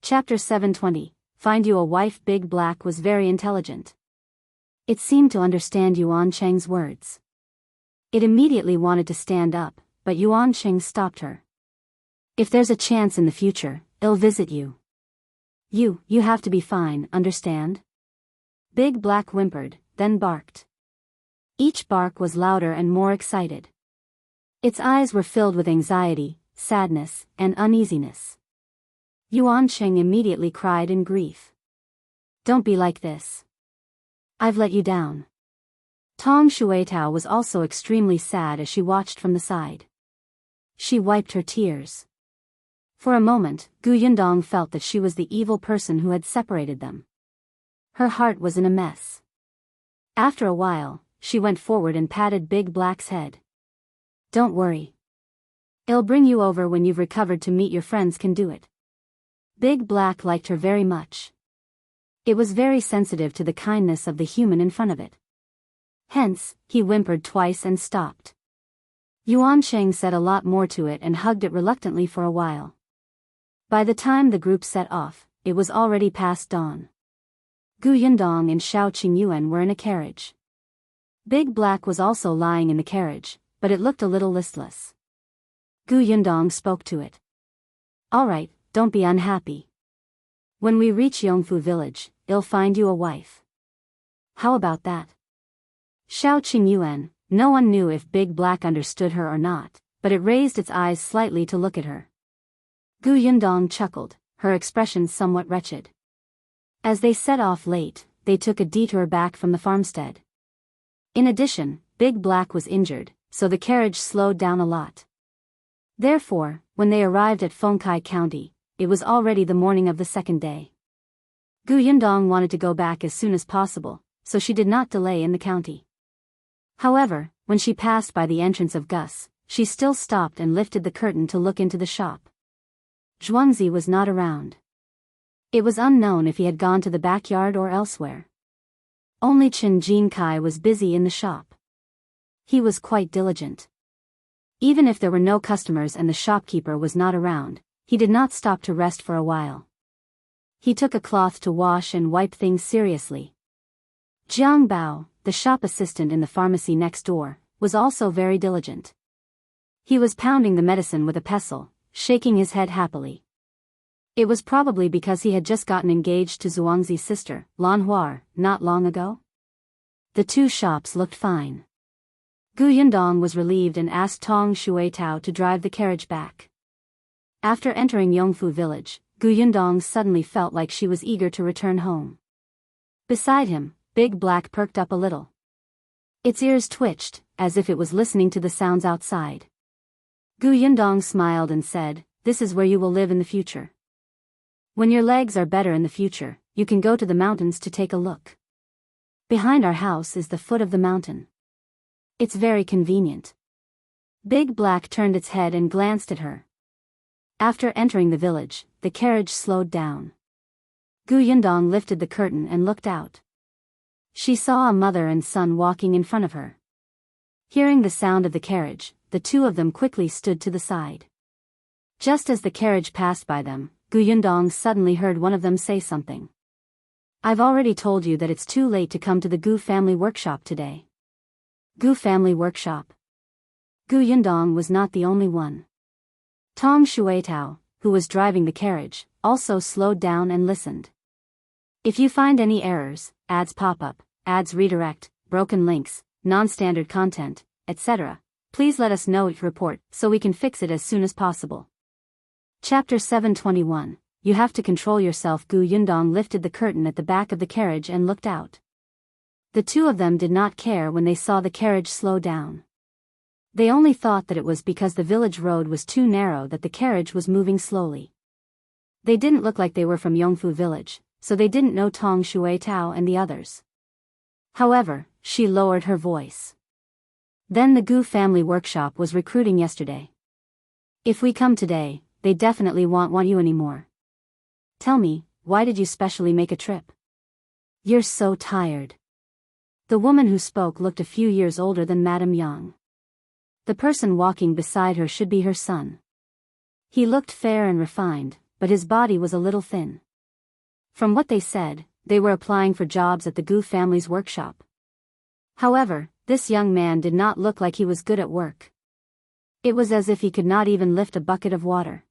Chapter 720, Find You a Wife. Big Black was very intelligent. It seemed to understand Yuan Cheng's words. It immediately wanted to stand up, but Yuan Cheng stopped her. If there's a chance in the future, I'll visit you. You have to be fine, understand? Big Black whimpered, then barked. Each bark was louder and more excited. Its eyes were filled with anxiety, sadness, and uneasiness. Yuan Cheng immediately cried in grief. Don't be like this. I've let you down. Tong Shuitao was also extremely sad as she watched from the side. She wiped her tears. For a moment, Gu Yundong felt that she was the evil person who had separated them. Her heart was in a mess. After a while, she went forward and patted Big Black's head. Don't worry. I'll bring you over when you've recovered to meet your friends. Can do it. Big Black liked her very much. It was very sensitive to the kindness of the human in front of it. Hence, he whimpered twice and stopped. Yuan Cheng said a lot more to it and hugged it reluctantly for a while. By the time the group set off, it was already past dawn. Gu Yundong and Shao Qingyuan were in a carriage. Big Black was also lying in the carriage, but it looked a little listless. Gu Yundong spoke to it. All right, don't be unhappy. When we reach Yongfu village, I'll find you a wife. How about that? Shao Qingyuan, no one knew if Big Black understood her or not, but it raised its eyes slightly to look at her. Gu Yundong chuckled, her expression somewhat wretched. As they set off late, they took a detour back from the farmstead. In addition, Big Black was injured, so the carriage slowed down a lot. Therefore, when they arrived at Fengkai County, it was already the morning of the second day. Gu Yundong wanted to go back as soon as possible, so she did not delay in the county. However, when she passed by the entrance of Gus, she still stopped and lifted the curtain to look into the shop. Zhuangzi was not around. It was unknown if he had gone to the backyard or elsewhere. Only Chen Jinkai was busy in the shop. He was quite diligent. Even if there were no customers and the shopkeeper was not around, he did not stop to rest for a while. He took a cloth to wash and wipe things seriously. Jiang Bao, the shop assistant in the pharmacy next door, was also very diligent. He was pounding the medicine with a pestle, shaking his head happily. It was probably because he had just gotten engaged to Zhuangzi's sister, Lan Huar, not long ago. The two shops looked fine. Gu Yundong was relieved and asked Tong Shuitao to drive the carriage back. After entering Yongfu village, Gu Yundong suddenly felt like she was eager to return home. Beside him, Big Black perked up a little. Its ears twitched, as if it was listening to the sounds outside. Gu Yundong smiled and said, "This is where you will live in the future. When your legs are better in the future, you can go to the mountains to take a look. Behind our house is the foot of the mountain. It's very convenient." Big Black turned its head and glanced at her. After entering the village, the carriage slowed down. Gu Yundong lifted the curtain and looked out. She saw a mother and son walking in front of her. Hearing the sound of the carriage, the two of them quickly stood to the side. Just as the carriage passed by them, Gu Yundong suddenly heard one of them say something. "I've already told you that it's too late to come to the Gu family workshop today." Gu family workshop. Gu Yundong was not the only one. Tong Shuitao, who was driving the carriage, also slowed down and listened. If you find any errors, ads pop up, ads redirect, broken links, non-standard content, etc., please let us know each report so we can fix it as soon as possible. Chapter 721, You Have to Control Yourself. Gu Yundong lifted the curtain at the back of the carriage and looked out. The two of them did not care when they saw the carriage slow down. They only thought that it was because the village road was too narrow that the carriage was moving slowly. They didn't look like they were from Yongfu village, so they didn't know Tong Shuitao and the others. However, she lowered her voice. Then the Gu family workshop was recruiting yesterday. If we come today, they definitely won't want you anymore. Tell me, why did you specially make a trip? You're so tired. The woman who spoke looked a few years older than Madame Yang. The person walking beside her should be her son. He looked fair and refined, but but his body was a little thin. From what they said, they were applying for jobs at the Gu family's workshop. However, this young man did not look like he was good at work. It was as if he could not even lift a bucket of water.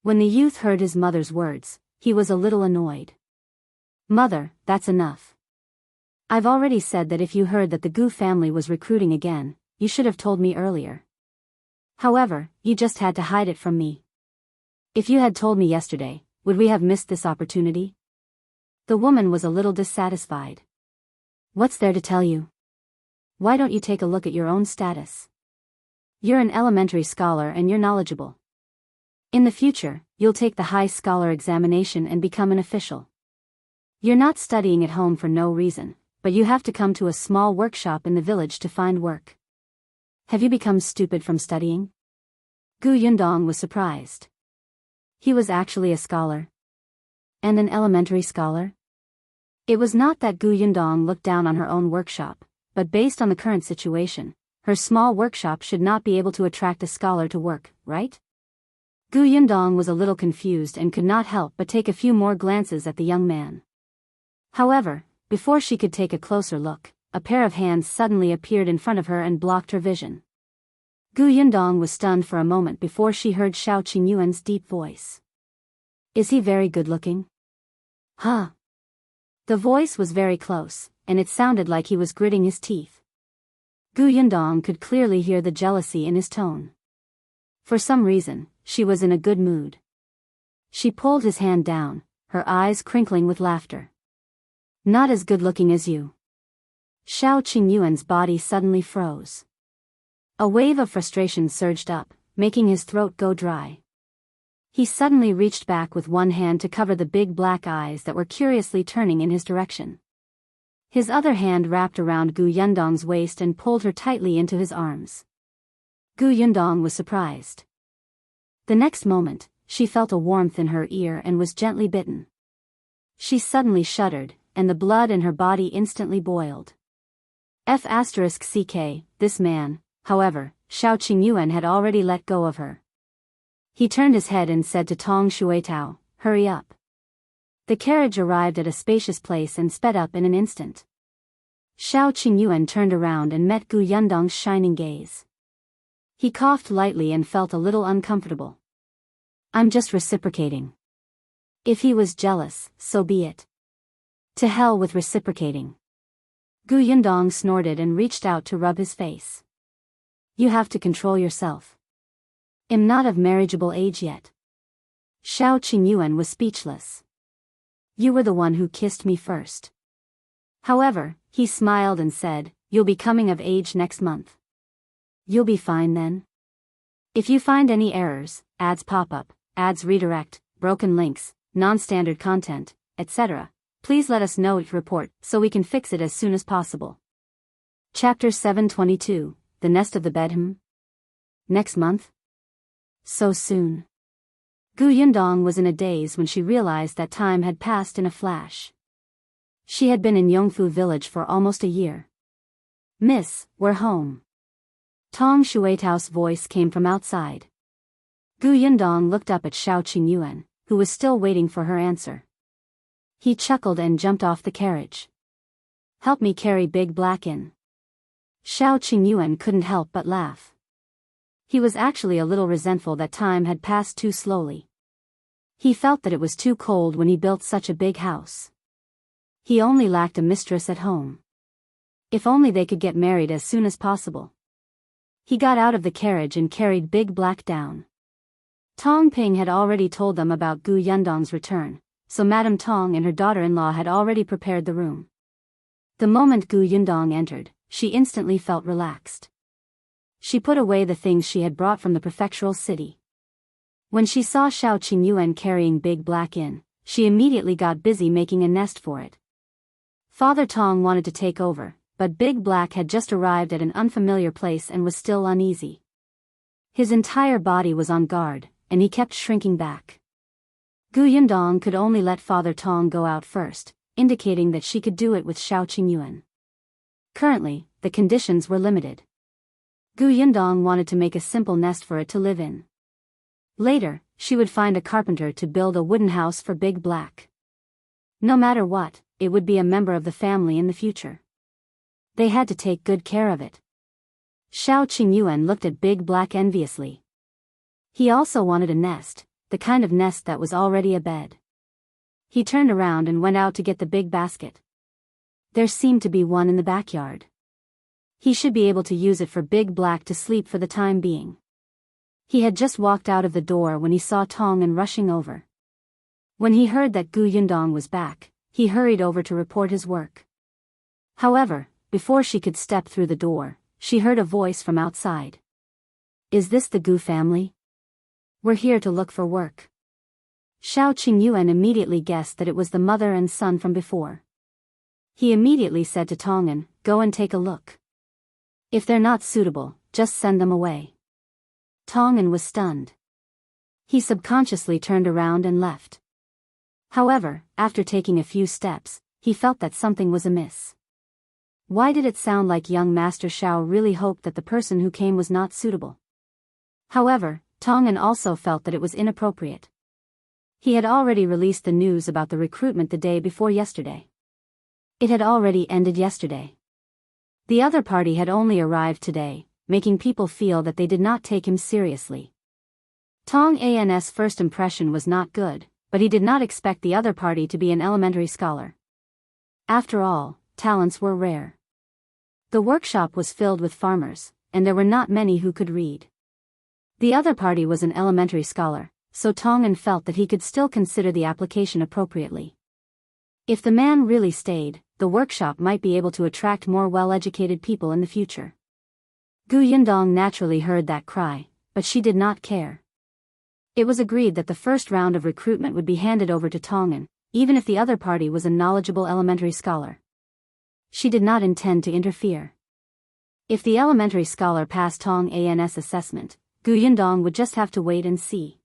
When the youth heard his mother's words, he was a little annoyed. "Mother, that's enough. I've already said that if you heard that the Gu family was recruiting again, you should have told me earlier. However, you just had to hide it from me. If you had told me yesterday, would we have missed this opportunity?" The woman was a little dissatisfied. "What's there to tell you? Why don't you take a look at your own status? You're an elementary scholar and you're knowledgeable. In the future, you'll take the high scholar examination and become an official. You're not studying at home for no reason, but you have to come to a small workshop in the village to find work. Have you become stupid from studying?" Gu Yundong was surprised. He was actually a scholar. And an elementary scholar? It was not that Gu Yundong looked down on her own workshop, but based on the current situation, her small workshop should not be able to attract a scholar to work, right? Gu Yundong was a little confused and could not help but take a few more glances at the young man. However, before she could take a closer look, a pair of hands suddenly appeared in front of her and blocked her vision. Gu Yundong was stunned for a moment before she heard Shao Qingyuan's deep voice. "Is he very good-looking?" "Huh?" The voice was very close, and it sounded like he was gritting his teeth. Gu Yundong could clearly hear the jealousy in his tone. For some reason, she was in a good mood. She pulled his hand down, her eyes crinkling with laughter. "Not as good-looking as you." Shao Qingyuan's body suddenly froze. A wave of frustration surged up, making his throat go dry. He suddenly reached back with one hand to cover the big black eyes that were curiously turning in his direction. His other hand wrapped around Gu Yundong's waist and pulled her tightly into his arms. Gu Yundong was surprised. The next moment, she felt a warmth in her ear and was gently bitten. She suddenly shuddered, and the blood in her body instantly boiled. *CK, this man, however, Shao Qingyuan had already let go of her. He turned his head and said to Tong Shuitao, "Hurry up." The carriage arrived at a spacious place and sped up in an instant. Shao Qingyuan turned around and met Gu Yundong's shining gaze. He coughed lightly and felt a little uncomfortable. "I'm just reciprocating." If he was jealous, so be it. To hell with reciprocating. Gu Yundong snorted and reached out to rub his face. "You have to control yourself. I'm not of marriageable age yet." Shao Qingyuan was speechless. "You were the one who kissed me first." However, he smiled and said, "You'll be coming of age next month. You'll be fine then. If you find any errors, ads pop up, ads redirect, broken links, non-standard content, etc., please let us know it report so we can fix it as soon as possible." Chapter 722, The Nest of the Bedham. Next month? So soon. Gu Yundong was in a daze when she realized that time had passed in a flash. She had been in Yongfu village for almost a year. "Miss, we're home." Tong Shuitao's voice came from outside. Gu Yundong looked up at Shao Qingyuan, who was still waiting for her answer. He chuckled and jumped off the carriage. "Help me carry Big Black in." Shao Qingyuan couldn't help but laugh. He was actually a little resentful that time had passed too slowly. He felt that it was too cold when he built such a big house. He only lacked a mistress at home. If only they could get married as soon as possible. He got out of the carriage and carried Big Black down. Tong Ping had already told them about Gu Yundong's return, so Madame Tong and her daughter-in-law had already prepared the room. The moment Gu Yundong entered, she instantly felt relaxed. She put away the things she had brought from the prefectural city. When she saw Shao Qingyuan carrying Big Black in, she immediately got busy making a nest for it. Father Tong wanted to take over, but Big Black had just arrived at an unfamiliar place and was still uneasy. His entire body was on guard, and he kept shrinking back. Gu Yundong could only let Father Tong go out first, indicating that she could do it with Shao Qingyuan. Currently, the conditions were limited. Gu Yundong wanted to make a simple nest for it to live in. Later, she would find a carpenter to build a wooden house for Big Black. No matter what, it would be a member of the family in the future. They had to take good care of it. Shao Qingyuan looked at Big Black enviously. He also wanted a nest, the kind of nest that was already a bed. He turned around and went out to get the big basket. There seemed to be one in the backyard. He should be able to use it for Big Black to sleep for the time being. He had just walked out of the door when he saw Tong'an rushing over. When he heard that Yundong was back, he hurried over to report his work. However, before she could step through the door, she heard a voice from outside. "Is this the Gu family? We're here to look for work." Shao Qingyuan immediately guessed that it was the mother and son from before. He immediately said to Tong'an, "Go and take a look. If they're not suitable, just send them away." Tong'an was stunned. He subconsciously turned around and left. However, after taking a few steps, he felt that something was amiss. Why did it sound like young Master Shao really hoped that the person who came was not suitable? However, Tong'an also felt that it was inappropriate. He had already released the news about the recruitment the day before yesterday. It had already ended yesterday. The other party had only arrived today, making people feel that they did not take him seriously. Tong'an's first impression was not good, but he did not expect the other party to be an elementary scholar. After all, talents were rare. The workshop was filled with farmers, and there were not many who could read. The other party was an elementary scholar, so Tong'an felt that he could still consider the application appropriately. If the man really stayed, the workshop might be able to attract more well-educated people in the future. Yundong naturally heard that cry, but she did not care. It was agreed that the first round of recruitment would be handed over to Tong'an, even if the other party was a knowledgeable elementary scholar. She did not intend to interfere. If the elementary scholar passed Tong'an's assessment, Yundong would just have to wait and see.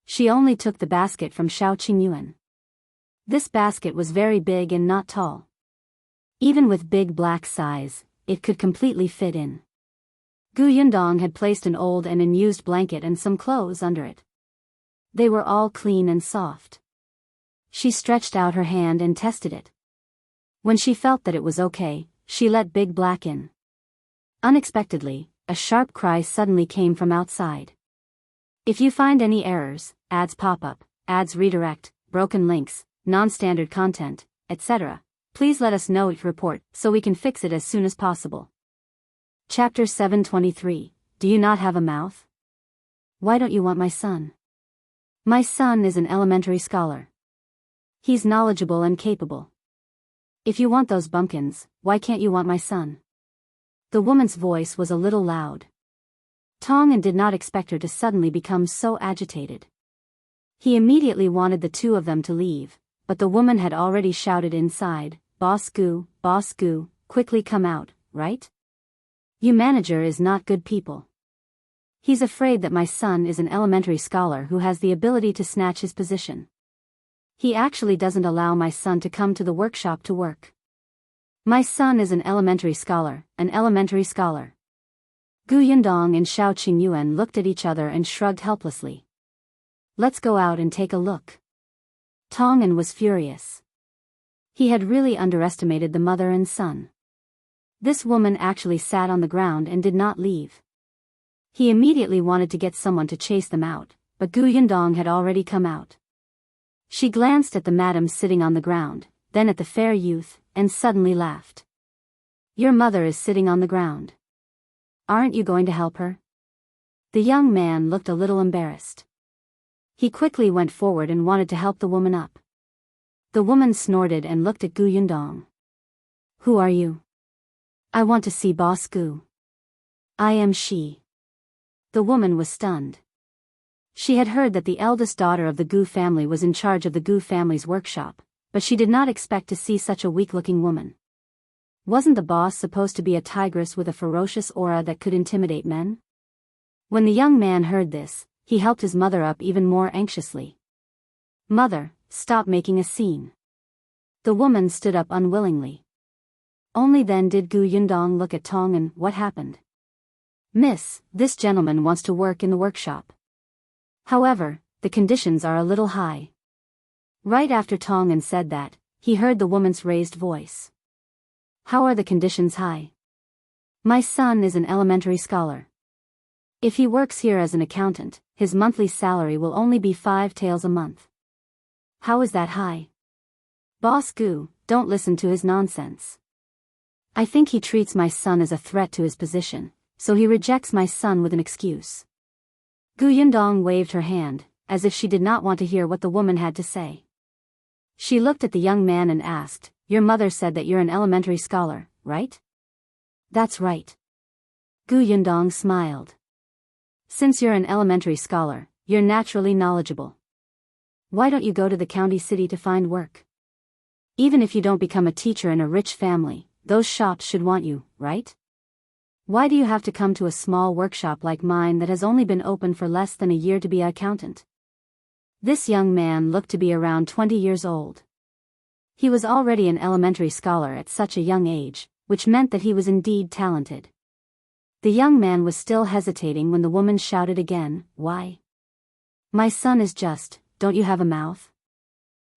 She only took the basket from Shao Qingyuan. This basket was very big and not tall. Even with Big Black's size, it could completely fit in. Yundong had placed an old and unused blanket and some clothes under it. They were all clean and soft. She stretched out her hand and tested it. When she felt that it was okay, she let Big Black in. Unexpectedly, a sharp cry suddenly came from outside. If you find any errors, ads pop up, ads redirect, broken links, non-standard content, etc., please let us know each report so we can fix it as soon as possible. Chapter 723, Do You Not Have a Mouth? Why don't you want my son? My son is an elementary scholar. He's knowledgeable and capable. If you want those bumpkins, why can't you want my son? The woman's voice was a little loud. Tong'an did not expect her to suddenly become so agitated. He immediately wanted the two of them to leave, but the woman had already shouted inside, Boss Gu, quickly come out, right? Your manager is not good people. He's afraid that my son is an elementary scholar who has the ability to snatch his position. He actually doesn't allow my son to come to the workshop to work. My son is an elementary scholar, Yundong and Shao Qingyuan looked at each other and shrugged helplessly. Let's go out and take a look. Tong'an was furious. He had really underestimated the mother and son. This woman actually sat on the ground and did not leave. He immediately wanted to get someone to chase them out, but Yundong had already come out. She glanced at the madam sitting on the ground, then at the fair youth, and suddenly laughed. Your mother is sitting on the ground. Aren't you going to help her? The young man looked a little embarrassed. He quickly went forward and wanted to help the woman up. The woman snorted and looked at Yundong. Who are you? I want to see Boss Gu. I am she. The woman was stunned. She had heard that the eldest daughter of the Gu family was in charge of the Gu family's workshop, but she did not expect to see such a weak-looking woman. Wasn't the boss supposed to be a tigress with a ferocious aura that could intimidate men? When the young man heard this, he helped his mother up even more anxiously. Mother, stop making a scene. The woman stood up unwillingly. Only then did Yundong look at Tong'an. What happened? Miss, this gentleman wants to work in the workshop. However, the conditions are a little high. Right after Tong'an said that, he heard the woman's raised voice. How are the conditions high? My son is an elementary scholar. If he works here as an accountant, his monthly salary will only be 5 taels a month. How is that high? Boss Gu, don't listen to his nonsense. I think he treats my son as a threat to his position, so he rejects my son with an excuse. Gu Yundong waved her hand, as if she did not want to hear what the woman had to say. She looked at the young man and asked, Your mother said that you're an elementary scholar, right? That's right. Gu Yundong smiled. Since you're an elementary scholar, you're naturally knowledgeable. Why don't you go to the county city to find work? Even if you don't become a teacher in a rich family, those shops should want you, right? Why do you have to come to a small workshop like mine that has only been open for less than a year to be an accountant? This young man looked to be around 20 years old. He was already an elementary scholar at such a young age, which meant that he was indeed talented. The young man was still hesitating when the woman shouted again, Why? My son is just, don't you have a mouth?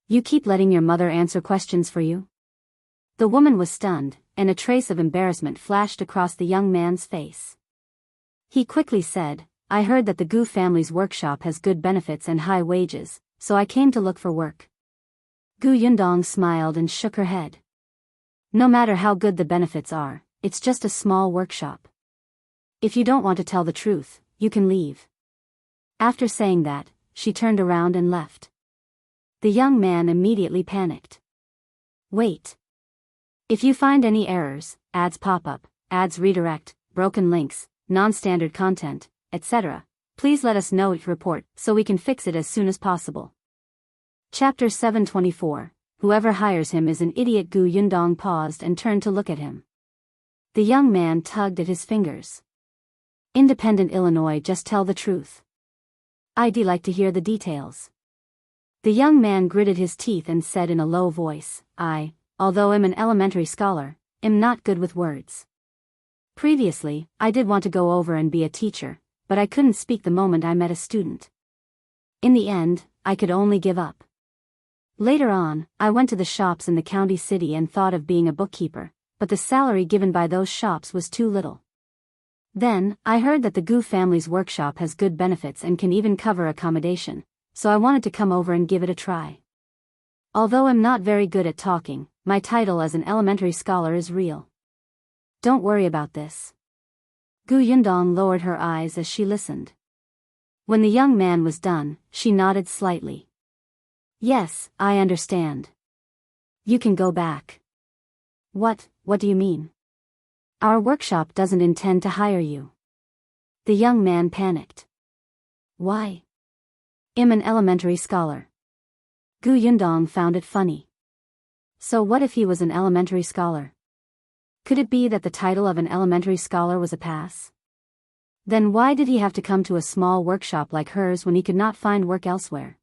You keep letting your mother answer questions for you? The woman was stunned, and a trace of embarrassment flashed across the young man's face. He quickly said, I heard that the Gu family's workshop has good benefits and high wages, so I came to look for work. Gu Yundong smiled and shook her head. No matter how good the benefits are, it's just a small workshop. If you don't want to tell the truth, you can leave. After saying that, she turned around and left. The young man immediately panicked. Wait. If you find any errors, ads pop up, ads redirect, broken links, non-standard content, etc., please let us know each report so we can fix it as soon as possible. Chapter 724. Whoever hires him is an idiot. Gu Yundong paused and turned to look at him. The young man tugged at his fingers. Independent Illinois, just tell the truth. I'd like to hear the details. The young man gritted his teeth and said in a low voice, although I'm an elementary scholar, am not good with words. Previously, I did want to go over and be a teacher, but I couldn't speak the moment I met a student. In the end, I could only give up. Later on, I went to the shops in the county city and thought of being a bookkeeper, but the salary given by those shops was too little. Then, I heard that the Gu family's workshop has good benefits and can even cover accommodation, so I wanted to come over and give it a try. Although I'm not very good at talking, my title as an elementary scholar is real. Don't worry about this. Gu Yundong lowered her eyes as she listened. When the young man was done, she nodded slightly. Yes, I understand. You can go back. What do you mean? Our workshop doesn't intend to hire you. The young man panicked. Why? I'm an elementary scholar. Gu Yundong found it funny. So what if he was an elementary scholar? Could it be that the title of an elementary scholar was a pass? Then why did he have to come to a small workshop like hers when he could not find work elsewhere?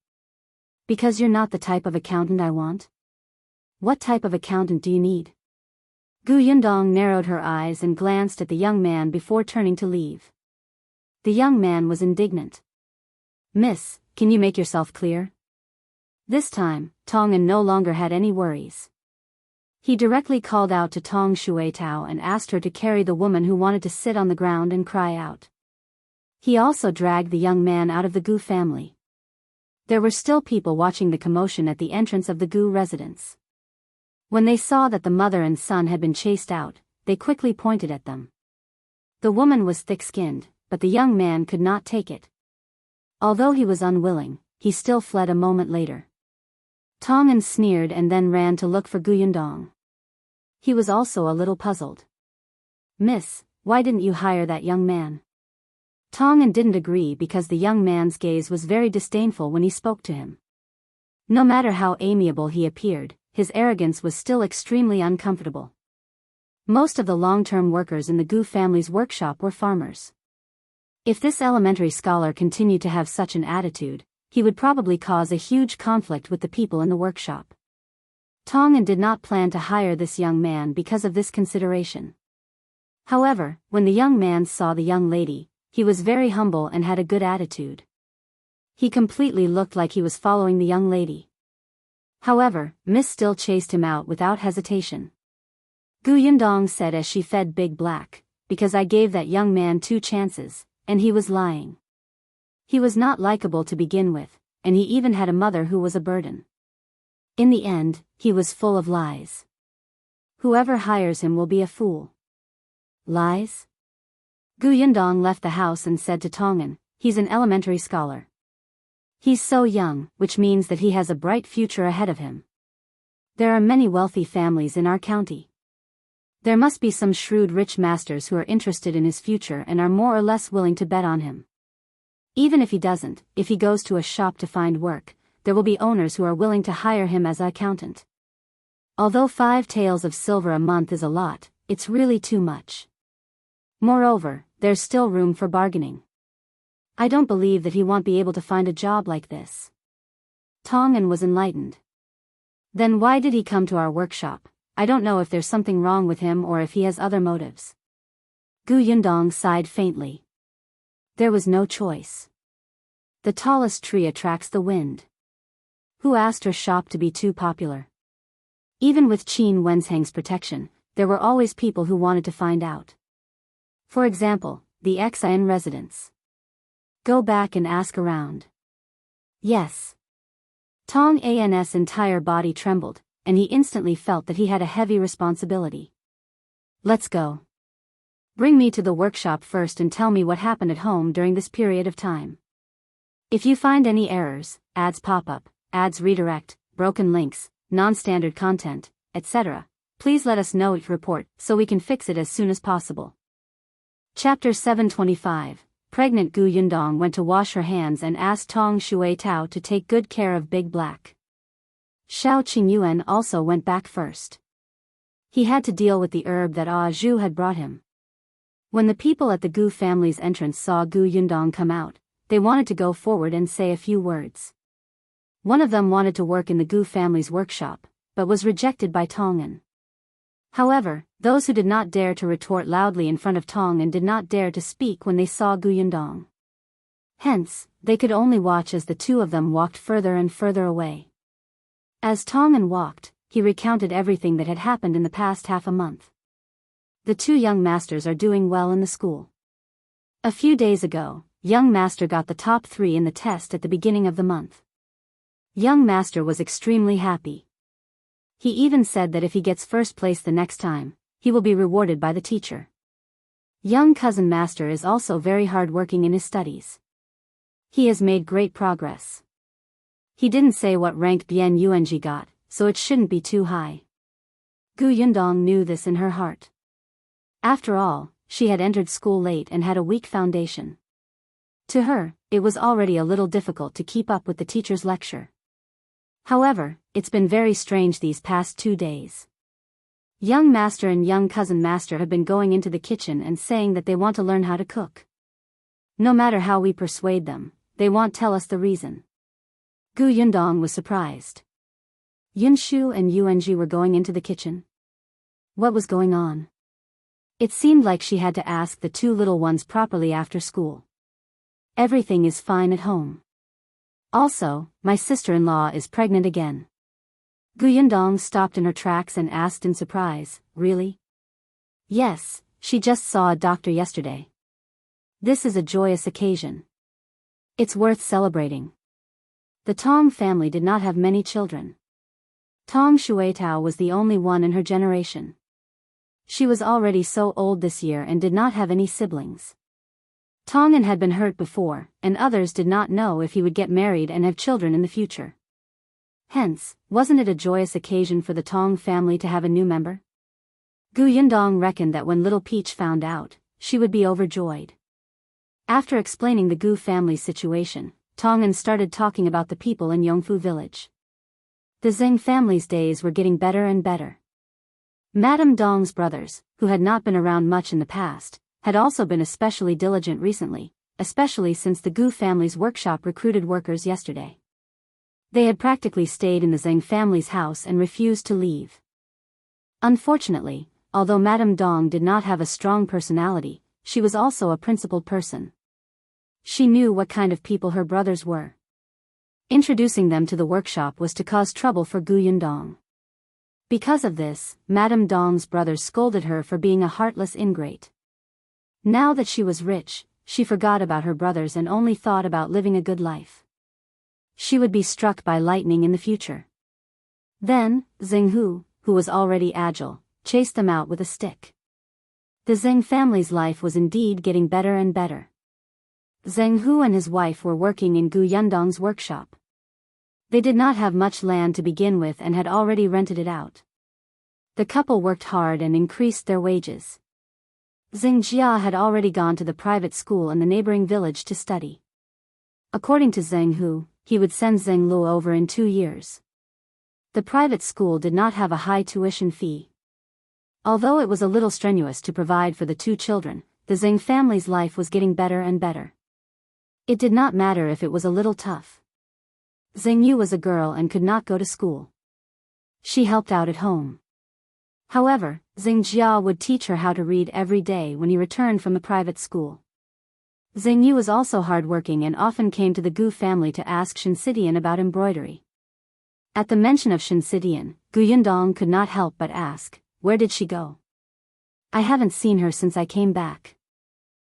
Because you're not the type of accountant I want? What type of accountant do you need? Gu Yundong narrowed her eyes and glanced at the young man before turning to leave. The young man was indignant. Miss, can you make yourself clear? This time, Tong'an no longer had any worries. He directly called out to Tong Shuetao and asked her to carry the woman who wanted to sit on the ground and cry out. He also dragged the young man out of the Gu family. There were still people watching the commotion at the entrance of the Gu residence. When they saw that the mother and son had been chased out, they quickly pointed at them. The woman was thick-skinned, but the young man could not take it. Although he was unwilling, he still fled a moment later. Tong'an sneered and then ran to look for Gu Yundong. He was also a little puzzled. Miss, why didn't you hire that young man? Tong'an didn't agree because the young man's gaze was very disdainful when he spoke to him. No matter how amiable he appeared, his arrogance was still extremely uncomfortable. Most of the long-term workers in the Gu family's workshop were farmers. If this elementary scholar continued to have such an attitude, he would probably cause a huge conflict with the people in the workshop. Tong'an did not plan to hire this young man because of this consideration. However, when the young man saw the young lady, he was very humble and had a good attitude. He completely looked like he was following the young lady. However, Miss still chased him out without hesitation. Yundong said as she fed Big Black, because I gave that young man 2 chances, and he was lying. He was not likable to begin with, and he even had a mother who was a burden. In the end, he was full of lies. Whoever hires him will be a fool. Lies? Yundong left the house and said to Tongan, he's an elementary scholar. He's so young, which means that he has a bright future ahead of him. There are many wealthy families in our county. There must be some shrewd rich masters who are interested in his future and are more or less willing to bet on him. Even if he doesn't, if he goes to a shop to find work, there will be owners who are willing to hire him as an accountant. Although 5 taels of silver a month is a lot, it's really too much. Moreover, there's still room for bargaining. I don't believe that he won't be able to find a job like this. Tongan was enlightened. Then why did he come to our workshop? I don't know if there's something wrong with him or if he has other motives. Yundong sighed faintly. There was no choice. The tallest tree attracts the wind. Who asked her shop to be too popular? Even with Qin Wensheng's protection, there were always people who wanted to find out. For example, the Xian residents. Go back and ask around. Yes. Tong An's entire body trembled, and he instantly felt that he had a heavy responsibility. Let's go. Bring me to the workshop first and tell me what happened at home during this period of time. If you find any errors, ads pop up, ads redirect, broken links, non-standard content, etc., please let us know it report so we can fix it as soon as possible. Chapter 725. Pregnant Yundong went to wash her hands and asked Tong Shuai-Tao to take good care of Big Black. Shao Qingyuan also went back first. He had to deal with the herb that Zhu had brought him. When the people at the Gu family's entrance saw Yundong come out, they wanted to go forward and say a few words. One of them wanted to work in the Gu family's workshop, but was rejected by Tongan. However, those who did not dare to retort loudly in front of Tongan did not dare to speak when they saw Yundong. Hence, they could only watch as the 2 of them walked further and further away. As Tongan walked, he recounted everything that had happened in the past half a month. The 2 young masters are doing well in the school. A few days ago, young master got the top 3 in the test at the beginning of the month. Young master was extremely happy. He even said that if he gets first place the next time, he will be rewarded by the teacher. Young cousin master is also very hard-working in his studies. He has made great progress. He didn't say what rank Bian Yuanji got, so it shouldn't be too high. Yundong knew this in her heart. After all, she had entered school late and had a weak foundation. To her, it was already a little difficult to keep up with the teacher's lecture. However, it's been very strange these past 2 days. Young master and young cousin master have been going into the kitchen and saying that they want to learn how to cook. No matter how we persuade them, they won't tell us the reason. Yundong was surprised. Yunshu and Yuanji were going into the kitchen. What was going on? It seemed like she had to ask the 2 little ones properly after school. Everything is fine at home. Also, my sister-in-law is pregnant again. Yundong stopped in her tracks and asked in surprise, really? Yes, she just saw a doctor yesterday. This is a joyous occasion. It's worth celebrating. The Tong family did not have many children. Tong Shuai-Tao was the only one in her generation. She was already so old this year and did not have any siblings. Tongan had been hurt before, and others did not know if he would get married and have children in the future. Hence, wasn't it a joyous occasion for the Tong family to have a new member? Yundong reckoned that when little Peach found out, she would be overjoyed. After explaining the Gu family's situation, Tongan started talking about the people in Yongfu village. The Zheng family's days were getting better and better. Madame Dong's brothers, who had not been around much in the past, had also been especially diligent recently, especially since the Gu family's workshop recruited workers yesterday. They had practically stayed in the Zheng family's house and refused to leave. Unfortunately, although Madame Dong did not have a strong personality, she was also a principled person. She knew what kind of people her brothers were. Introducing them to the workshop was to cause trouble for Gu Yundong. Because of this, Madame Dong's brothers scolded her for being a heartless ingrate. Now that she was rich, she forgot about her brothers and only thought about living a good life. She would be struck by lightning in the future. Then, Zhenghu, who was already agile, chased them out with a stick. The Zheng family's life was indeed getting better and better. Zhenghu and his wife were working in Gu Yundong's workshop. They did not have much land to begin with and had already rented it out. The couple worked hard and increased their wages. Zheng Jia had already gone to the private school in the neighboring village to study. According to Zhenghu, he would send Zheng Lu over in 2 years. The private school did not have a high tuition fee. Although it was a little strenuous to provide for the 2 children, the Zheng family's life was getting better and better. It did not matter if it was a little tough. Zheng Yu was a girl and could not go to school. She helped out at home. However, Zheng Jia would teach her how to read every day when he returned from the private school. Zheng Yu was also hardworking and often came to the Gu family to ask Shinsidian about embroidery. At the mention of Shinsidian, Gu Yundong could not help but ask, "Where did she go? I haven't seen her since I came back."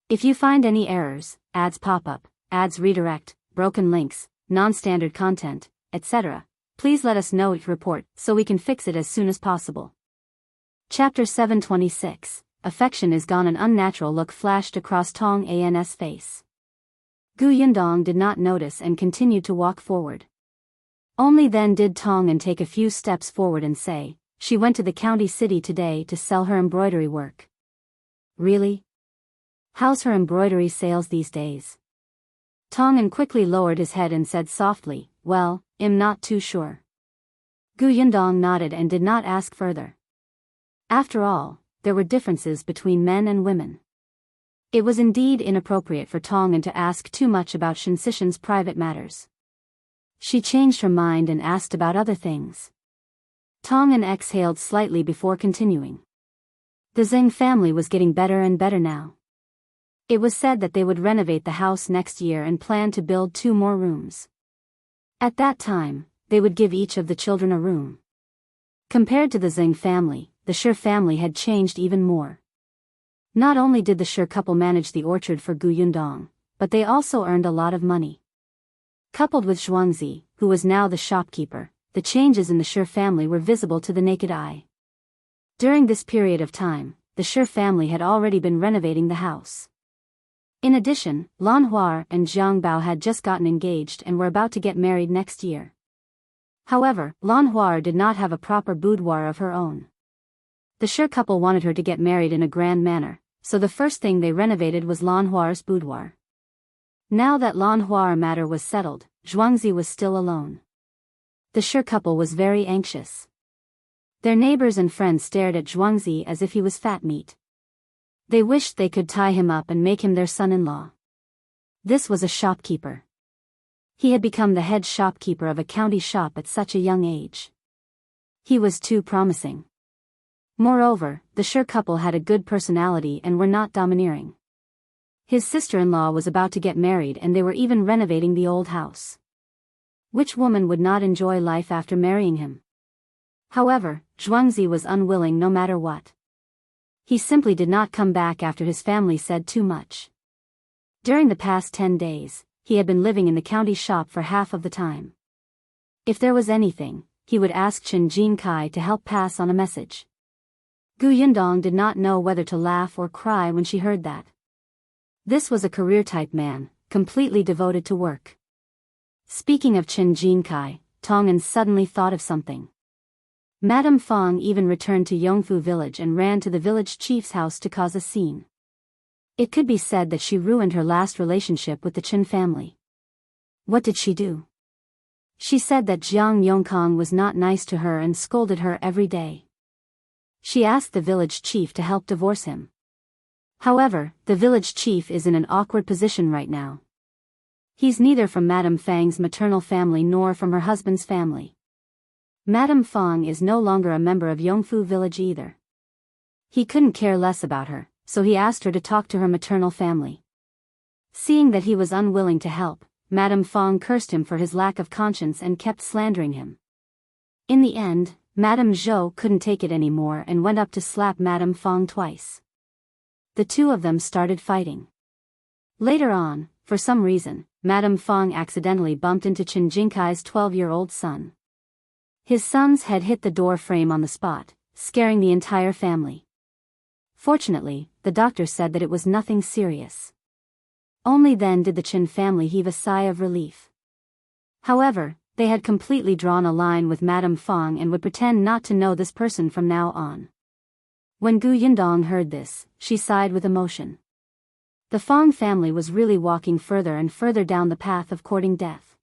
If you find any errors, ads pop up, ads redirect, broken links, non-standard content, etc., please let us know each report so we can fix it as soon as possible. Chapter 726, Affection is Gone. An unnatural look flashed across Tong An's face. Gu Yundong did not notice and continued to walk forward. Only then did Tong An take a few steps forward and say, "She went to the county city today to sell her embroidery work." "Really? How's her embroidery sales these days?" Tong An quickly lowered his head and said softly, "Well, I'm not too sure." Gu Yundong nodded and did not ask further. After all, there were differences between men and women. It was indeed inappropriate for Tong An to ask too much about Shinsishan's private matters. She changed her mind and asked about other things. Tong An exhaled slightly before continuing. The Zheng family was getting better and better now. It was said that they would renovate the house next year and plan to build 2 more rooms. At that time, they would give each of the children a room. Compared to the Zheng family, the Shi family had changed even more. Not only did the Shi couple manage the orchard for Gu Yundong, but they also earned a lot of money. Coupled with Zhuangzi, who was now the shopkeeper, the changes in the Shi family were visible to the naked eye. During this period of time, the Shi family had already been renovating the house. In addition, Lan Hua and Jiang Bao had just gotten engaged and were about to get married next year. However, Lan Hua did not have a proper boudoir of her own. The Shi couple wanted her to get married in a grand manner, so the first thing they renovated was Lan Hua's boudoir. Now that Lan Hua matter was settled, Zhuangzi was still alone. The Shi couple was very anxious. Their neighbors and friends stared at Zhuangzi as if he was fat meat. They wished they could tie him up and make him their son-in-law. This was a shopkeeper. He had become the head shopkeeper of a county shop at such a young age. He was too promising. Moreover, the Shi couple had a good personality and were not domineering. His sister-in-law was about to get married and they were even renovating the old house. Which woman would not enjoy life after marrying him? However, Zhuangzi was unwilling no matter what. He simply did not come back after his family said too much. During the past 10 days, he had been living in the county shop for half of the time. If there was anything, he would ask Chen Jinkai to help pass on a message. Gu Yundong did not know whether to laugh or cry when she heard that. This was a career-type man, completely devoted to work. Speaking of Chen Jinkai, Tong An suddenly thought of something. Madame Fang even returned to Yongfu village and ran to the village chief's house to cause a scene. It could be said that she ruined her last relationship with the Chen family. What did she do? She said that Jiang Yongkang was not nice to her and scolded her every day. She asked the village chief to help divorce him. However, the village chief is in an awkward position right now. He's neither from Madame Fang's maternal family nor from her husband's family. Madame Fang is no longer a member of Yongfu village either. He couldn't care less about her, so he asked her to talk to her maternal family. Seeing that he was unwilling to help, Madame Fong cursed him for his lack of conscience and kept slandering him. In the end, Madame Zhou couldn't take it anymore and went up to slap Madame Fong twice. The two of them started fighting. Later on, for some reason, Madame Fong accidentally bumped into Chen Jinkai's 12-year-old son. His son's head hit the door frame on the spot, scaring the entire family. Fortunately, the doctor said that it was nothing serious. Only then did the Chen family heave a sigh of relief. However, they had completely drawn a line with Madame Fong and would pretend not to know this person from now on. When Gu Yundong heard this, she sighed with emotion. The Fong family was really walking further and further down the path of courting death.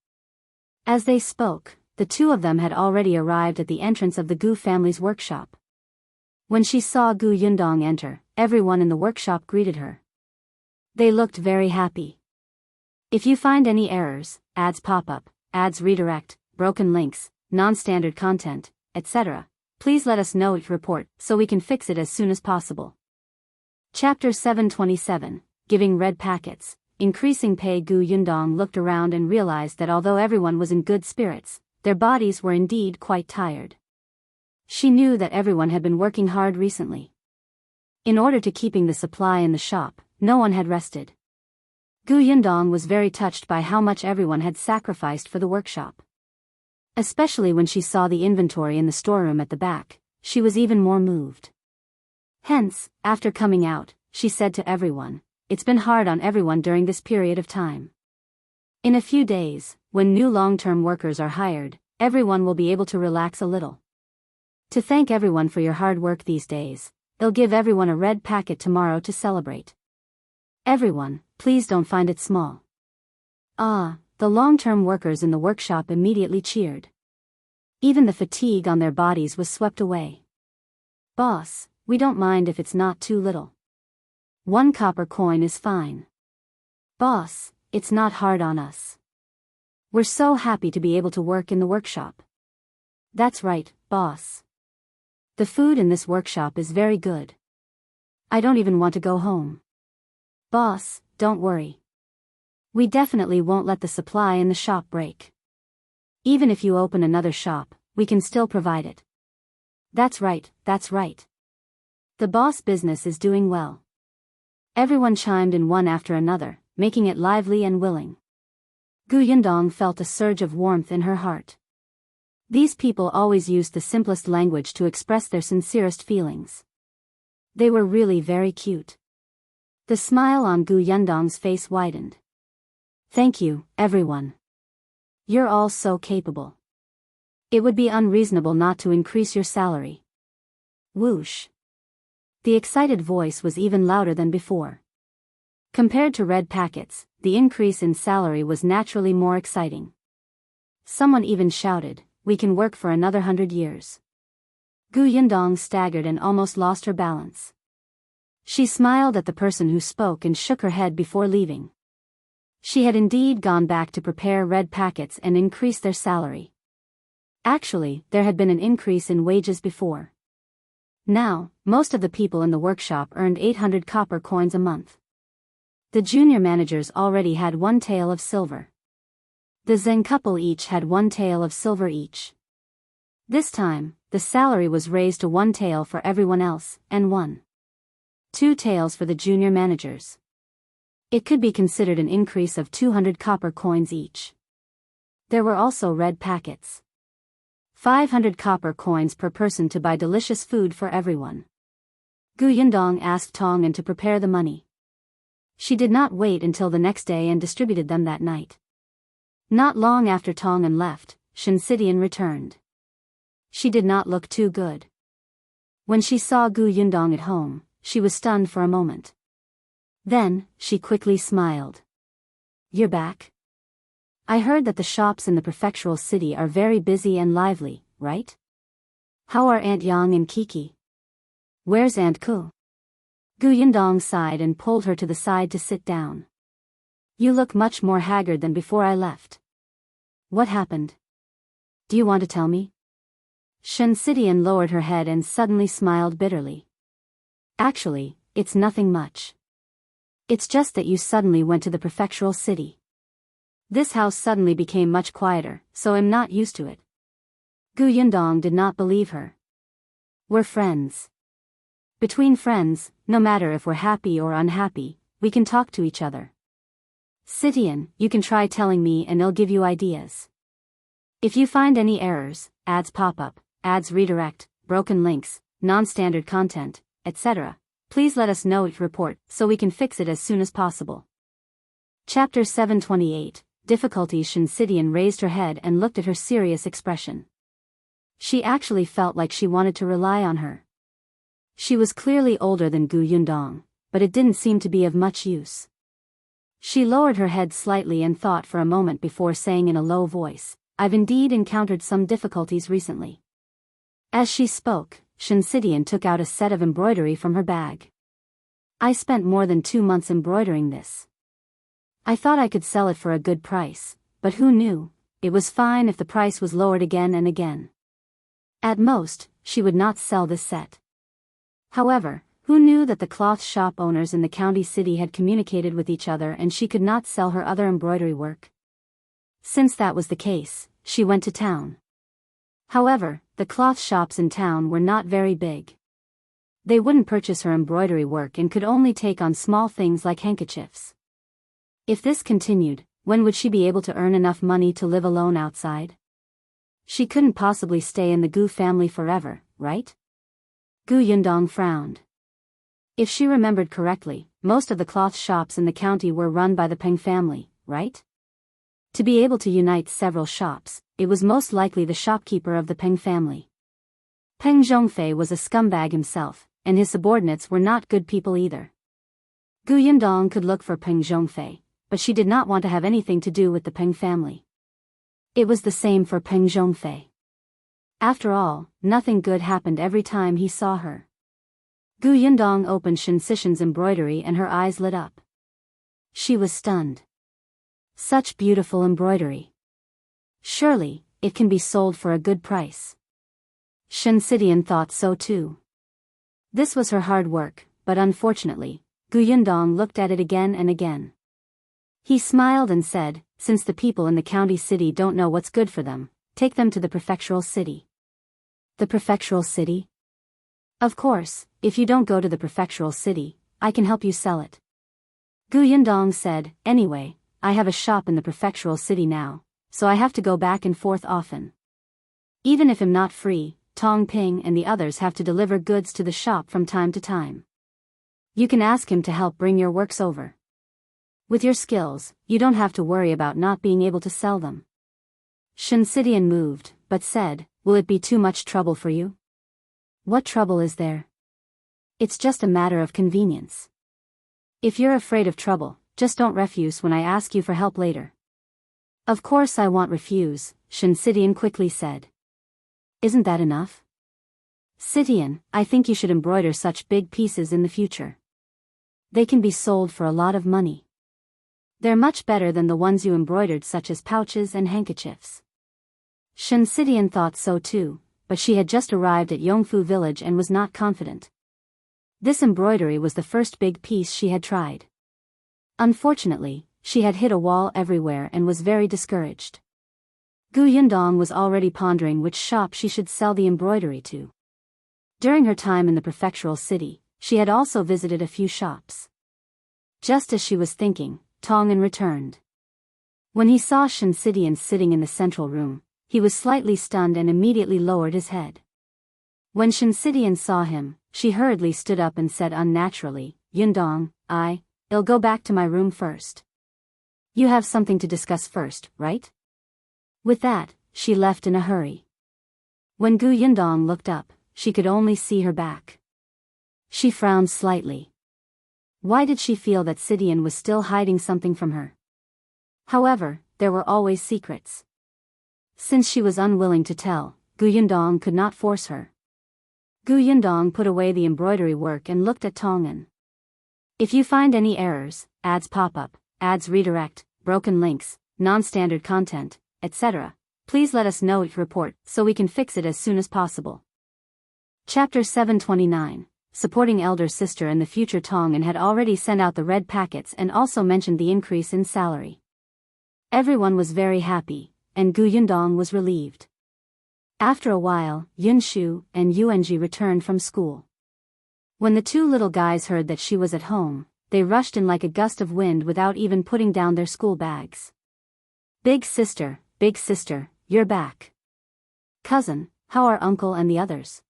As they spoke, the two of them had already arrived at the entrance of the Gu family's workshop. When she saw Gu Yundong enter, everyone in the workshop greeted her. They looked very happy. If you find any errors, ads pop up, ads redirect, broken links, non-standard content, etc., please let us know each report so we can fix it as soon as possible. Chapter 727, Giving Red Packets, Increasing Pay. Gu Yundong looked around and realized that although everyone was in good spirits, their bodies were indeed quite tired. She knew that everyone had been working hard recently. In order to keeping the supply in the shop, no one had rested. Gu Yundong was very touched by how much everyone had sacrificed for the workshop. Especially when she saw the inventory in the storeroom at the back, she was even more moved. Hence, after coming out, she said to everyone, "It's been hard on everyone during this period of time. In a few days, when new long-term workers are hired, everyone will be able to relax a little. To thank everyone for your hard work these days, they'll give everyone a red packet tomorrow to celebrate. Everyone, please don't find it small." Ah, the long-term workers in the workshop immediately cheered. Even the fatigue on their bodies was swept away. "Boss, we don't mind if it's not too little. 1 copper coin is fine. Boss, it's not hard on us. We're so happy to be able to work in the workshop." "That's right, boss. The food in this workshop is very good. I don't even want to go home." "Boss, don't worry. We definitely won't let the supply in the shop break. Even if you open another shop, we can still provide it." That's right, that's right. The boss business is doing well." Everyone chimed in one after another, making it lively and willing. Gu Yundong felt a surge of warmth in her heart. These people always used the simplest language to express their sincerest feelings. They were really very cute. The smile on Gu Yundong's face widened. "Thank you, everyone. You're all so capable. It would be unreasonable not to increase your salary." Whoosh. The excited voice was even louder than before. Compared to red packets, the increase in salary was naturally more exciting. Someone even shouted, "We can work for another 100 years." Gu Yundong staggered and almost lost her balance. She smiled at the person who spoke and shook her head before leaving. She had indeed gone back to prepare red packets and increase their salary. Actually, there had been an increase in wages before. Now, most of the people in the workshop earned 800 copper coins a month. The junior managers already had 1 tael of silver. The Zen couple each had 1 tael of silver each. This time, the salary was raised to 1 tael for everyone else, and 2 taels for the junior managers. It could be considered an increase of 200 copper coins each. There were also red packets. 500 copper coins per person to buy delicious food for everyone. Gu Yundong asked Tong'an to prepare the money. She did not wait until the next day and distributed them that night. Not long after Tong'an left, Shinsidian returned. She did not look too good. When she saw Gu Yundong at home, she was stunned for a moment. Then, she quickly smiled. "You're back? I heard that the shops in the prefectural city are very busy and lively, right? How are Aunt Yang and Kiki? Where's Aunt Ku?" Gu Yundong sighed and pulled her to the side to sit down. "You look much more haggard than before I left. What happened? Do you want to tell me?" Shinsidian lowered her head and suddenly smiled bitterly. "Actually, it's nothing much. It's just that you suddenly went to the prefectural city. This house suddenly became much quieter, so I'm not used to it. Gu Yundong did not believe her. We're friends. Between friends, no matter if we're happy or unhappy, we can talk to each other. Sitian, you can try telling me and I'll give you ideas. If you find any errors, ads pop up, ads redirect, broken links, non-standard content, etc., please let us know each report so we can fix it as soon as possible. Chapter 728, Difficulties. Sitian raised her head and looked at her serious expression. She actually felt like she wanted to rely on her. She was clearly older than Gu Yundong, but it didn't seem to be of much use. She lowered her head slightly and thought for a moment before saying in a low voice, I've indeed encountered some difficulties recently. As she spoke, Sitian took out a set of embroidery from her bag. I spent more than 2 months embroidering this. I thought I could sell it for a good price, but who knew, it was fine if the price was lowered again and again. At most, she would not sell this set. However, who knew that the cloth shop owners in the county city had communicated with each other and she could not sell her other embroidery work? Since that was the case, she went to town. However, the cloth shops in town were not very big. They wouldn't purchase her embroidery work and could only take on small things like handkerchiefs. If this continued, when would she be able to earn enough money to live alone outside? She couldn't possibly stay in the Gu family forever, right? Gu Yundong frowned. If she remembered correctly, most of the cloth shops in the county were run by the Peng family, right? To be able to unite several shops, it was most likely the shopkeeper of the Peng family. Peng Zhongfei was a scumbag himself, and his subordinates were not good people either. Gu Yundong could look for Peng Zhongfei, but she did not want to have anything to do with the Peng family. It was the same for Peng Zhongfei. After all, nothing good happened every time he saw her. Gu Yundong opened Sitian's embroidery and her eyes lit up. She was stunned. Such beautiful embroidery. Surely, it can be sold for a good price. Sitian thought so too. This was her hard work, but unfortunately, Gu Yundong looked at it again and again. He smiled and said, since the people in the county city don't know what's good for them, take them to the prefectural city. The prefectural city? Of course, if you don't go to the prefectural city, I can help you sell it. Gu Yundong said, anyway, I have a shop in the prefectural city now, so I have to go back and forth often. Even if I'm not free, Tong Ping and the others have to deliver goods to the shop from time to time. You can ask him to help bring your works over. With your skills, you don't have to worry about not being able to sell them. Sitian moved, but said, will it be too much trouble for you? What trouble is there? It's just a matter of convenience. If you're afraid of trouble, just don't refuse when I ask you for help later. Of course I won't refuse, Sitian quickly said. Isn't that enough? Sitian, I think you should embroider such big pieces in the future. They can be sold for a lot of money. They're much better than the ones you embroidered, such as pouches and handkerchiefs. Sitian thought so too, but she had just arrived at Yongfu village and was not confident. This embroidery was the first big piece she had tried. Unfortunately, she had hit a wall everywhere and was very discouraged. Gu Yundong was already pondering which shop she should sell the embroidery to. During her time in the prefectural city, she had also visited a few shops. Just as she was thinking, Tong'an returned. When he saw Sitian sitting in the central room, he was slightly stunned and immediately lowered his head. When Sitian saw him, she hurriedly stood up and said unnaturally, Yundong, I'll go back to my room first. You have something to discuss first, right? With that, she left in a hurry. When Gu Yundong looked up, she could only see her back. She frowned slightly. Why did she feel that Sitian was still hiding something from her? However, there were always secrets. Since she was unwilling to tell, Gu Yundong could not force her. Gu Yundong put away the embroidery work and looked at Tong'an. If you find any errors, ads pop up, ads redirect, broken links, non-standard content, etc., please let us know each report so we can fix it as soon as possible. Chapter 729, Supporting Elder Sister in the Future. Tong'an had already sent out the red packets and also mentioned the increase in salary. Everyone was very happy, and Gu Yundong was relieved. After a while, Yunshu and Yuanji returned from school. When the two little guys heard that she was at home, they rushed in like a gust of wind without even putting down their school bags. Big sister, you're back. Cousin, how are uncle and the others?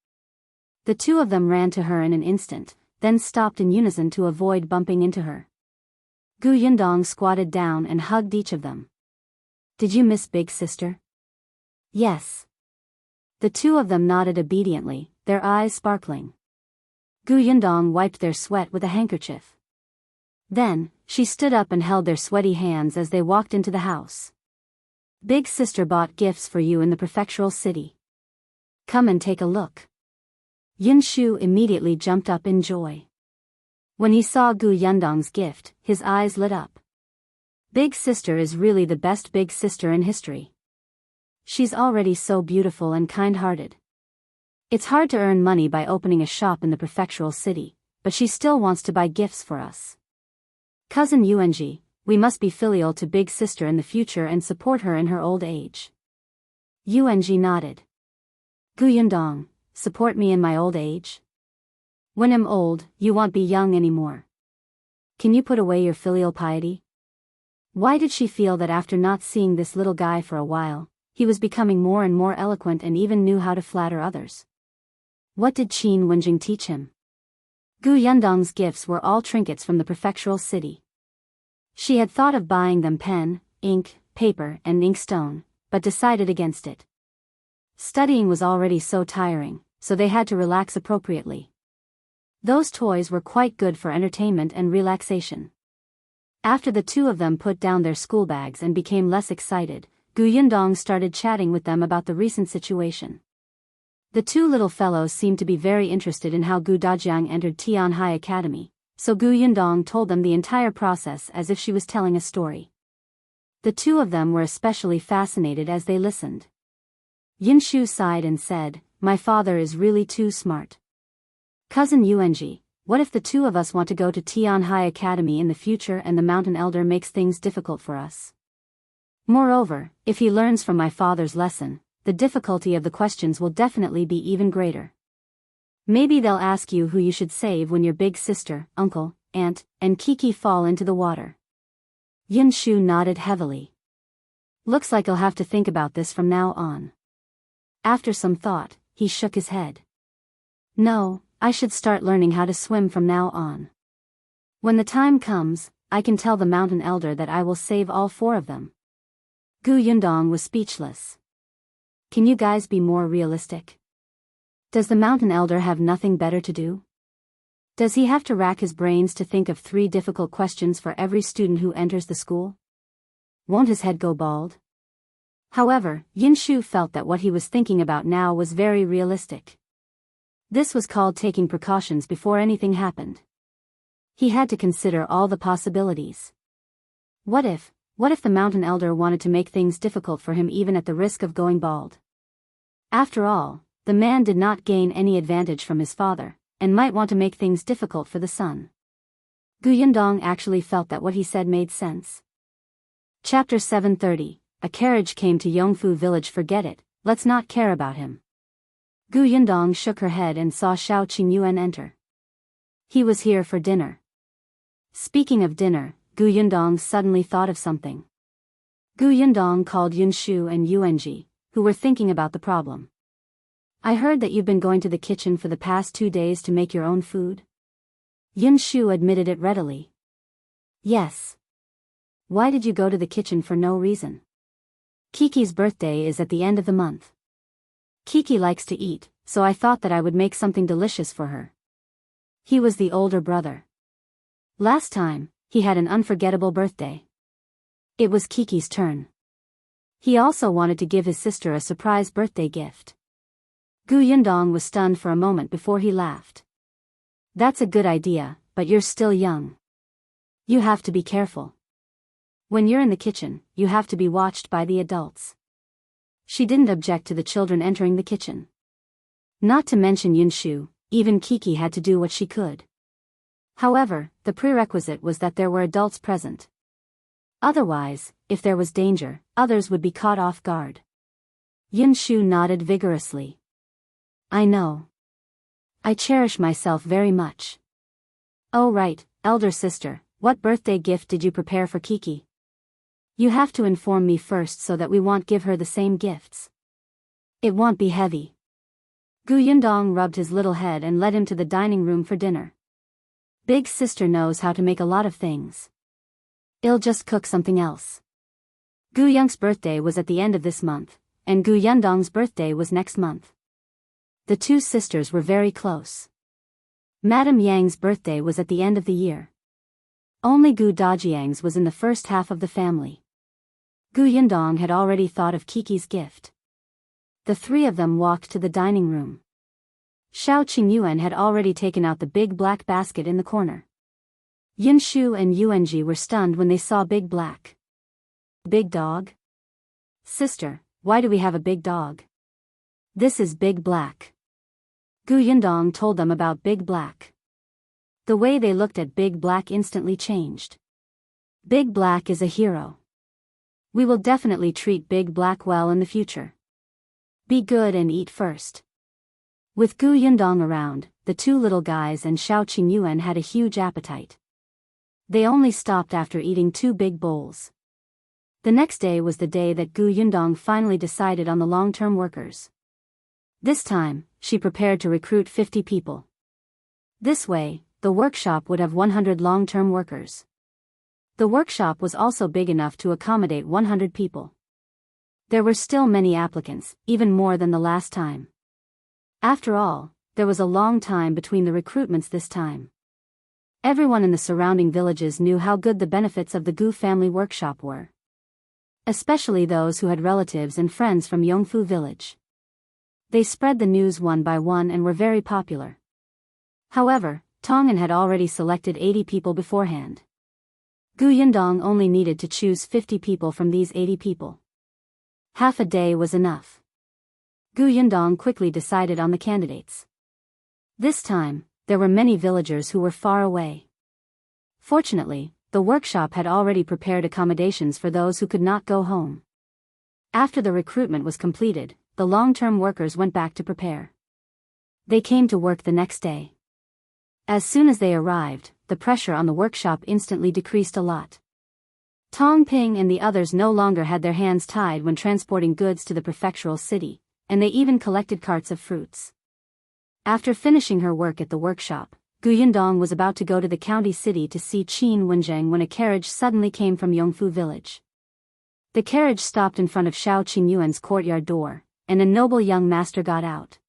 The two of them ran to her in an instant, then stopped in unison to avoid bumping into her. Gu Yundong squatted down and hugged each of them. Did you miss big sister? Yes. The two of them nodded obediently, their eyes sparkling. Gu Yundong wiped their sweat with a handkerchief. Then, she stood up and held their sweaty hands as they walked into the house. Big sister bought gifts for you in the prefectural city. Come and take a look. Yunshu immediately jumped up in joy. When he saw Gu Yundong's gift, his eyes lit up. Big sister is really the best big sister in history. She's already so beautiful and kind-hearted. It's hard to earn money by opening a shop in the prefectural city, but she still wants to buy gifts for us. Cousin Yuanji, we must be filial to big sister in the future and support her in her old age. Yuanji nodded. Gu Yundong, support me in my old age? When I'm old, you won't be young anymore. Can you put away your filial piety? Why did she feel that after not seeing this little guy for a while, he was becoming more and more eloquent and even knew how to flatter others? What did Qin Wenjing teach him? Gu Yundong's gifts were all trinkets from the prefectural city. She had thought of buying them pen, ink, paper, and inkstone, but decided against it. Studying was already so tiring, so they had to relax appropriately. Those toys were quite good for entertainment and relaxation. After the two of them put down their school bags and became less excited, Gu Yundong started chatting with them about the recent situation. The two little fellows seemed to be very interested in how Gu Dajiang entered Tianhai Academy, so Gu Yundong told them the entire process as if she was telling a story. The two of them were especially fascinated as they listened. Yunshu sighed and said, "My father is really too smart. Cousin Yuanji, what if the two of us want to go to Tianhai Academy in the future and the mountain elder makes things difficult for us? Moreover, if he learns from my father's lesson, the difficulty of the questions will definitely be even greater. Maybe they'll ask you who you should save when your big sister, uncle, aunt, and Kiki fall into the water." Yunshu nodded heavily. Looks like I'll have to think about this from now on. After some thought, he shook his head. No, I should start learning how to swim from now on. When the time comes, I can tell the mountain elder that I will save all four of them. Gu Yundong was speechless. Can you guys be more realistic? Does the mountain elder have nothing better to do? Does he have to rack his brains to think of 3 difficult questions for every student who enters the school? Won't his head go bald? However, Yunshu felt that what he was thinking about now was very realistic. This was called taking precautions before anything happened. He had to consider all the possibilities. What if the mountain elder wanted to make things difficult for him even at the risk of going bald? After all, the man did not gain any advantage from his father, and might want to make things difficult for the son. Gu Yundong actually felt that what he said made sense. Chapter 730, A carriage came to Yongfu village. Forget it, let's not care about him. Gu Yundong shook her head and saw Shao Qingyuan enter. He was here for dinner. Speaking of dinner, Gu Yundong suddenly thought of something. Gu Yundong called Yunshu and Yuanji, who were thinking about the problem. I heard that you've been going to the kitchen for the past 2 days to make your own food. Yunshu admitted it readily. Yes. Why did you go to the kitchen for no reason? Kiki's birthday is at the end of the month. Kiki likes to eat, so I thought that I would make something delicious for her. He was the older brother. Last time, he had an unforgettable birthday. It was Kiki's turn. He also wanted to give his sister a surprise birthday gift. Gu Yundong was stunned for a moment before he laughed. That's a good idea, but you're still young. You have to be careful. When you're in the kitchen, you have to be watched by the adults. She didn't object to the children entering the kitchen. Not to mention Yunshu, even Kiki had to do what she could. However, the prerequisite was that there were adults present. Otherwise, if there was danger, others would be caught off guard. Yunxu nodded vigorously. I know. I cherish myself very much. Oh right, elder sister, what birthday gift did you prepare for Kiki? You have to inform me first so that we won't give her the same gifts. It won't be heavy. Yundong rubbed his little head and led him to the dining room for dinner. Big sister knows how to make a lot of things. I'll just cook something else. Yang's birthday was at the end of this month, and Yundong's birthday was next month. The two sisters were very close. Madame Yang's birthday was at the end of the year. Only Dajiang's was in the first half of the family. Yundong had already thought of Kiki's gift. The three of them walked to the dining room. Shao Qingyuan had already taken out the big black basket in the corner. Yunxu and Yuanji were stunned when they saw Big Black. Big dog? Sister, why do we have a big dog? This is Big Black. Yundong told them about Big Black. The way they looked at Big Black instantly changed. Big Black is a hero. We will definitely treat Big Black well in the future. Be good and eat first. With Yundong around, the two little guys and Shao Qingyuan had a huge appetite. They only stopped after eating 2 big bowls. The next day was the day that Yundong finally decided on the long-term workers. This time, she prepared to recruit 50 people. This way, the workshop would have 100 long-term workers. The workshop was also big enough to accommodate 100 people. There were still many applicants, even more than the last time. After all, there was a long time between the recruitments this time. Everyone in the surrounding villages knew how good the benefits of the Gu family workshop were. Especially those who had relatives and friends from Yongfu village. They spread the news one by one and were very popular. However, Tongan had already selected 80 people beforehand. Yundong only needed to choose 50 people from these 80 people. Half a day was enough. Yundong quickly decided on the candidates. This time, there were many villagers who were far away. Fortunately, the workshop had already prepared accommodations for those who could not go home. After the recruitment was completed, the long-term workers went back to prepare. They came to work the next day. As soon as they arrived, the pressure on the workshop instantly decreased a lot. Tong Ping and the others no longer had their hands tied when transporting goods to the prefectural city, and they even collected carts of fruits. After finishing her work at the workshop, Yundong was about to go to the county city to see Qin Wenjing when a carriage suddenly came from Yongfu village. The carriage stopped in front of Shao Qingyuan's courtyard door, and a noble young master got out.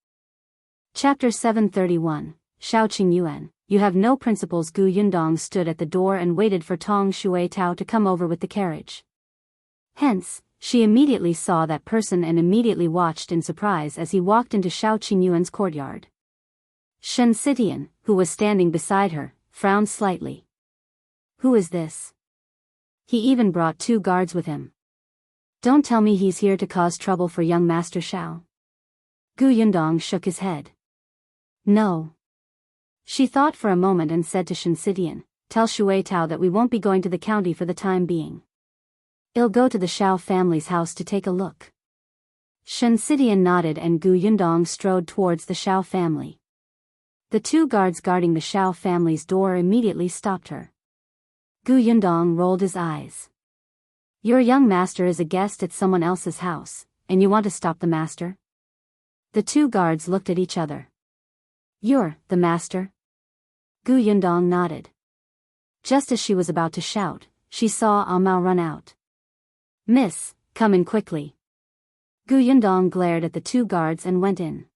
Chapter 731, Shao Qingyuan, you have no principles. Yundong stood at the door and waited for Tong Shui Tao to come over with the carriage. Hence, she immediately saw that person and immediately watched in surprise as he walked into Shao Qingyuan's courtyard. Shen Sitian, who was standing beside her, frowned slightly. Who is this? He even brought 2 guards with him. Don't tell me he's here to cause trouble for young Master Shao. Yundong shook his head. No. She thought for a moment and said to Shen Sitian, tell Shui Tao that we won't be going to the county for the time being. I'll go to the Shao family's house to take a look. Shen Sitian nodded and Yundong strode towards the Shao family. The 2 guards guarding the Shao family's door immediately stopped her. Yundong rolled his eyes. Your young master is a guest at someone else's house, and you want to stop the master? The 2 guards looked at each other. You're the master? Yundong nodded. Just as she was about to shout, she saw Mao run out. Miss, come in quickly. Yundong glared at the 2 guards and went in.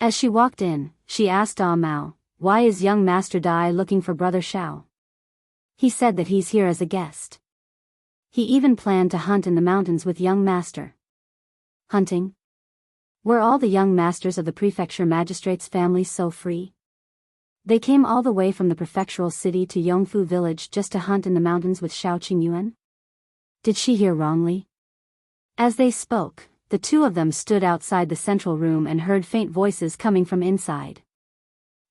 As she walked in, she asked Mao, why is young Master Dai looking for Brother Shao? He said that he's here as a guest. He even planned to hunt in the mountains with young master. Hunting? Were all the young masters of the prefecture magistrate's family so free? They came all the way from the prefectural city to Yongfu village just to hunt in the mountains with Shao Qingyuan? Did she hear wrongly? As they spoke, the 2 of them stood outside the central room and heard faint voices coming from inside.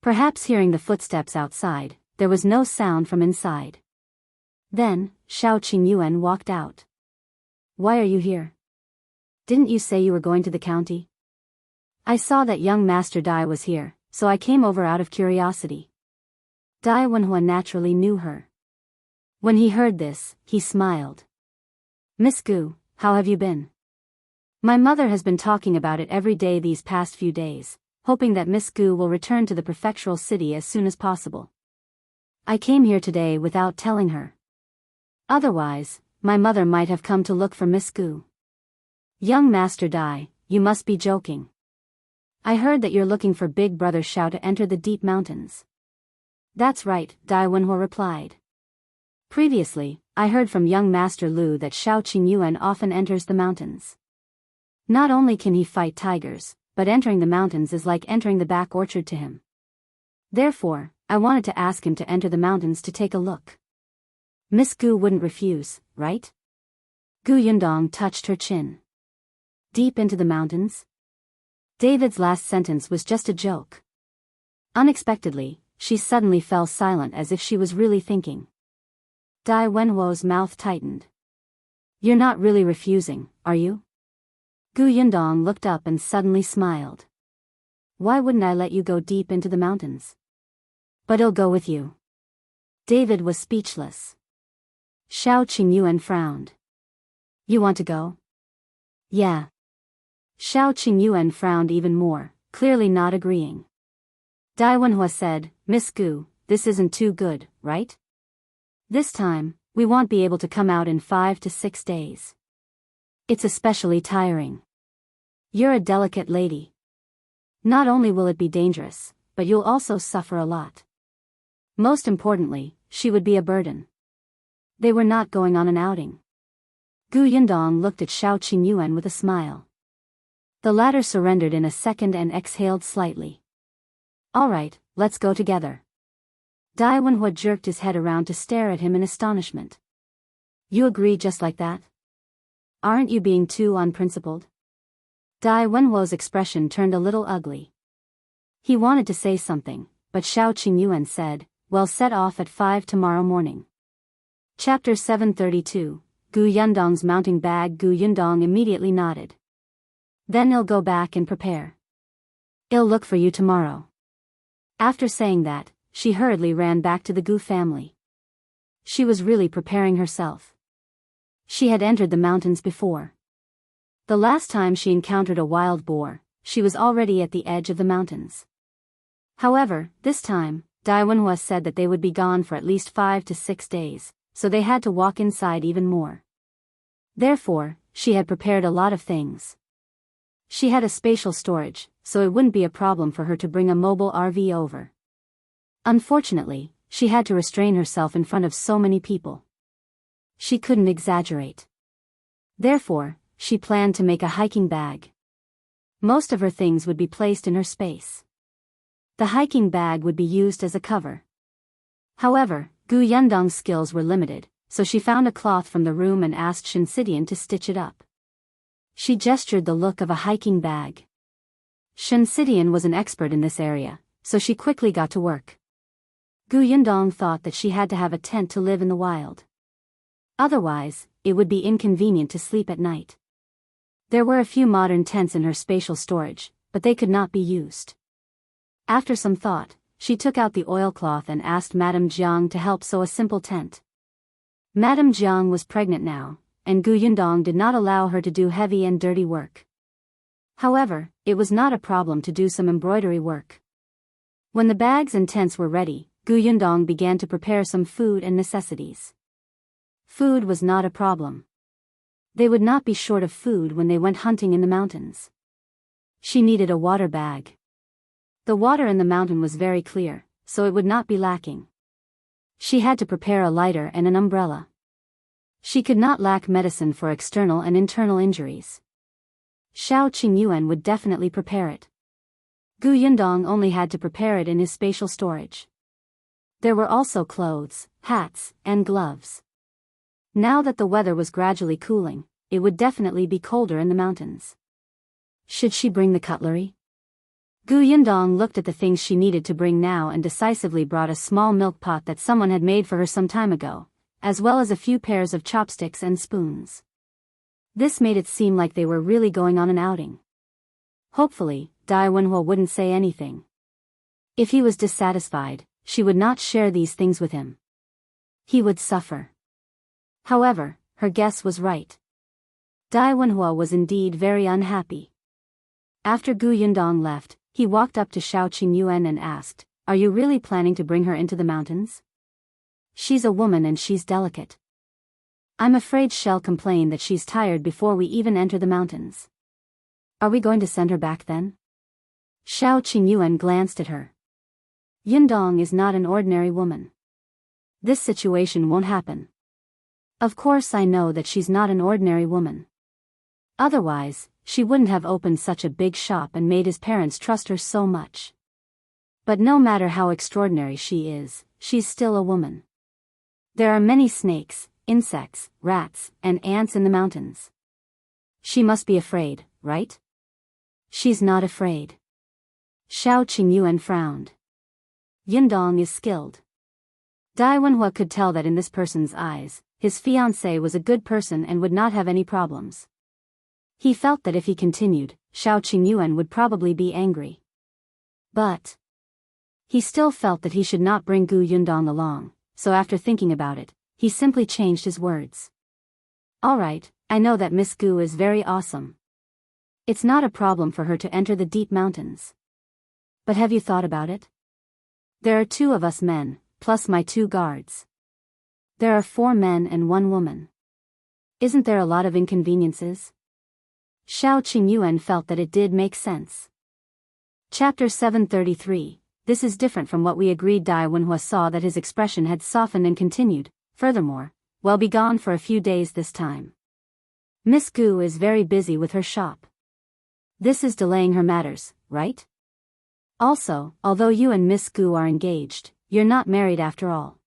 Perhaps hearing the footsteps outside, there was no sound from inside. Then, Shao Qingyuan walked out. Why are you here? Didn't you say you were going to the county? I saw that young Master Dai was here, so I came over out of curiosity. Dai Wenhuo naturally knew her. When he heard this, he smiled. Miss Gu, how have you been? My mother has been talking about it every day these past few days, hoping that Miss Gu will return to the prefectural city as soon as possible. I came here today without telling her. Otherwise, my mother might have come to look for Miss Gu. Young Master Dai, you must be joking. I heard that you're looking for Big Brother Shao to enter the deep mountains. That's right, Dai Wenhuo replied. Previously, I heard from young Master Liu that Shao Qingyuan often enters the mountains. Not only can he fight tigers, but entering the mountains is like entering the back orchard to him. Therefore, I wanted to ask him to enter the mountains to take a look. Miss Gu wouldn't refuse, right? Gu Yundong touched her chin. Deep into the mountains? David's last sentence was just a joke. Unexpectedly, she suddenly fell silent as if she was really thinking. Dai Wenhuo's mouth tightened. You're not really refusing, are you? Gu Yundong looked up and suddenly smiled. Why wouldn't I let you go deep into the mountains? But I'll go with you. David was speechless. Shao Qingyuan frowned. You want to go? Yeah. Shao Qingyuan frowned even more, clearly not agreeing. Dai Wenhuo said, Miss Gu, this isn't too good, right? This time, we won't be able to come out in 5 to 6 days. It's especially tiring. You're a delicate lady. Not only will it be dangerous, but you'll also suffer a lot. Most importantly, she would be a burden. They were not going on an outing. Gu Yundong looked at Shao Qingyuan with a smile. The latter surrendered in a second and exhaled slightly. All right, let's go together. Dai Wenhuo jerked his head around to stare at him in astonishment. You agree just like that? Aren't you being too unprincipled? Dai Wenhuo's expression turned a little ugly. He wanted to say something, but Shao Qingyuan said, well, set off at 5 tomorrow morning. Chapter 732, Gu Yundong's mounting bag. Gu Yundong immediately nodded. Then I'll go back and prepare. I'll look for you tomorrow. After saying that, she hurriedly ran back to the Gu family. She was really preparing herself. She had entered the mountains before. The last time she encountered a wild boar, she was already at the edge of the mountains. However, this time, Dai Wenhuo said that they would be gone for at least 5 to 6 days, so they had to walk inside even more. Therefore, she had prepared a lot of things. She had a spatial storage, so it wouldn't be a problem for her to bring a mobile RV over. Unfortunately, she had to restrain herself in front of so many people. She couldn't exaggerate. Therefore, she planned to make a hiking bag. Most of her things would be placed in her space. The hiking bag would be used as a cover. However, Gu Yundong's skills were limited, so she found a cloth from the room and asked Shinsidian to stitch it up. She gestured the look of a hiking bag. Shinsidian was an expert in this area, so she quickly got to work. Gu Yundong thought that she had to have a tent to live in the wild. Otherwise, it would be inconvenient to sleep at night. There were a few modern tents in her spatial storage, but they could not be used. After some thought, she took out the oilcloth and asked Madame Jiang to help sew a simple tent. Madame Jiang was pregnant now, and Gu Yundong did not allow her to do heavy and dirty work. However, it was not a problem to do some embroidery work. When the bags and tents were ready, Gu Yundong began to prepare some food and necessities. Food was not a problem. They would not be short of food when they went hunting in the mountains. She needed a water bag. The water in the mountain was very clear, so it would not be lacking. She had to prepare a lighter and an umbrella. She could not lack medicine for external and internal injuries. Shao Qingyuan would definitely prepare it. Gu Yundong only had to prepare it in his spatial storage. There were also clothes, hats, and gloves. Now that the weather was gradually cooling, it would definitely be colder in the mountains. Should she bring the cutlery? Gu Yundong looked at the things she needed to bring now and decisively brought a small milk pot that someone had made for her some time ago, as well as a few pairs of chopsticks and spoons. This made it seem like they were really going on an outing. Hopefully, Wenhuo wouldn't say anything. If he was dissatisfied, she would not share these things with him. He would suffer. However, her guess was right. Wenhuo was indeed very unhappy. After Yundong left, he walked up to Qingyuan and asked, "Are you really planning to bring her into the mountains? She's a woman and she's delicate. I'm afraid she'll complain that she's tired before we even enter the mountains. Are we going to send her back then?" Qingyuan glanced at her. Yundong is not an ordinary woman. This situation won't happen. Of course I know that she's not an ordinary woman. Otherwise, she wouldn't have opened such a big shop and made his parents trust her so much. But no matter how extraordinary she is, she's still a woman. There are many snakes, insects, rats, and ants in the mountains. She must be afraid, right? She's not afraid. Qingyuan frowned. Yundong is skilled. Wenhuo could tell that in this person's eyes, his fiancée was a good person and would not have any problems. He felt that if he continued, Qingyuan would probably be angry. But he still felt that he should not bring Yundong along, so after thinking about it, he simply changed his words. "Alright, I know that Miss Gu is very awesome. It's not a problem for her to enter the deep mountains. But have you thought about it? There are 2 of us men, plus my 2 guards. There are 4 men and 1 woman. Isn't there a lot of inconveniences?" Qingyuan felt that it did make sense. Chapter 733. This is different from what we agreed. Wenhuo saw that his expression had softened and continued, "Furthermore, we'll be gone for a few days this time. Miss Gu is very busy with her shop. This is delaying her matters, right? Also, although you and Miss Gu are engaged, you're not married after all.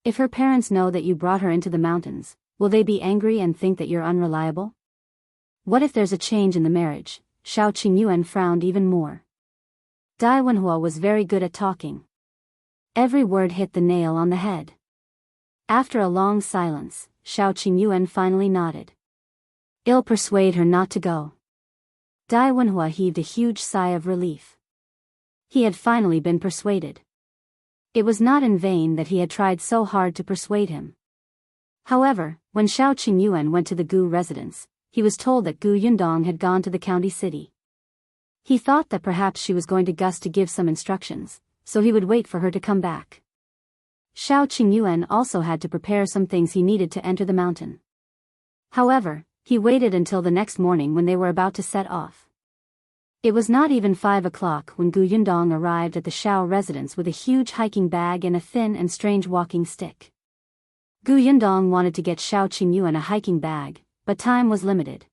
If her parents know that you brought her into the mountains, will they be angry and think that you're unreliable? What if there's a change in the marriage?" Qingyuan frowned even more. Wenhuo was very good at talking. Every word hit the nail on the head. After a long silence, Qingyuan finally nodded. "I'll persuade her not to go." Wenhuo heaved a huge sigh of relief. He had finally been persuaded. It was not in vain that he had tried so hard to persuade him. However, when Qingyuan went to the Gu residence, he was told that Yundong had gone to the county city. He thought that perhaps she was going to Gus to give some instructions, so he would wait for her to come back. Qingyuan also had to prepare some things he needed to enter the mountain. However, he waited until the next morning when they were about to set off. It was not even 5 o'clock when Yundong arrived at the Shao residence with a huge hiking bag and a thin and strange walking stick. Yundong wanted to get Qingyuan a hiking bag, but time was limited.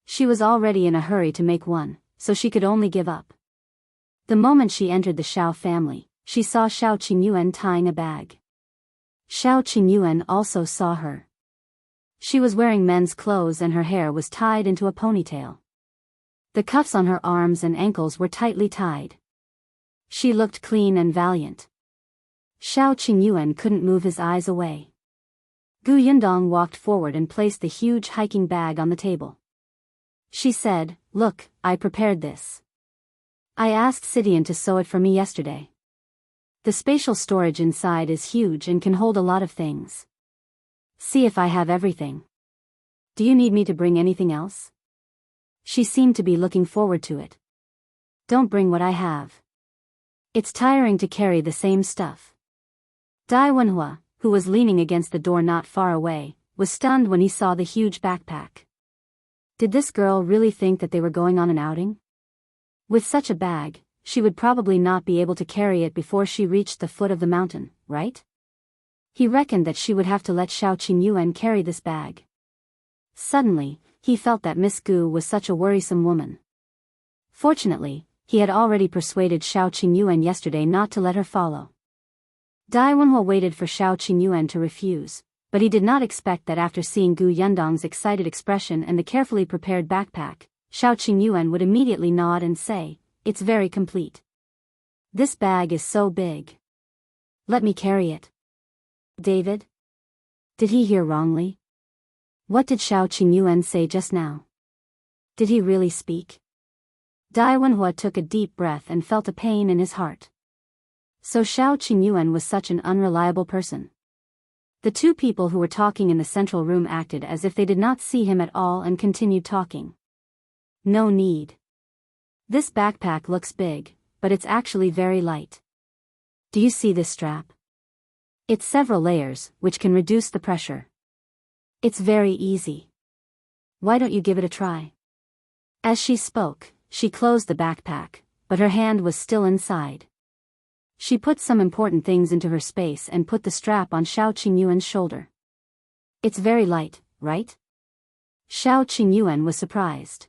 She was already in a hurry to make one, so she could only give up. The moment she entered the Shao family, she saw Qingyuan tying a bag. Qingyuan also saw her. She was wearing men's clothes and her hair was tied into a ponytail. The cuffs on her arms and ankles were tightly tied. She looked clean and valiant. Qingyuan couldn't move his eyes away. Yundong walked forward and placed the huge hiking bag on the table. She said, "Look, I prepared this. I asked Sidian to sew it for me yesterday. The spatial storage inside is huge and can hold a lot of things. See if I have everything. Do you need me to bring anything else?" She seemed to be looking forward to it. "Don't bring what I have. It's tiring to carry the same stuff." Wenhuo, who was leaning against the door not far away, was stunned when he saw the huge backpack. Did this girl really think that they were going on an outing? With such a bag, she would probably not be able to carry it before she reached the foot of the mountain, right? He reckoned that she would have to let Qingyuan carry this bag. Suddenly, he felt that Miss Gu was such a worrisome woman. Fortunately, he had already persuaded Qingyuan yesterday not to let her follow. Wenhuo waited for Qingyuan to refuse, but he did not expect that after seeing Yundong's excited expression and the carefully prepared backpack, Qingyuan would immediately nod and say, "It's very complete. This bag is so big. Let me carry it." "David?" Did he hear wrongly? What did Shao Qingyuan say just now? Did he really speak? Dai Wenhuo took a deep breath and felt a pain in his heart. So Shao Qingyuan was such an unreliable person. The two people who were talking in the central room acted as if they did not see him at all and continued talking. No need. This backpack looks big, but it's actually very light. Do you see this strap? It's several layers, which can reduce the pressure. It's very easy. Why don't you give it a try? As she spoke, she closed the backpack, but her hand was still inside. She put some important things into her space and put the strap on Shao Qingyuan's shoulder. It's very light, right? Shao Qingyuan was surprised.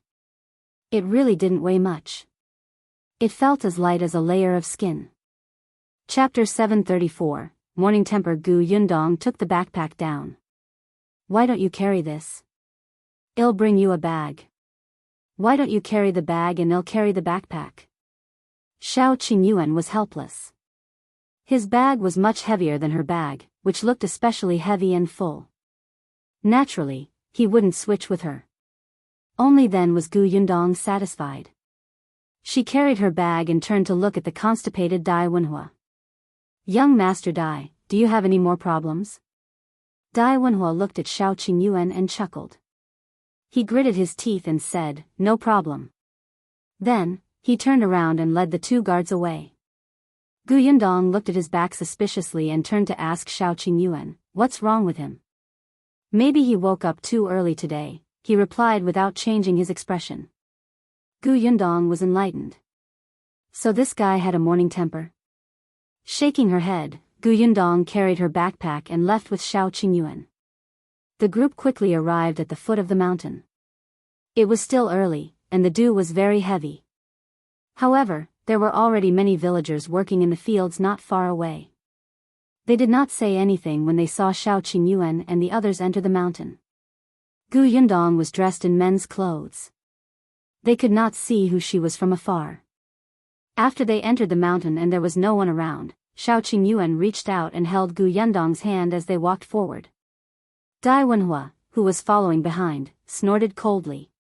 It really didn't weigh much. It felt as light as a layer of skin. Chapter 734, Morning Temper. Gu Yundong took the backpack down. Why don't you carry this? I'll bring you a bag. Why don't you carry the bag and I'll carry the backpack? Shao Qingyuan was helpless. His bag was much heavier than her bag, which looked especially heavy and full. Naturally, he wouldn't switch with her. Only then was Gu Yundong satisfied. She carried her bag and turned to look at the constipated Dai Wenhuo. Young Master Dai, do you have any more problems? Dai Wenhuo looked at Shao Qingyuan and chuckled. He gritted his teeth and said, no problem. Then, he turned around and led the two guards away. Gu Yundong looked at his back suspiciously and turned to ask Shao Qingyuan, what's wrong with him? Maybe he woke up too early today, he replied without changing his expression. Gu Yundong was enlightened. So this guy had a morning temper? Shaking her head, Gu Yundong carried her backpack and left with Shao Qingyuan. The group quickly arrived at the foot of the mountain. It was still early, and the dew was very heavy. However, there were already many villagers working in the fields not far away. They did not say anything when they saw Shao Qingyuan and the others enter the mountain. Gu Yundong was dressed in men's clothes. They could not see who she was from afar. After they entered the mountain and there was no one around, Shao Qingyuan reached out and held Gu Yundong's hand as they walked forward. Dai Wenhuo, who was following behind, snorted coldly.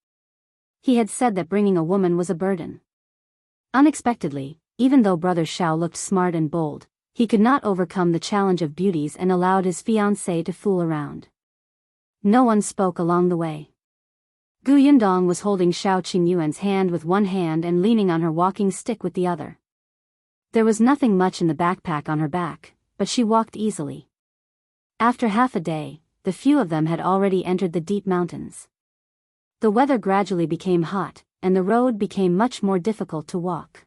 He had said that bringing a woman was a burden. Unexpectedly, even though brother Shao looked smart and bold, he could not overcome the challenge of beauties and allowed his fiancée to fool around. No one spoke along the way. Gu Yundong was holding Shao Qingyuan's hand with one hand and leaning on her walking stick with the other. There was nothing much in the backpack on her back, but she walked easily. After half a day, the few of them had already entered the deep mountains. The weather gradually became hot, and the road became much more difficult to walk.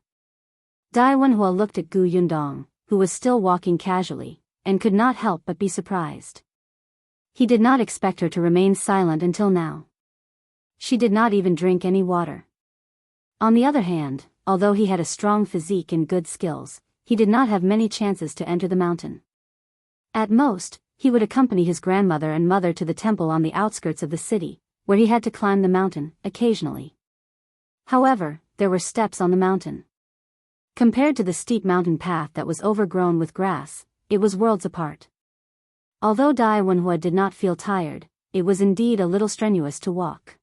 Dai Wenhuo looked at Gu Yundong, who was still walking casually, and could not help but be surprised. He did not expect her to remain silent until now. She did not even drink any water. On the other hand, although he had a strong physique and good skills, he did not have many chances to enter the mountain. At most, he would accompany his grandmother and mother to the temple on the outskirts of the city, where he had to climb the mountain, occasionally. However, there were steps on the mountain. Compared to the steep mountain path that was overgrown with grass, it was worlds apart. Although Dai Wenhuo did not feel tired, it was indeed a little strenuous to walk.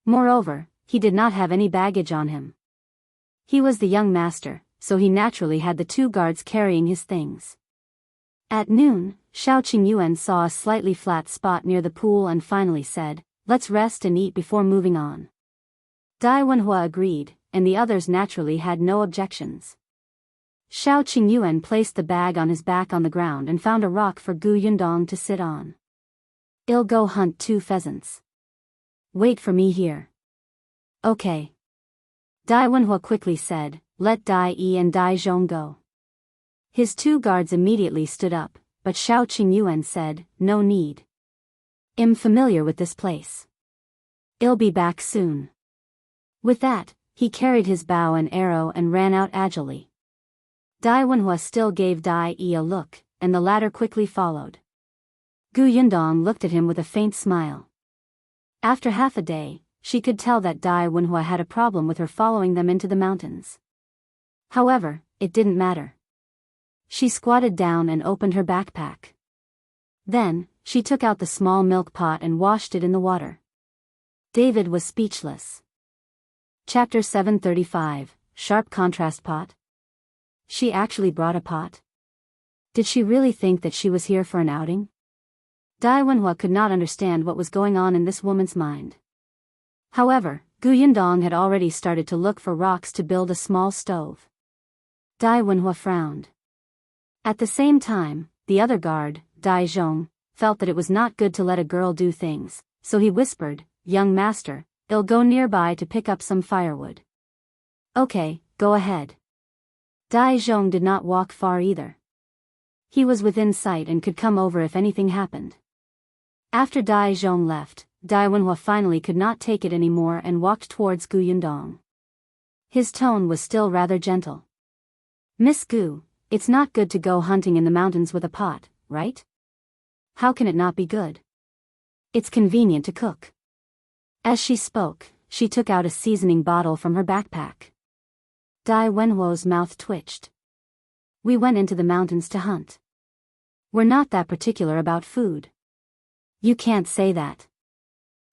Moreover, he did not have any baggage on him. He was the young master, so he naturally had the two guards carrying his things. At noon, Shao Qingyuan saw a slightly flat spot near the pool and finally said, let's rest and eat before moving on. Dai Wenhuo agreed, and the others naturally had no objections. Shao Qingyuan placed the bag on his back on the ground and found a rock for Gu Yundong to sit on. I'll go hunt 2 pheasants. Wait for me here. Okay. Dai Wenhuo quickly said, let Dai Yi and Dai Zhong go. His 2 guards immediately stood up, but Shao Qingyuan said, no need. I'm familiar with this place. I'll be back soon. With that, he carried his bow and arrow and ran out agilely. Dai Wenhuo still gave Dai Yi a look, and the latter quickly followed. Gu Yundong looked at him with a faint smile. After half a day, she could tell that Dai Wenhuo had a problem with her following them into the mountains. However, it didn't matter. She squatted down and opened her backpack. Then, she took out the small milk pot and washed it in the water. David was speechless. Chapter 735, Sharp Contrast Pot. She actually brought a pot? Did she really think that she was here for an outing? Wenhuo could not understand what was going on in this woman's mind. However, Yundong had already started to look for rocks to build a small stove. Wenhuo frowned. At the same time, the other guard, Zhong, felt that it was not good to let a girl do things, so he whispered, "Young master, I'll go nearby to pick up some firewood." "Okay, go ahead." Zhong did not walk far either. He was within sight and could come over if anything happened. After Zhong left, Wenhuo finally could not take it anymore and walked towards Yundong. His tone was still rather gentle. "Miss Gu, it's not good to go hunting in the mountains with a pot, right? How can it not be good? It's convenient to cook." As she spoke, she took out a seasoning bottle from her backpack. Wenhuo's mouth twitched. "We went into the mountains to hunt. We're not that particular about food." "You can't say that.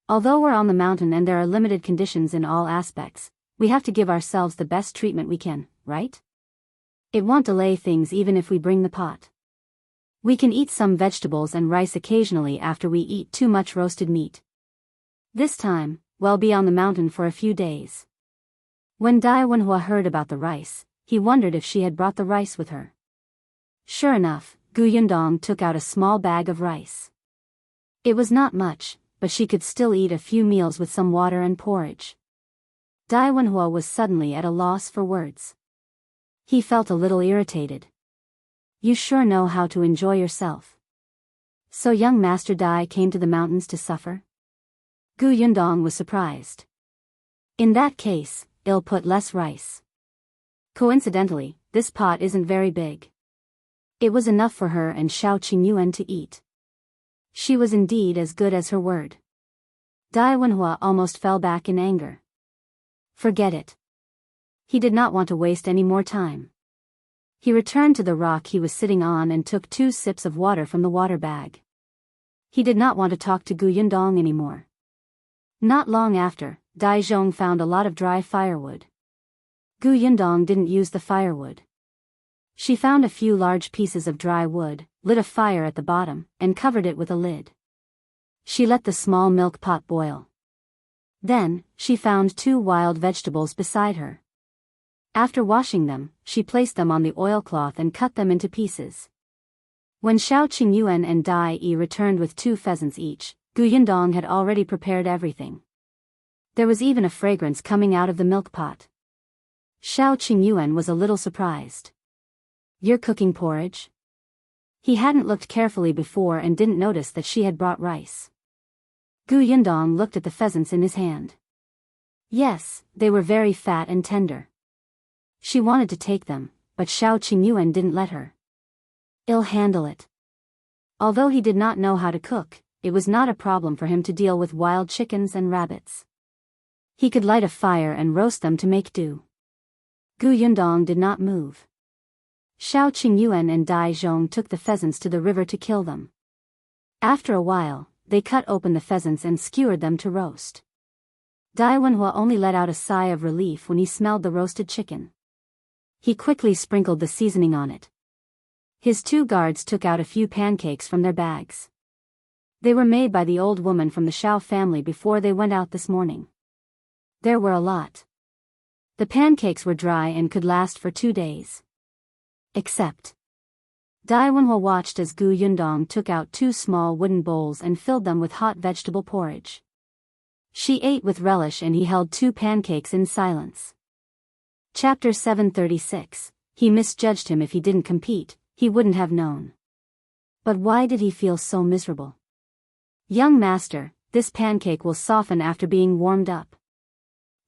Although we're on the mountain and there are limited conditions in all aspects, we have to give ourselves the best treatment we can, right? It won't delay things even if we bring the pot. We can eat some vegetables and rice occasionally after we eat too much roasted meat. This time, we'll be on the mountain for a few days." When Wenhuo heard about the rice, he wondered if she had brought the rice with her. Sure enough, Yundong took out a small bag of rice. It was not much, but she could still eat a few meals with some water and porridge. Wenhuo was suddenly at a loss for words. He felt a little irritated. "You sure know how to enjoy yourself. So young Master Dai came to the mountains to suffer?" Yundong was surprised. "In that case, I'll put less rice. Coincidentally, this pot isn't very big." It was enough for her and Shao Qingyuan to eat. She was indeed as good as her word. Wenhuo almost fell back in anger. Forget it. He did not want to waste any more time. He returned to the rock he was sitting on and took 2 sips of water from the water bag. He did not want to talk to Yundong anymore. Not long after, Zhong found a lot of dry firewood. Yundong didn't use the firewood. She found a few large pieces of dry wood, lit a fire at the bottom, and covered it with a lid. She let the small milk pot boil. Then, she found 2 wild vegetables beside her. After washing them, she placed them on the oilcloth and cut them into pieces. When Shao Qingyuan and Dai returned with 2 pheasants each, Yundong had already prepared everything. There was even a fragrance coming out of the milk pot. Shao Qingyuan was a little surprised. "You're cooking porridge?" He hadn't looked carefully before and didn't notice that she had brought rice. Yundong looked at the pheasants in his hand. Yes, they were very fat and tender. She wanted to take them, but Shao Qingyuan didn't let her. "I'll handle it." Although he did not know how to cook, it was not a problem for him to deal with wild chickens and rabbits. He could light a fire and roast them to make do. Yundong did not move. Shao Qingyuan and Zhong took the pheasants to the river to kill them. After a while, they cut open the pheasants and skewered them to roast. Wenhuo only let out a sigh of relief when he smelled the roasted chicken. He quickly sprinkled the seasoning on it. His 2 guards took out a few pancakes from their bags. They were made by the old woman from the Shao family before they went out this morning. There were a lot. The pancakes were dry and could last for 2 days. Except. Wenhuo watched as Yundong took out 2 small wooden bowls and filled them with hot vegetable porridge. She ate with relish and he held 2 pancakes in silence. Chapter 736, He misjudged him. If he didn't compete, he wouldn't have known. But why did he feel so miserable? "Young master, this pancake will soften after being warmed up."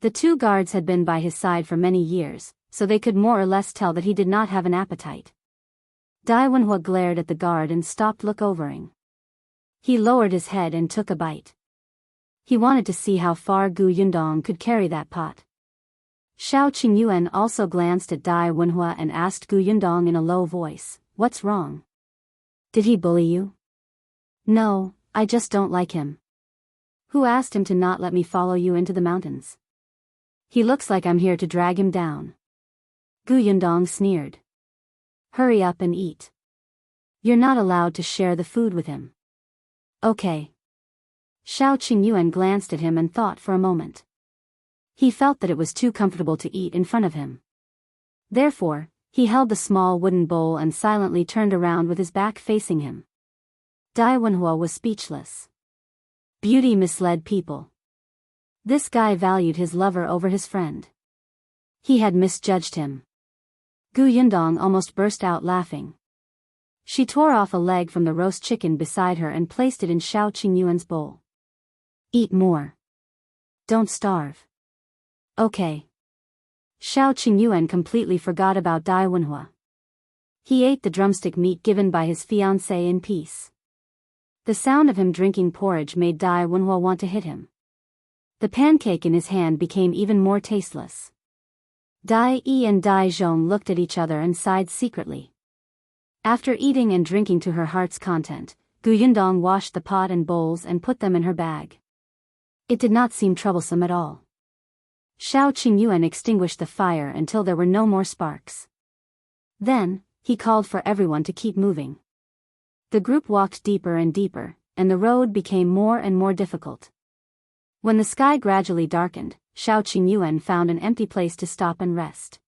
The 2 guards had been by his side for many years, so they could more or less tell that he did not have an appetite. Wenhuo glared at the guard and stopped looking. He lowered his head and took a bite. He wanted to see how far Yundong could carry that pot. Shao Qingyuan also glanced at Wenhuo and asked Yundong in a low voice, "What's wrong? Did he bully you?" No, I just don't like him. Who asked him to not let me follow you into the mountains? He looks like I'm here to drag him down. Yundong sneered. Hurry up and eat. You're not allowed to share the food with him. Okay. Shao Qingyuan glanced at him and thought for a moment. He felt that it was too comfortable to eat in front of him. Therefore, he held the small wooden bowl and silently turned around with his back facing him. Wenhuo was speechless. Beauty misled people. This guy valued his lover over his friend. He had misjudged him. Yundong almost burst out laughing. She tore off a leg from the roast chicken beside her and placed it in Shao Qingyuan's bowl. Eat more. Don't starve. Okay. Shao Qingyuan completely forgot about Wenhuo. He ate the drumstick meat given by his fiancée in peace. The sound of him drinking porridge made Wenhuo want to hit him. The pancake in his hand became even more tasteless. Yi and Zhong looked at each other and sighed secretly. After eating and drinking to her heart's content, Yundong washed the pot and bowls and put them in her bag. It did not seem troublesome at all. Shao Qingyuan extinguished the fire until there were no more sparks. Then, he called for everyone to keep moving. The group walked deeper and deeper, and the road became more and more difficult. When the sky gradually darkened, Shao Qingyuan found an empty place to stop and rest.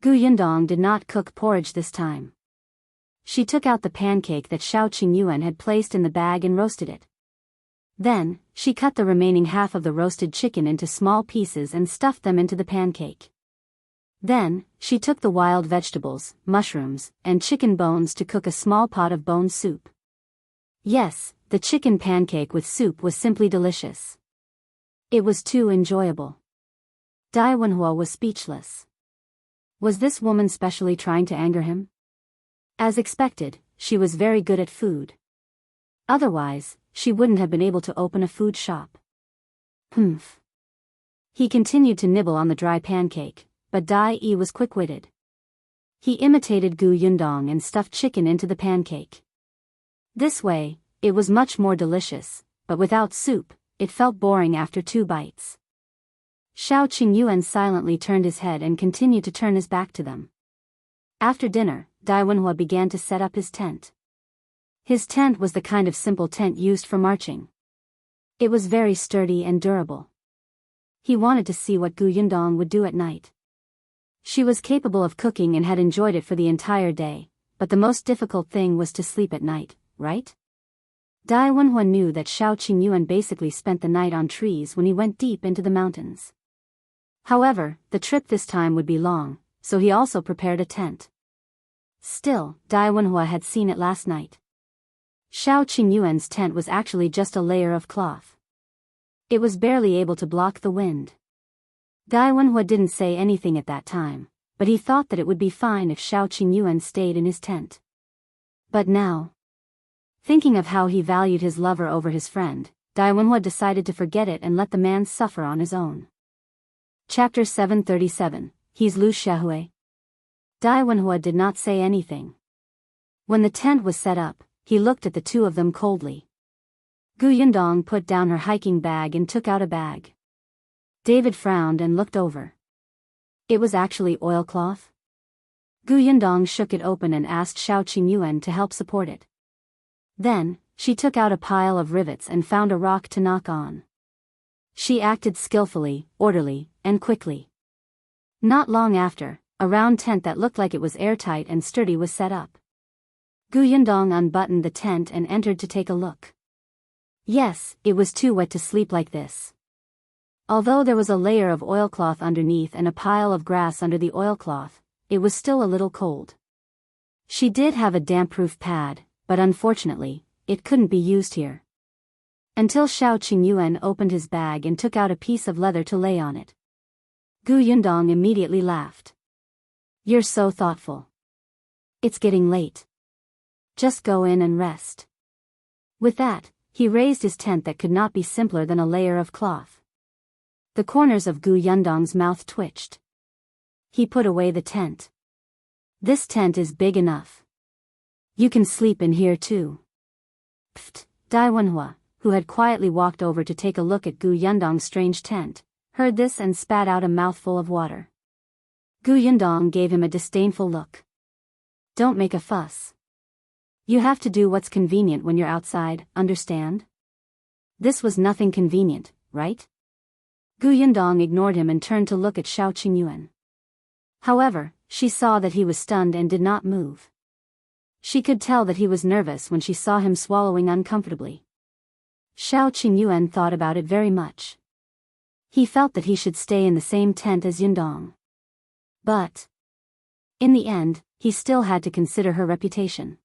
Yundong did not cook porridge this time. She took out the pancake that Shao Qingyuan had placed in the bag and roasted it. Then, she cut the remaining half of the roasted chicken into small pieces and stuffed them into the pancake. Then, she took the wild vegetables, mushrooms, and chicken bones to cook a small pot of bone soup. Yes, the chicken pancake with soup was simply delicious. It was too enjoyable. Wenhuo was speechless. Was this woman specially trying to anger him? As expected, she was very good at food. Otherwise, she wouldn't have been able to open a food shop. Humph. He continued to nibble on the dry pancake, but Yi was quick-witted. He imitated Yundong and stuffed chicken into the pancake. This way, it was much more delicious, but without soup, it felt boring after 2 bites. Shao Qingyuan silently turned his head and continued to turn his back to them. After dinner, Wenhuo began to set up his tent. His tent was the kind of simple tent used for marching. It was very sturdy and durable. He wanted to see what Yundong would do at night. She was capable of cooking and had enjoyed it for the entire day, but the most difficult thing was to sleep at night, right? Wenhuo knew that Shao Qingyuan basically spent the night on trees when he went deep into the mountains. However, the trip this time would be long, so he also prepared a tent. Still, Wenhuo had seen it last night. Shao Qingyuan's tent was actually just a layer of cloth. It was barely able to block the wind. Wenhuo didn't say anything at that time, but he thought that it would be fine if Shao Qingyuan stayed in his tent. But now, thinking of how he valued his lover over his friend, Wenhuo decided to forget it and let the man suffer on his own. Chapter 737, He's Liu Xiahui. Wenhuo did not say anything. When the tent was set up, he looked at the two of them coldly. Yundong put down her hiking bag and took out a bag. David frowned and looked over. It was actually oilcloth. Yundong shook it open and asked Shao Qingyuan to help support it. Then, she took out a pile of rivets and found a rock to knock on. She acted skillfully, orderly, and quickly. Not long after, a round tent that looked like it was airtight and sturdy was set up. Yundong unbuttoned the tent and entered to take a look. Yes, it was too wet to sleep like this. Although there was a layer of oilcloth underneath and a pile of grass under the oilcloth, it was still a little cold. She did have a damp-proof pad, but unfortunately, it couldn't be used here. Until Shao Qingyuan opened his bag and took out a piece of leather to lay on it. Yundong immediately laughed. You're so thoughtful. It's getting late. Just go in and rest. With that, he raised his tent that could not be simpler than a layer of cloth. The corners of Yundong's mouth twitched. He put away the tent. This tent is big enough. You can sleep in here too. Pfft, Dai Wenhuo, who had quietly walked over to take a look at Gu Yundong's strange tent, heard this and spat out a mouthful of water. Gu Yundong gave him a disdainful look. Don't make a fuss. You have to do what's convenient when you're outside, understand? This was nothing convenient, right? Gu Yundong ignored him and turned to look at Shao Qingyuan. However, she saw that he was stunned and did not move. She could tell that he was nervous when she saw him swallowing uncomfortably. Shao Qingyuan thought about it very much. He felt that he should stay in the same tent as Yundong. But in the end, he still had to consider her reputation.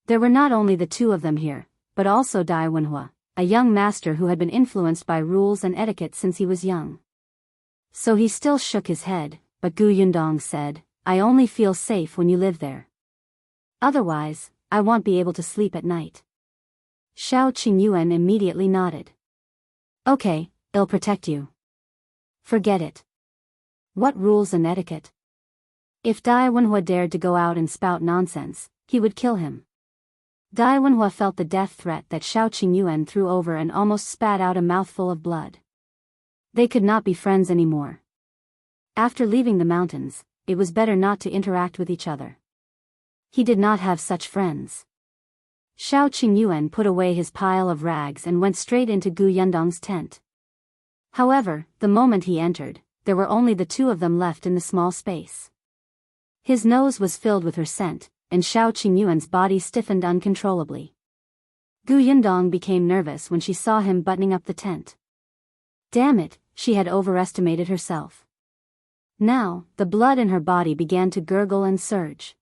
There were not only the two of them here, but also Dai Wenhuo, a young master who had been influenced by rules and etiquette since he was young. So he still shook his head, but Gu Yundong said, I only feel safe when you live there. Otherwise, I won't be able to sleep at night. Shao Qingyuan immediately nodded. Okay, I'll protect you. Forget it. What rules and etiquette? If Dai Wenhuo dared to go out and spout nonsense, he would kill him. Dai Wenhuo felt the death threat that Shao Qingyuan threw over and almost spat out a mouthful of blood. They could not be friends anymore. After leaving the mountains, it was better not to interact with each other. He did not have such friends. Shao Qingyuan put away his pile of rags and went straight into Gu Yundong's tent. However, the moment he entered, there were only the two of them left in the small space. His nose was filled with her scent, and Shao Qingyuan's body stiffened uncontrollably. Gu Yundong became nervous when she saw him buttoning up the tent. Damn it, she had overestimated herself. Now, the blood in her body began to gurgle and surge.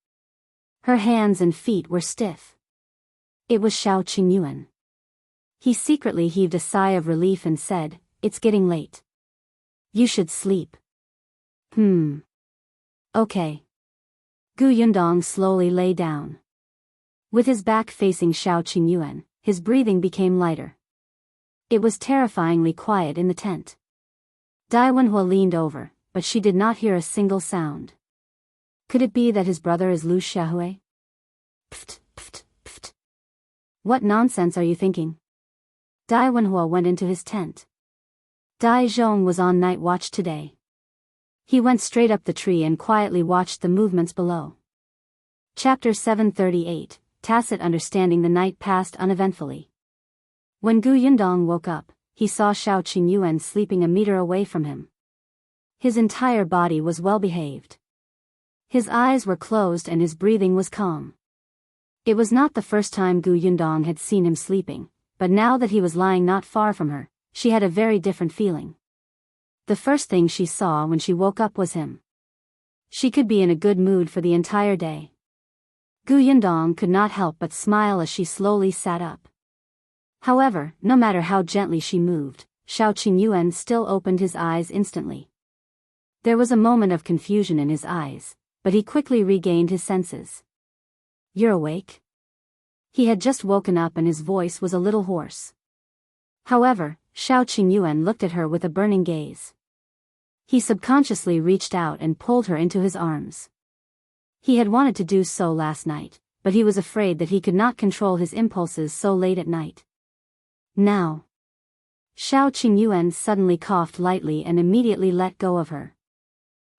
Her hands and feet were stiff. It was Shao Qingyuan. He secretly heaved a sigh of relief and said, It's getting late. You should sleep. Okay. Gu Yundong slowly lay down. With his back facing Shao Qingyuan, his breathing became lighter. It was terrifyingly quiet in the tent. Dai Wenhuo leaned over, but she did not hear a single sound. Could it be that his brother is Liu Xiahui? Pft, pft, pft. What nonsense are you thinking? Dai Wenhuo went into his tent. Dai Zhong was on night watch today. He went straight up the tree and quietly watched the movements below. Chapter 738, Tacit Understanding. The night passed uneventfully. When Gu Yundong woke up, he saw Shao Qingyuan sleeping a meter away from him. His entire body was well behaved. His eyes were closed and his breathing was calm. It was not the first time Gu Yundong had seen him sleeping, but now that he was lying not far from her, she had a very different feeling. The first thing she saw when she woke up was him. She could be in a good mood for the entire day. Gu Yundong could not help but smile as she slowly sat up. However, no matter how gently she moved, Shao Qingyuan still opened his eyes instantly. There was a moment of confusion in his eyes, but he quickly regained his senses. You're awake? He had just woken up and his voice was a little hoarse. However, Shao Qingyuan looked at her with a burning gaze. He subconsciously reached out and pulled her into his arms. He had wanted to do so last night, but he was afraid that he could not control his impulses so late at night. Now. Shao Qingyuan suddenly coughed lightly and immediately let go of her.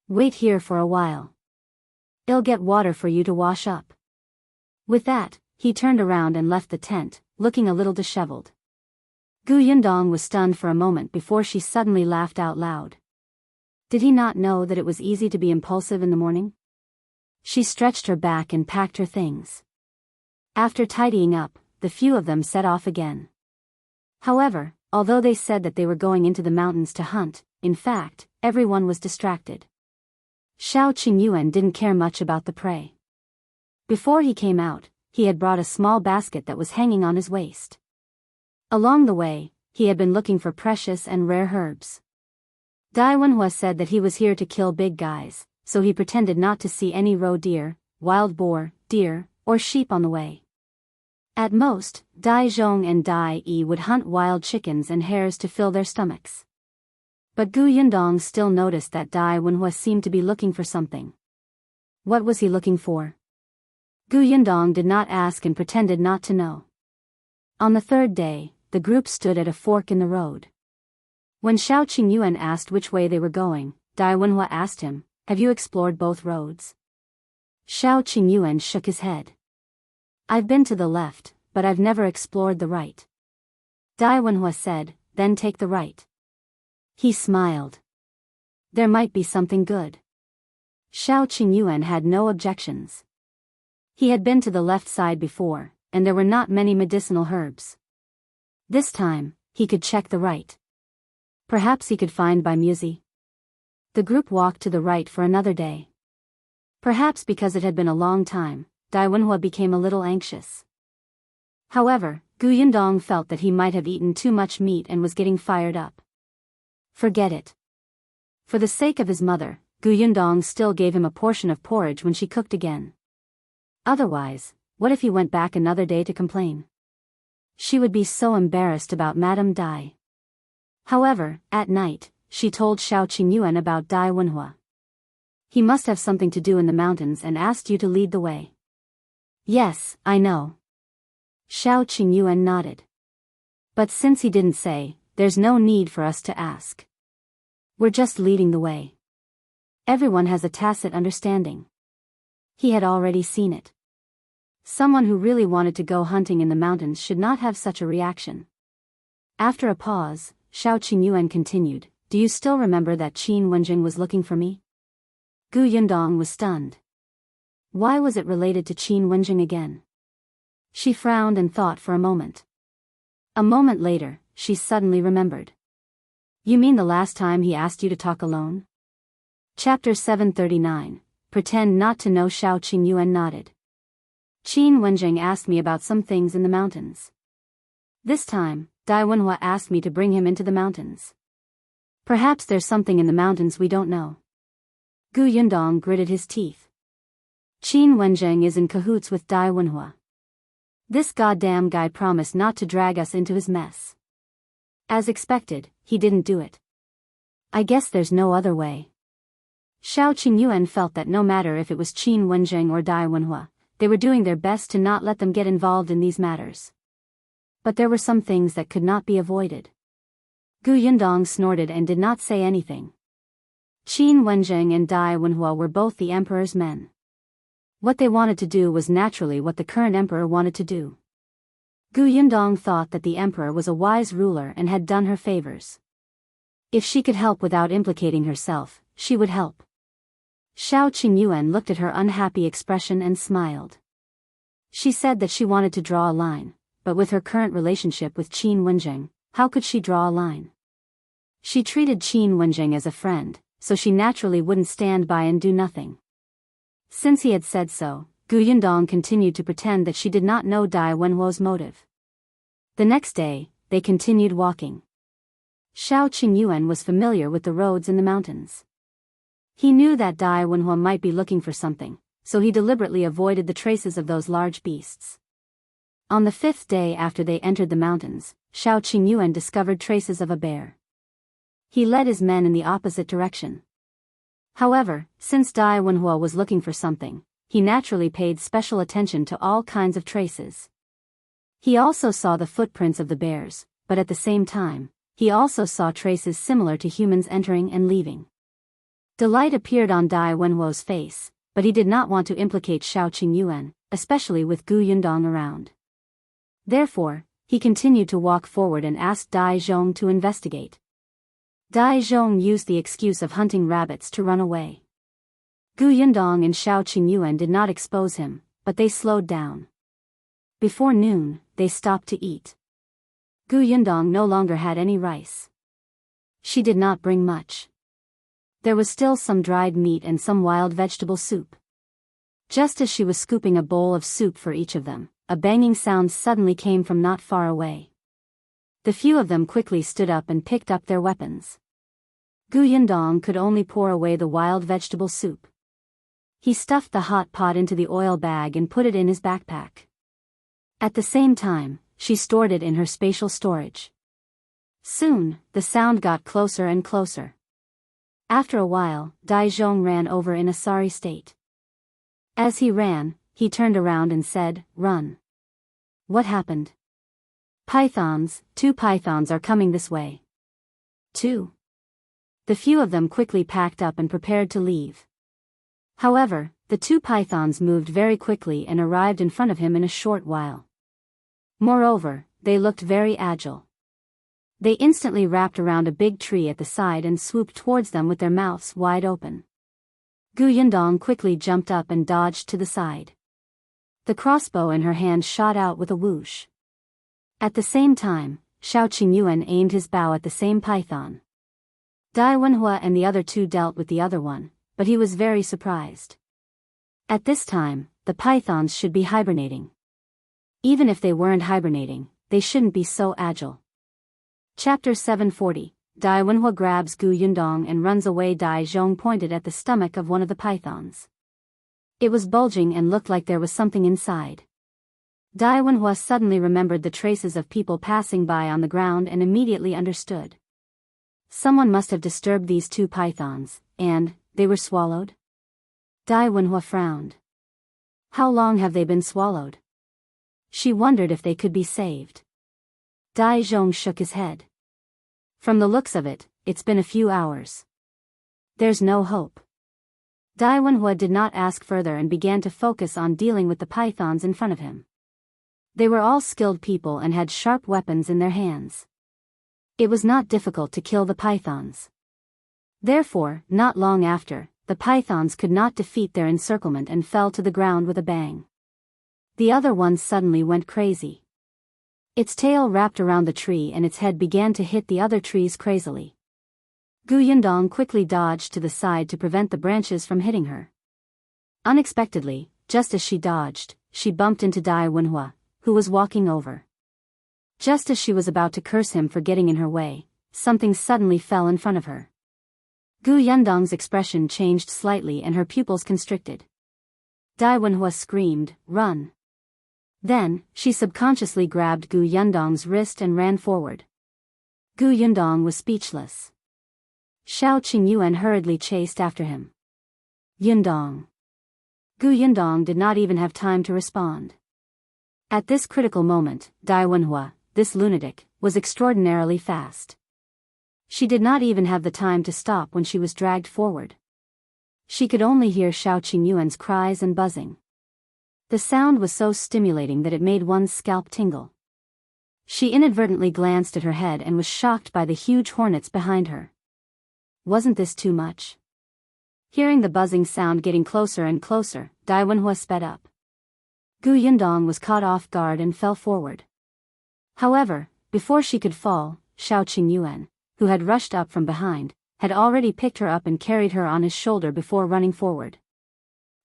Wait here for a while. I'll get water for you to wash up. With that, he turned around and left the tent, looking a little disheveled. Gu Yundong was stunned for a moment before she suddenly laughed out loud. Did he not know that it was easy to be impulsive in the morning? She stretched her back and packed her things. After tidying up, the few of them set off again. However, although they said that they were going into the mountains to hunt, in fact, everyone was distracted. Shao Qingyuan didn't care much about the prey. Before he came out, he had brought a small basket that was hanging on his waist. Along the way, he had been looking for precious and rare herbs. Dai Wenhuo said that he was here to kill big guys, so he pretended not to see any roe deer, wild boar, deer, or sheep on the way. At most, Dai Zhong and Dai Yi would hunt wild chickens and hares to fill their stomachs. But Gu Yundong still noticed that Dai Wenhuo seemed to be looking for something. What was he looking for? Gu Yundong did not ask and pretended not to know. On the third day, the group stood at a fork in the road. When Shao Qingyuan asked which way they were going, Wenhuo asked him, "Have you explored both roads?" Shao Qingyuan shook his head. "I've been to the left, but I've never explored the right." Wenhuo said, "Then take the right." He smiled. There might be something good. Shao Qingyuan had no objections. He had been to the left side before, and there were not many medicinal herbs. This time, he could check the right. Perhaps he could find Bai Muzi. The group walked to the right for another day. Perhaps because it had been a long time, Wenhuo became a little anxious. However, Yundong felt that he might have eaten too much meat and was getting fired up. Forget it. For the sake of his mother, Yundong still gave him a portion of porridge when she cooked again. Otherwise, what if he went back another day to complain? She would be so embarrassed about Madame Dai. However, at night, she told Shao Qingyuan about Wenhuo. "He must have something to do in the mountains and asked you to lead the way." "Yes, I know." Shao Qingyuan nodded. "But since he didn't say, there's no need for us to ask. We're just leading the way. Everyone has a tacit understanding." He had already seen it. Someone who really wanted to go hunting in the mountains should not have such a reaction. After a pause, Shao Qingyuan continued, "Do you still remember that Qin Wenjing was looking for me?" Yundong was stunned. Why was it related to Qin Wenjing again? She frowned and thought for a moment. A moment later, she suddenly remembered. "You mean the last time he asked you to talk alone?" Chapter 739, Pretend Not to Know. Shao Qingyuan nodded. "Qin Wenjing asked me about some things in the mountains. This time, Wenhuo asked me to bring him into the mountains. Perhaps there's something in the mountains we don't know." Yundong gritted his teeth. Qin Wenjing is in cahoots with Wenhuo. This goddamn guy promised not to drag us into his mess. As expected, he didn't do it. I guess there's no other way. Shao Qingyuan felt that no matter if it was Qin Wenjing or Wenhuo, they were doing their best to not let them get involved in these matters. But there were some things that could not be avoided. Yundong snorted and did not say anything. Qin Wenjing and Wenhuo were both the emperor's men. What they wanted to do was naturally what the current emperor wanted to do. Yundong thought that the emperor was a wise ruler and had done her favors. If she could help without implicating herself, she would help. Shao Qingyuan looked at her unhappy expression and smiled. She said that she wanted to draw a line, but with her current relationship with Qin Wenjing, how could she draw a line? She treated Qin Wenjing as a friend, so she naturally wouldn't stand by and do nothing. Since he had said so, Yundong continued to pretend that she did not know Wenhuo's motive. The next day, they continued walking. Shao Qingyuan was familiar with the roads in the mountains. He knew that Wenhuo might be looking for something, so he deliberately avoided the traces of those large beasts. On the fifth day after they entered the mountains, Shao Qingyuan discovered traces of a bear. He led his men in the opposite direction. However, since Wenhuo was looking for something, he naturally paid special attention to all kinds of traces. He also saw the footprints of the bears, but at the same time, he also saw traces similar to humans entering and leaving. Delight appeared on Wenhuo's face, but he did not want to implicate Shao Qingyuan, especially with Yundong around. Therefore, he continued to walk forward and asked Zhong to investigate. Zhong used the excuse of hunting rabbits to run away. Yundong and Shao Qingyuan did not expose him, but they slowed down. Before noon, they stopped to eat. Yundong no longer had any rice. She did not bring much. There was still some dried meat and some wild vegetable soup. Just as she was scooping a bowl of soup for each of them, a banging sound suddenly came from not far away. The few of them quickly stood up and picked up their weapons. Yundong could only pour away the wild vegetable soup. He stuffed the hot pot into the oil bag and put it in his backpack. At the same time, she stored it in her spatial storage. Soon, the sound got closer and closer. After a while, Zhong ran over in a sorry state. As he ran, he turned around and said, "Run." "What happened?" Pythons, 2 pythons are coming this way. 2. The few of them quickly packed up and prepared to leave. However, the 2 pythons moved very quickly and arrived in front of him in a short while. Moreover, they looked very agile. They instantly wrapped around a big tree at the side and swooped towards them with their mouths wide open. Yundong quickly jumped up and dodged to the side. The crossbow in her hand shot out with a whoosh. At the same time, Qingyuan aimed his bow at the same python. Wenhuo and the other 2 dealt with the other one, but he was very surprised. At this time, the pythons should be hibernating. Even if they weren't hibernating, they shouldn't be so agile. Chapter 740, Wenhuo grabs Yundong and runs away. Zhong pointed at the stomach of one of the pythons. It was bulging and looked like there was something inside. Wenhuo suddenly remembered the traces of people passing by on the ground and immediately understood. Someone must have disturbed these 2 pythons, and they were swallowed? Wenhuo frowned. How long have they been swallowed? She wondered if they could be saved. Zhong shook his head. From the looks of it, it's been a few hours. There's no hope. Wenhuo did not ask further and began to focus on dealing with the pythons in front of him. They were all skilled people and had sharp weapons in their hands. It was not difficult to kill the pythons. Therefore, not long after, the pythons could not defeat their encirclement and fell to the ground with a bang. The other one suddenly went crazy. Its tail wrapped around the tree and its head began to hit the other trees crazily. Yundong quickly dodged to the side to prevent the branches from hitting her. Unexpectedly, just as she dodged, she bumped into Wenhuo, who was walking over. Just as she was about to curse him for getting in her way, something suddenly fell in front of her. Yundong's expression changed slightly and her pupils constricted. Wenhuo screamed, "Run!" Then, she subconsciously grabbed Yundong's wrist and ran forward. Yundong was speechless. Qingyuan hurriedly chased after him. Yundong. Yundong did not even have time to respond. At this critical moment, Wenhuo, this lunatic, was extraordinarily fast. She did not even have the time to stop when she was dragged forward. She could only hear Qingyuan's cries and buzzing. The sound was so stimulating that it made one's scalp tingle. She inadvertently glanced at her head and was shocked by the huge hornets behind her. Wasn't this too much? Hearing the buzzing sound getting closer and closer, Wenhuo sped up. Yundong was caught off guard and fell forward. However, before she could fall, Qingyuan, who had rushed up from behind, had already picked her up and carried her on his shoulder before running forward.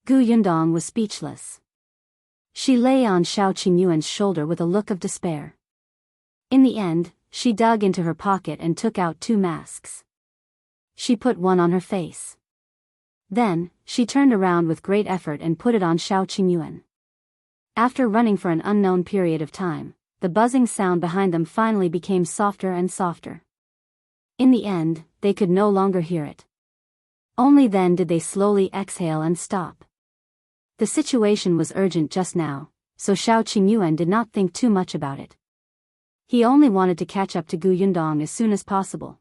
Yundong was speechless. She lay on Qingyuan's shoulder with a look of despair. In the end, she dug into her pocket and took out 2 masks. She put one on her face. Then, she turned around with great effort and put it on Qingyuan. After running for an unknown period of time, the buzzing sound behind them finally became softer and softer. In the end, they could no longer hear it. Only then did they slowly exhale and stop. The situation was urgent just now, so Qingyuan did not think too much about it. He only wanted to catch up to Yundong as soon as possible.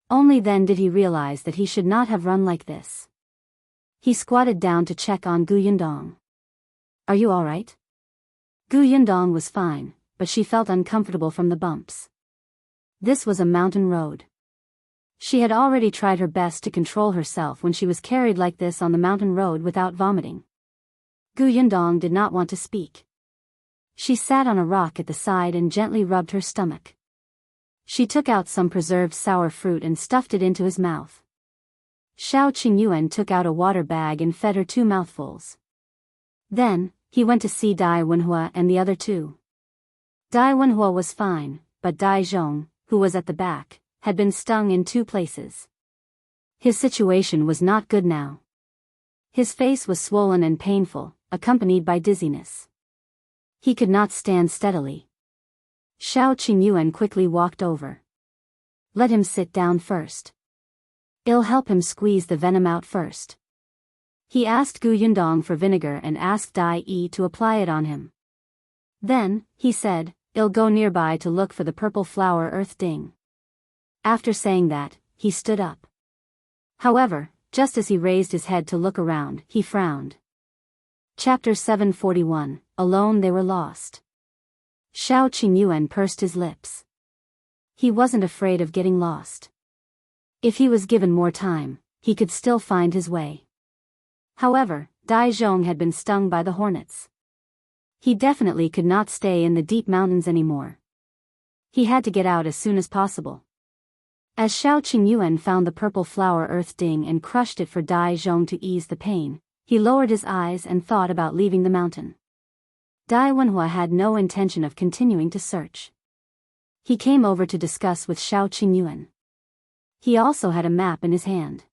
Only then did he realize that he should not have run like this. He squatted down to check on Yundong. "Are you all right?" Yundong was fine, but she felt uncomfortable from the bumps. This was a mountain road. She had already tried her best to control herself when she was carried like this on the mountain road without vomiting. Yundong did not want to speak. She sat on a rock at the side and gently rubbed her stomach. She took out some preserved sour fruit and stuffed it into his mouth. Qingyuan took out a water bag and fed her 2 mouthfuls. Then, he went to see Wenhuo and the other 2. Wenhuo was fine, but Zhong, who was at the back, had been stung in 2 places. His situation was not good now. His face was swollen and painful, accompanied by dizziness. He could not stand steadily. Qingyuan quickly walked over. "Let him sit down first. It'll help him squeeze the venom out first." He asked Yundong for vinegar and asked Dai Yi to apply it on him. Then, he said, I'll go nearby to look for the purple flower earth ding. After saying that, he stood up. However, just as he raised his head to look around, he frowned. Chapter 741, Alone they were lost. Shao Qingyuan pursed his lips. He wasn't afraid of getting lost. If he was given more time, he could still find his way. However, Dai Zhong had been stung by the hornets. He definitely could not stay in the deep mountains anymore. He had to get out as soon as possible. As Shao Qingyuan found the purple flower earth ding and crushed it for Dai Zhong to ease the pain, he lowered his eyes and thought about leaving the mountain. Dai Wenhuo had no intention of continuing to search. He came over to discuss with Shao Qingyuan. He also had a map in his hand.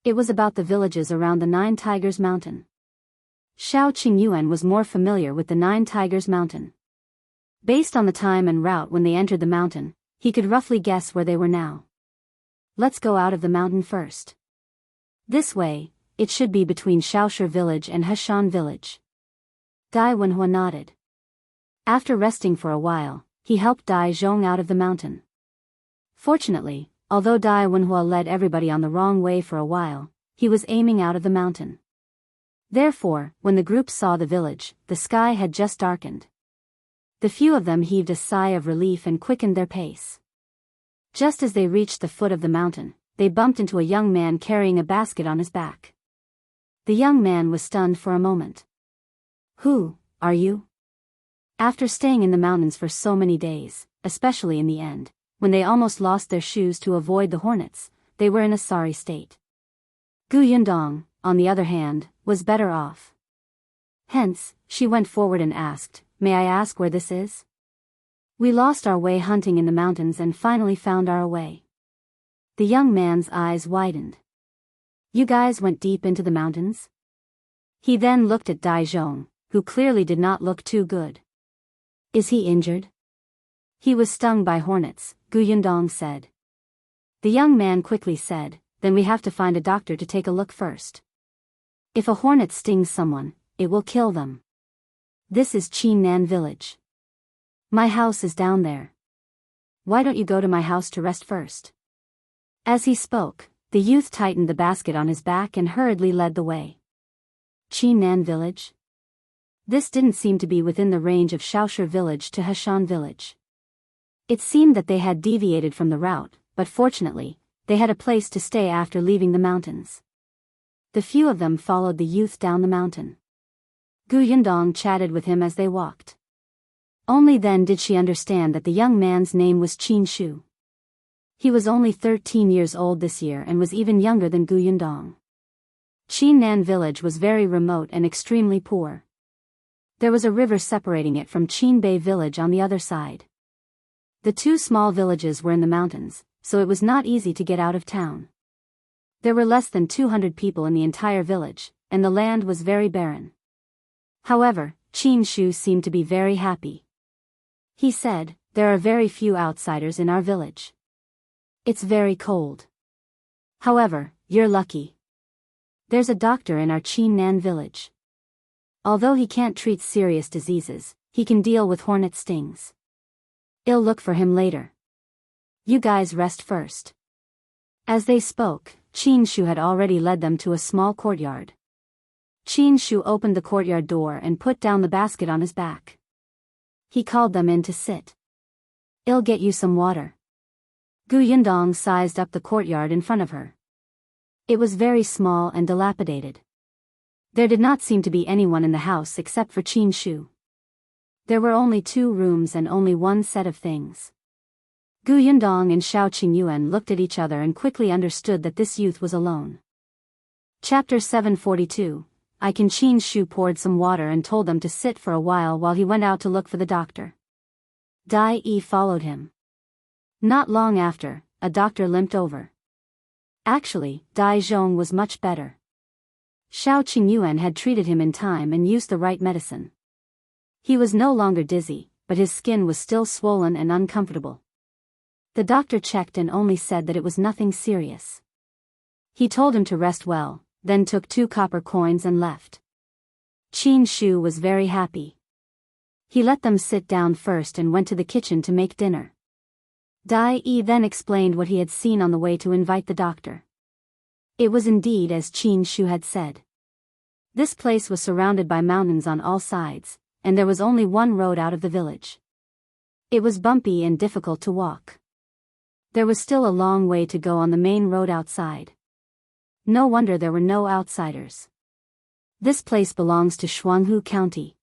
It was about the villages around the Nine Tigers Mountain. Shao Qingyuan was more familiar with the Nine Tigers Mountain. Based on the time and route when they entered the mountain, he could roughly guess where they were now. Let's go out of the mountain first. This way, it should be between Shaoshi village and Heshan village. Dai Wenhuo nodded. After resting for a while, he helped Dai Zhong out of the mountain. Fortunately, although Dai Wenhuo led everybody on the wrong way for a while, he was aiming out of the mountain. Therefore, when the group saw the village, the sky had just darkened. The few of them heaved a sigh of relief and quickened their pace. Just as they reached the foot of the mountain, they bumped into a young man carrying a basket on his back. The young man was stunned for a moment. Who are you? After staying in the mountains for so many days, especially in the end, when they almost lost their shoes to avoid the hornets, they were in a sorry state. Yundong, on the other hand, was better off. Hence, she went forward and asked, "May I ask where this is?" "We lost our way hunting in the mountains and finally found our way." The young man's eyes widened. "You guys went deep into the mountains?" He then looked at Dai Zhong, who clearly did not look too good. "Is he injured?" "He was stung by hornets," Yundong said. The young man quickly said, "Then we have to find a doctor to take a look first. If a hornet stings someone, it will kill them. This is Qingyuan village. My house is down there. Why don't you go to my house to rest first?" As he spoke, the youth tightened the basket on his back and hurriedly led the way. Qingyuan village? This didn't seem to be within the range of Shaoshi village to Heshan village. It seemed that they had deviated from the route, but fortunately, they had a place to stay after leaving the mountains. The few of them followed the youth down the mountain. Yundong chatted with him as they walked. Only then did she understand that the young man's name was Qin Shu. He was only 13 years old this year and was even younger than Yundong. Qingyuan village was very remote and extremely poor. There was a river separating it from Qinbei village on the other side. The two small villages were in the mountains, so it was not easy to get out of town. There were less than 200 people in the entire village, and the land was very barren. However, Qin Shu seemed to be very happy. He said, "There are very few outsiders in our village. It's very cold. However, you're lucky. There's a doctor in our Qingyuan village. Although he can't treat serious diseases, he can deal with hornet stings. I'll look for him later. You guys rest first." As they spoke, Qin Shu had already led them to a small courtyard. Qin Shu opened the courtyard door and put down the basket on his back. He called them in to sit. "I'll get you some water." Yundong sized up the courtyard in front of her. It was very small and dilapidated. There did not seem to be anyone in the house except for Qin Shu. There were only 2 rooms and only one set of things. Yundong and Shao Qingyuan looked at each other and quickly understood that this youth was alone. Chapter 742, Qin Shu poured some water and told them to sit for a while he went out to look for the doctor. Dai Yi followed him. Not long after, a doctor limped over. Actually, Dai Zhong was much better. Shao Qingyuan had treated him in time and used the right medicine. He was no longer dizzy, but his skin was still swollen and uncomfortable. The doctor checked and only said that it was nothing serious. He told him to rest well, then took 2 copper coins and left. Qin Shu was very happy. He let them sit down first and went to the kitchen to make dinner. Dai Yi then explained what he had seen on the way to invite the doctor. It was indeed as Qin Shu had said. This place was surrounded by mountains on all sides, and there was only one road out of the village. It was bumpy and difficult to walk. There was still a long way to go on the main road outside. No wonder there were no outsiders. This place belongs to Shuanghu County.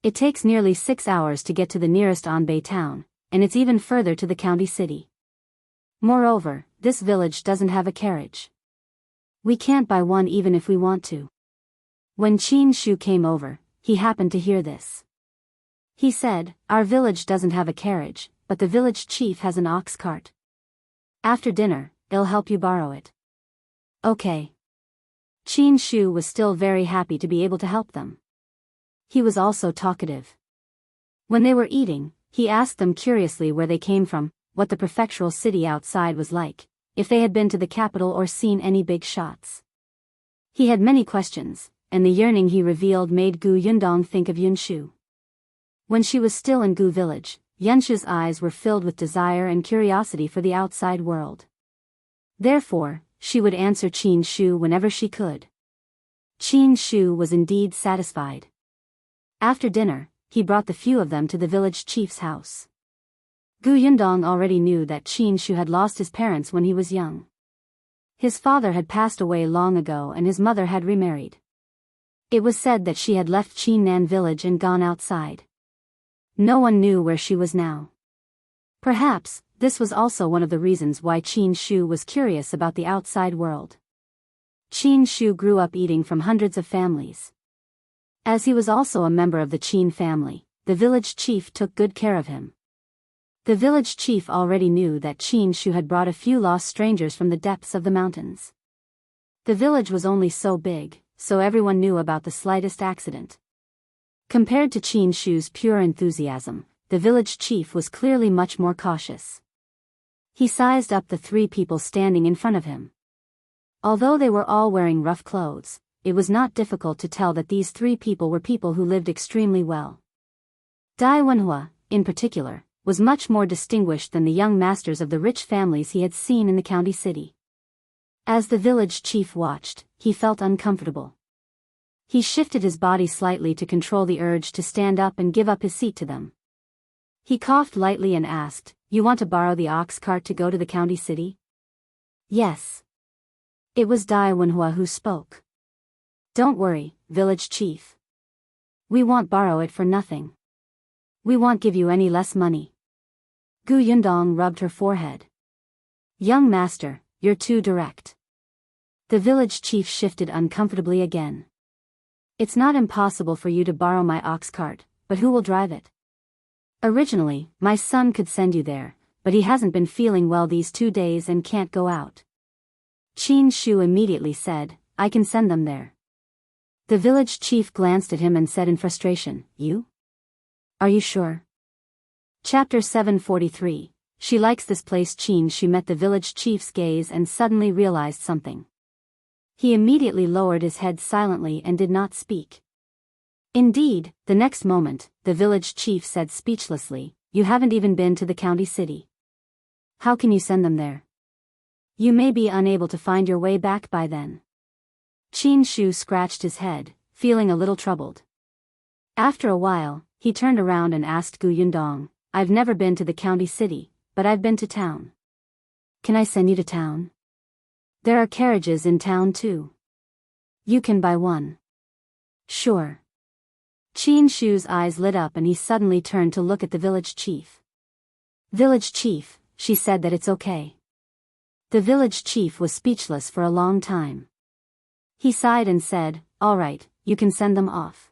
It takes nearly 6 hours to get to the nearest Anbei town, and it's even further to the county city. Moreover, this village doesn't have a carriage. We can't buy one even if we want to. When Qin Shu came over, he happened to hear this. He said, "Our village doesn't have a carriage, but the village chief has an ox cart. After dinner, I'll help you borrow it." Okay. Qin Shu was still very happy to be able to help them. He was also talkative. When they were eating, he asked them curiously where they came from, what the prefectural city outside was like, if they had been to the capital or seen any big shots. He had many questions, and the yearning he revealed made Gu Yundong think of Yunshu. When she was still in Gu village, Yunshu's eyes were filled with desire and curiosity for the outside world. Therefore, she would answer Qin Shu whenever she could. Qin Shu was indeed satisfied. After dinner, he brought the few of them to the village chief's house. Gu Yundong already knew that Qin Shu had lost his parents when he was young. His father had passed away long ago and his mother had remarried. It was said that she had left Qinnan village and gone outside. No one knew where she was now. Perhaps, this was also one of the reasons why Qin Shu was curious about the outside world. Qin Shu grew up eating from hundreds of families. As he was also a member of the Qin family, the village chief took good care of him. The village chief already knew that Qin Shu had brought a few lost strangers from the depths of the mountains. The village was only so big, so everyone knew about the slightest accident. Compared to Qin Shu's pure enthusiasm, the village chief was clearly much more cautious. He sized up the 3 people standing in front of him. Although they were all wearing rough clothes, it was not difficult to tell that these 3 people were people who lived extremely well. Dai Wenhuo, in particular, was much more distinguished than the young masters of the rich families he had seen in the county city. As the village chief watched, he felt uncomfortable. He shifted his body slightly to control the urge to stand up and give up his seat to them. He coughed lightly and asked, "You want to borrow the ox cart to go to the county city?" "Yes." It was Dai Wenhuo who spoke. "Don't worry, village chief. We won't borrow it for nothing. We won't give you any less money." Gu Yundong rubbed her forehead. "Young master, you're too direct." The village chief shifted uncomfortably again. "It's not impossible for you to borrow my ox cart, but who will drive it? Originally, my son could send you there, but he hasn't been feeling well these 2 days and can't go out." Qin Shu immediately said, "I can send them there." The village chief glanced at him and said in frustration, "You? Are you sure?" Chapter 743, She likes this place. Qin Shu met the village chief's gaze and suddenly realized something. He immediately lowered his head silently and did not speak. Indeed, the next moment, the village chief said speechlessly, "You haven't even been to the county city. How can you send them there? You may be unable to find your way back by then." Qin Shu scratched his head, feeling a little troubled. After a while, he turned around and asked Gu Yundong, "I've never been to the county city, but I've been to town. Can I send you to town? There are carriages in town too. You can buy one." "Sure." Qin Shu's eyes lit up and he suddenly turned to look at the village chief. "Village chief," she said, "that it's okay." The village chief was speechless for a long time. He sighed and said, "All right, you can send them off."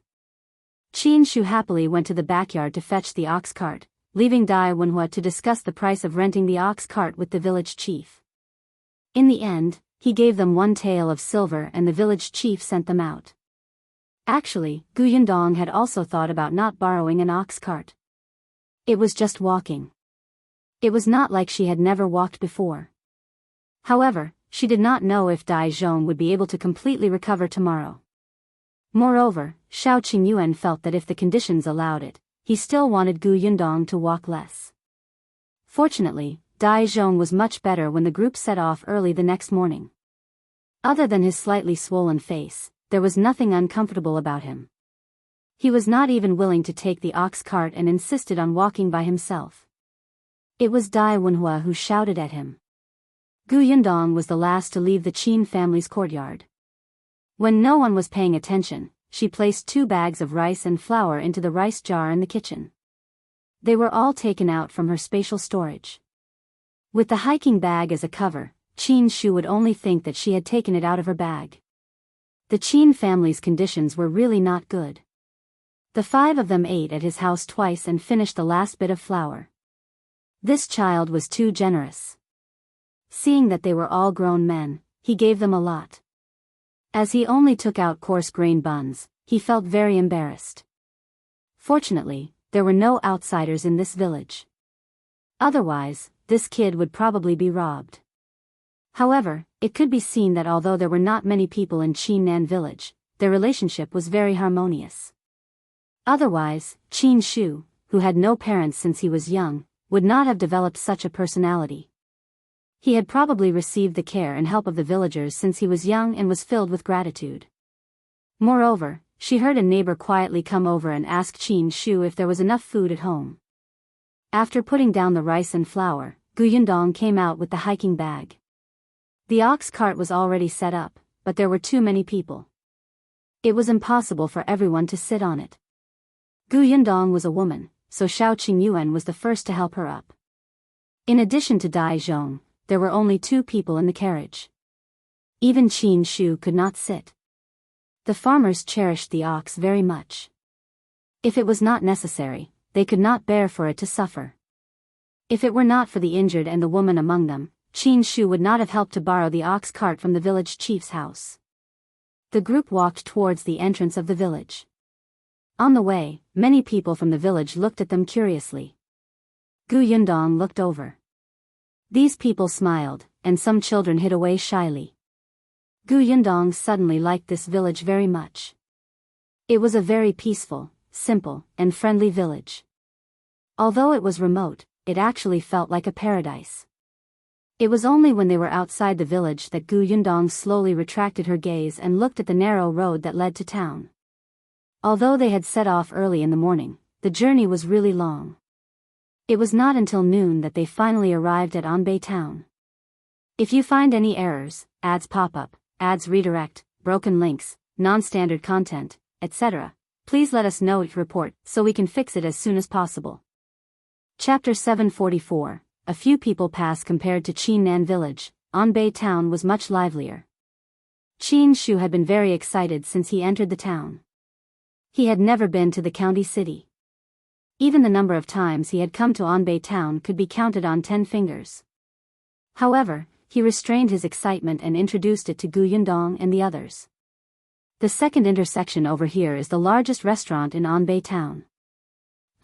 Qin Shu happily went to the backyard to fetch the ox cart, leaving Dai Wenhuo to discuss the price of renting the ox cart with the village chief. In the end, he gave them 1 tael of silver and the village chief sent them out. Actually, Gu Yundong had also thought about not borrowing an ox cart. It was just walking. It was not like she had never walked before. However, she did not know if Dai Zhong would be able to completely recover tomorrow. Moreover, Shao Qingyuan felt that if the conditions allowed it, he still wanted Gu Yundong to walk less. Fortunately, Dai Zhong was much better when the group set off early the next morning. Other than his slightly swollen face, there was nothing uncomfortable about him. He was not even willing to take the ox cart and insisted on walking by himself. It was Dai Wenhuo who shouted at him. Gu Yundong was the last to leave the Qin family's courtyard. When no one was paying attention, she placed 2 bags of rice and flour into the rice jar in the kitchen. They were all taken out from her spatial storage. With the hiking bag as a cover, Qin Shu would only think that she had taken it out of her bag. The Qin family's conditions were really not good. The 5 of them ate at his house twice and finished the last bit of flour. This child was too generous. Seeing that they were all grown men, he gave them a lot. As he only took out coarse grain buns, he felt very embarrassed. Fortunately, there were no outsiders in this village. Otherwise, this kid would probably be robbed. However, it could be seen that although there were not many people in Qingyuan village, their relationship was very harmonious. Otherwise, Qin Shu, who had no parents since he was young, would not have developed such a personality. He had probably received the care and help of the villagers since he was young and was filled with gratitude. Moreover, she heard a neighbor quietly come over and ask Qin Shu if there was enough food at home. After putting down the rice and flour, Gu Yundong came out with the hiking bag. The ox cart was already set up, but there were too many people. It was impossible for everyone to sit on it. Gu Yundong was a woman, so Shao Qingyuan was the first to help her up. In addition to Dai Zhong, there were only 2 people in the carriage. Even Qin Shu could not sit. The farmers cherished the ox very much. If it was not necessary, they could not bear for it to suffer. If it were not for the injured and the woman among them, Qin Shu would not have helped to borrow the ox cart from the village chief's house. The group walked towards the entrance of the village. On the way, many people from the village looked at them curiously. Gu Yundong looked over. These people smiled, and some children hid away shyly. Gu Yundong suddenly liked this village very much. It was a very peaceful, simple, and friendly village. Although it was remote, it actually felt like a paradise. It was only when they were outside the village that Gu Yundong slowly retracted her gaze and looked at the narrow road that led to town. Although they had set off early in the morning, the journey was really long. It was not until noon that they finally arrived at Anbei town. If you find any errors, ads pop up, ads redirect, broken links, non-standard content, etc., please let us know each report so we can fix it as soon as possible. Chapter 744. A few people pass. Compared to Qingyuan village, Anbei town was much livelier. Qin Shu had been very excited since he entered the town. He had never been to the county city. Even the number of times he had come to Anbei town could be counted on 10 fingers. However, he restrained his excitement and introduced it to Gu Yundong and the others. The second intersection over here is the largest restaurant in Anbei town.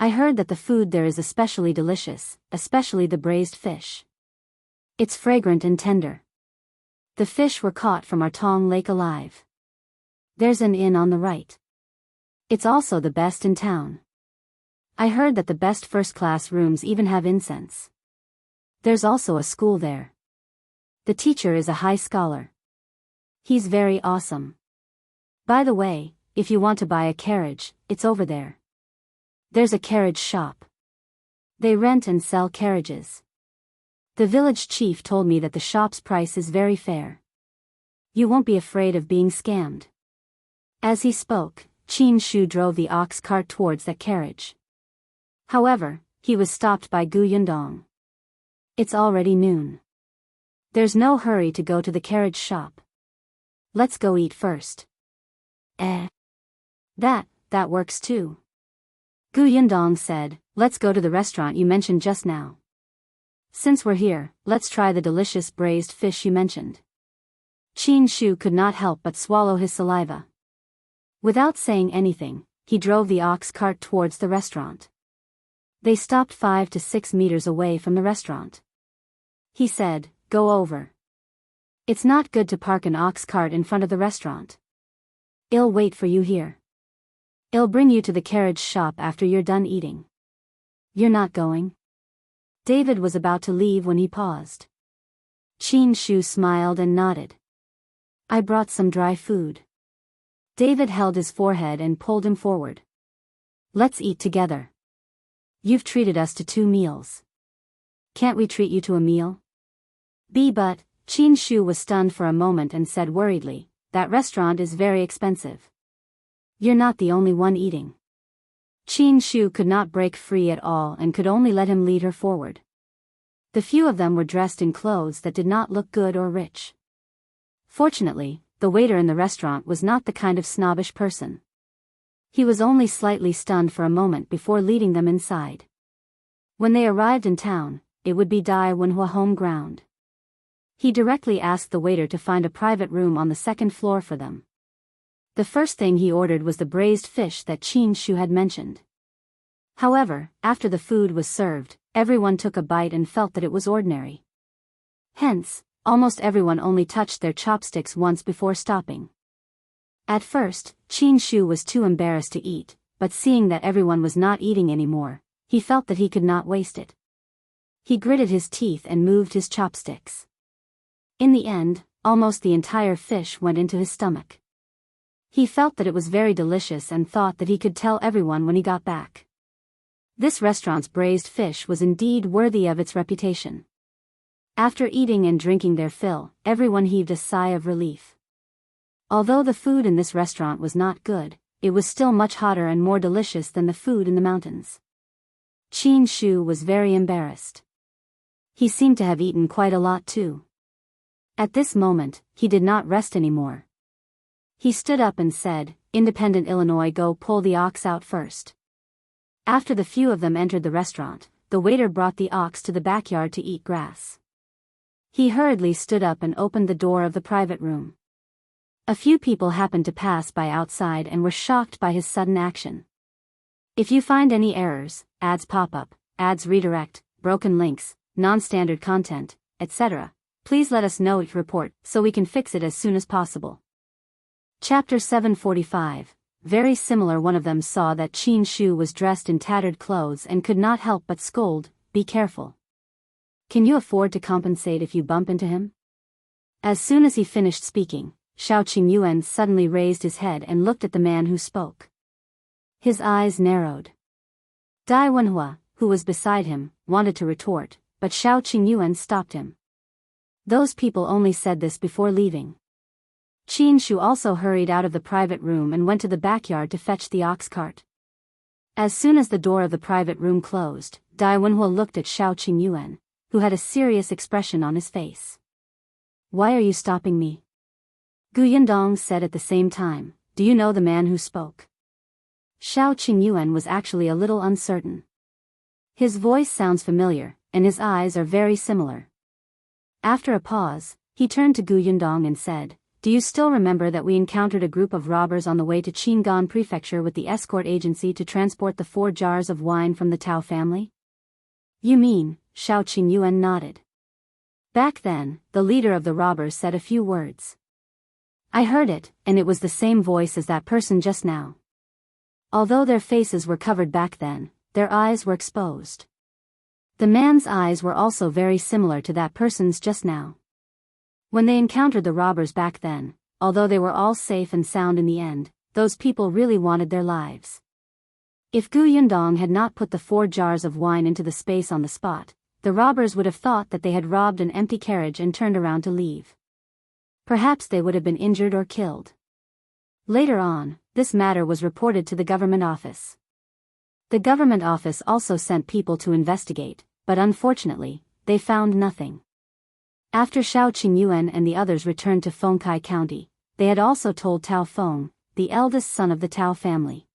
I heard that the food there is especially delicious, especially the braised fish. It's fragrant and tender. The fish were caught from our Tong Lake alive. There's an inn on the right. It's also the best in town. I heard that the best first-class rooms even have incense. There's also a school there. The teacher is a high scholar. He's very awesome. By the way, if you want to buy a carriage, it's over there. There's a carriage shop. They rent and sell carriages. The village chief told me that the shop's price is very fair. You won't be afraid of being scammed. As he spoke, Qin Shu drove the ox cart towards that carriage. However, he was stopped by Gu Yundong. It's already noon. There's no hurry to go to the carriage shop. Let's go eat first. That works too. Gu Yundong said, let's go to the restaurant you mentioned just now. Since we're here, let's try the delicious braised fish you mentioned. Qin Shu could not help but swallow his saliva. Without saying anything, he drove the ox cart towards the restaurant. They stopped 5 to 6 meters away from the restaurant. He said, go over. It's not good to park an ox cart in front of the restaurant. I'll wait for you here. I'll bring you to the carriage shop after you're done eating. You're not going? David was about to leave when he paused. Qin Shu smiled and nodded. I brought some dry food. David held his forehead and pulled him forward. Let's eat together. You've treated us to 2 meals. Can't we treat you to a meal? But, Qin Shu was stunned for a moment and said worriedly, that restaurant is very expensive. You're not the only one eating. Qin Shu could not break free at all and could only let him lead her forward. The few of them were dressed in clothes that did not look good or rich. Fortunately, the waiter in the restaurant was not the kind of snobbish person. He was only slightly stunned for a moment before leading them inside. When they arrived in town, it would be Wenhuo home ground. He directly asked the waiter to find a private room on the 2nd floor for them. The first thing he ordered was the braised fish that Qin Shu had mentioned. However, after the food was served, everyone took a bite and felt that it was ordinary. Hence, almost everyone only touched their chopsticks once before stopping. At first, Qin Shu was too embarrassed to eat, but seeing that everyone was not eating anymore, he felt that he could not waste it. He gritted his teeth and moved his chopsticks. In the end, almost the entire fish went into his stomach. He felt that it was very delicious and thought that he could tell everyone when he got back. This restaurant's braised fish was indeed worthy of its reputation. After eating and drinking their fill, everyone heaved a sigh of relief. Although the food in this restaurant was not good, it was still much hotter and more delicious than the food in the mountains. Qin Shu was very embarrassed. He seemed to have eaten quite a lot too. At this moment, he did not rest anymore. He stood up and said, Independent Illinois, go pull the ox out first. After the few of them entered the restaurant, the waiter brought the ox to the backyard to eat grass. He hurriedly stood up and opened the door of the private room. A few people happened to pass by outside and were shocked by his sudden action. If you find any errors, ads pop up, ads redirect, broken links, non-standard content, etc., please let us know each report so we can fix it as soon as possible. Chapter 745. Very similar. One of them saw that Qin Shu was dressed in tattered clothes and could not help but scold, be careful. Can you afford to compensate if you bump into him? As soon as he finished speaking, Shao Qingyuan suddenly raised his head and looked at the man who spoke. His eyes narrowed. Wenhuo, who was beside him, wanted to retort, but Shao Qingyuan stopped him. Those people only said this before leaving. Qin Shu also hurried out of the private room and went to the backyard to fetch the ox cart. As soon as the door of the private room closed, Wenhuo looked at Shao Qingyuan, who had a serious expression on his face. Why are you stopping me? Yundong said at the same time, do you know the man who spoke? Shao Qingyuan was actually a little uncertain. His voice sounds familiar, and his eyes are very similar. After a pause, he turned to Yundong and said, do you still remember that we encountered a group of robbers on the way to Qingyuan Prefecture with the escort agency to transport the 4 jars of wine from the Tao family? You mean, Shao Qingyuan nodded. Back then, the leader of the robbers said a few words. I heard it, and it was the same voice as that person just now. Although their faces were covered back then, their eyes were exposed. The man's eyes were also very similar to that person's just now. When they encountered the robbers back then, although they were all safe and sound in the end, those people really wanted their lives. If Yundong had not put the 4 jars of wine into the space on the spot, the robbers would have thought that they had robbed an empty carriage and turned around to leave. Perhaps they would have been injured or killed. Later on, this matter was reported to the government office. The government office also sent people to investigate, but unfortunately, they found nothing. After Shao Qingyuan and the others returned to Fengkai County, they had also told Tao Feng, the eldest son of the Tao family.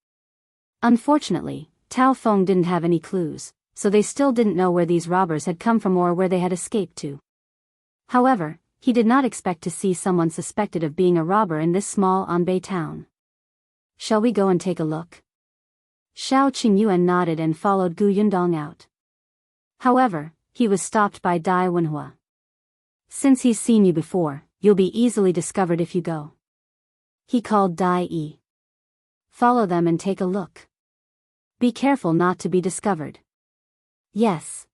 Unfortunately, Tao Feng didn't have any clues, so they still didn't know where these robbers had come from or where they had escaped to. However, he did not expect to see someone suspected of being a robber in this small Anbei town. Shall we go and take a look? Shao Qingyuan nodded and followed Yundong out. However, he was stopped by Wenhuo. Since he's seen you before, you'll be easily discovered if you go. He called Yi. Follow them and take a look. Be careful not to be discovered. Yes.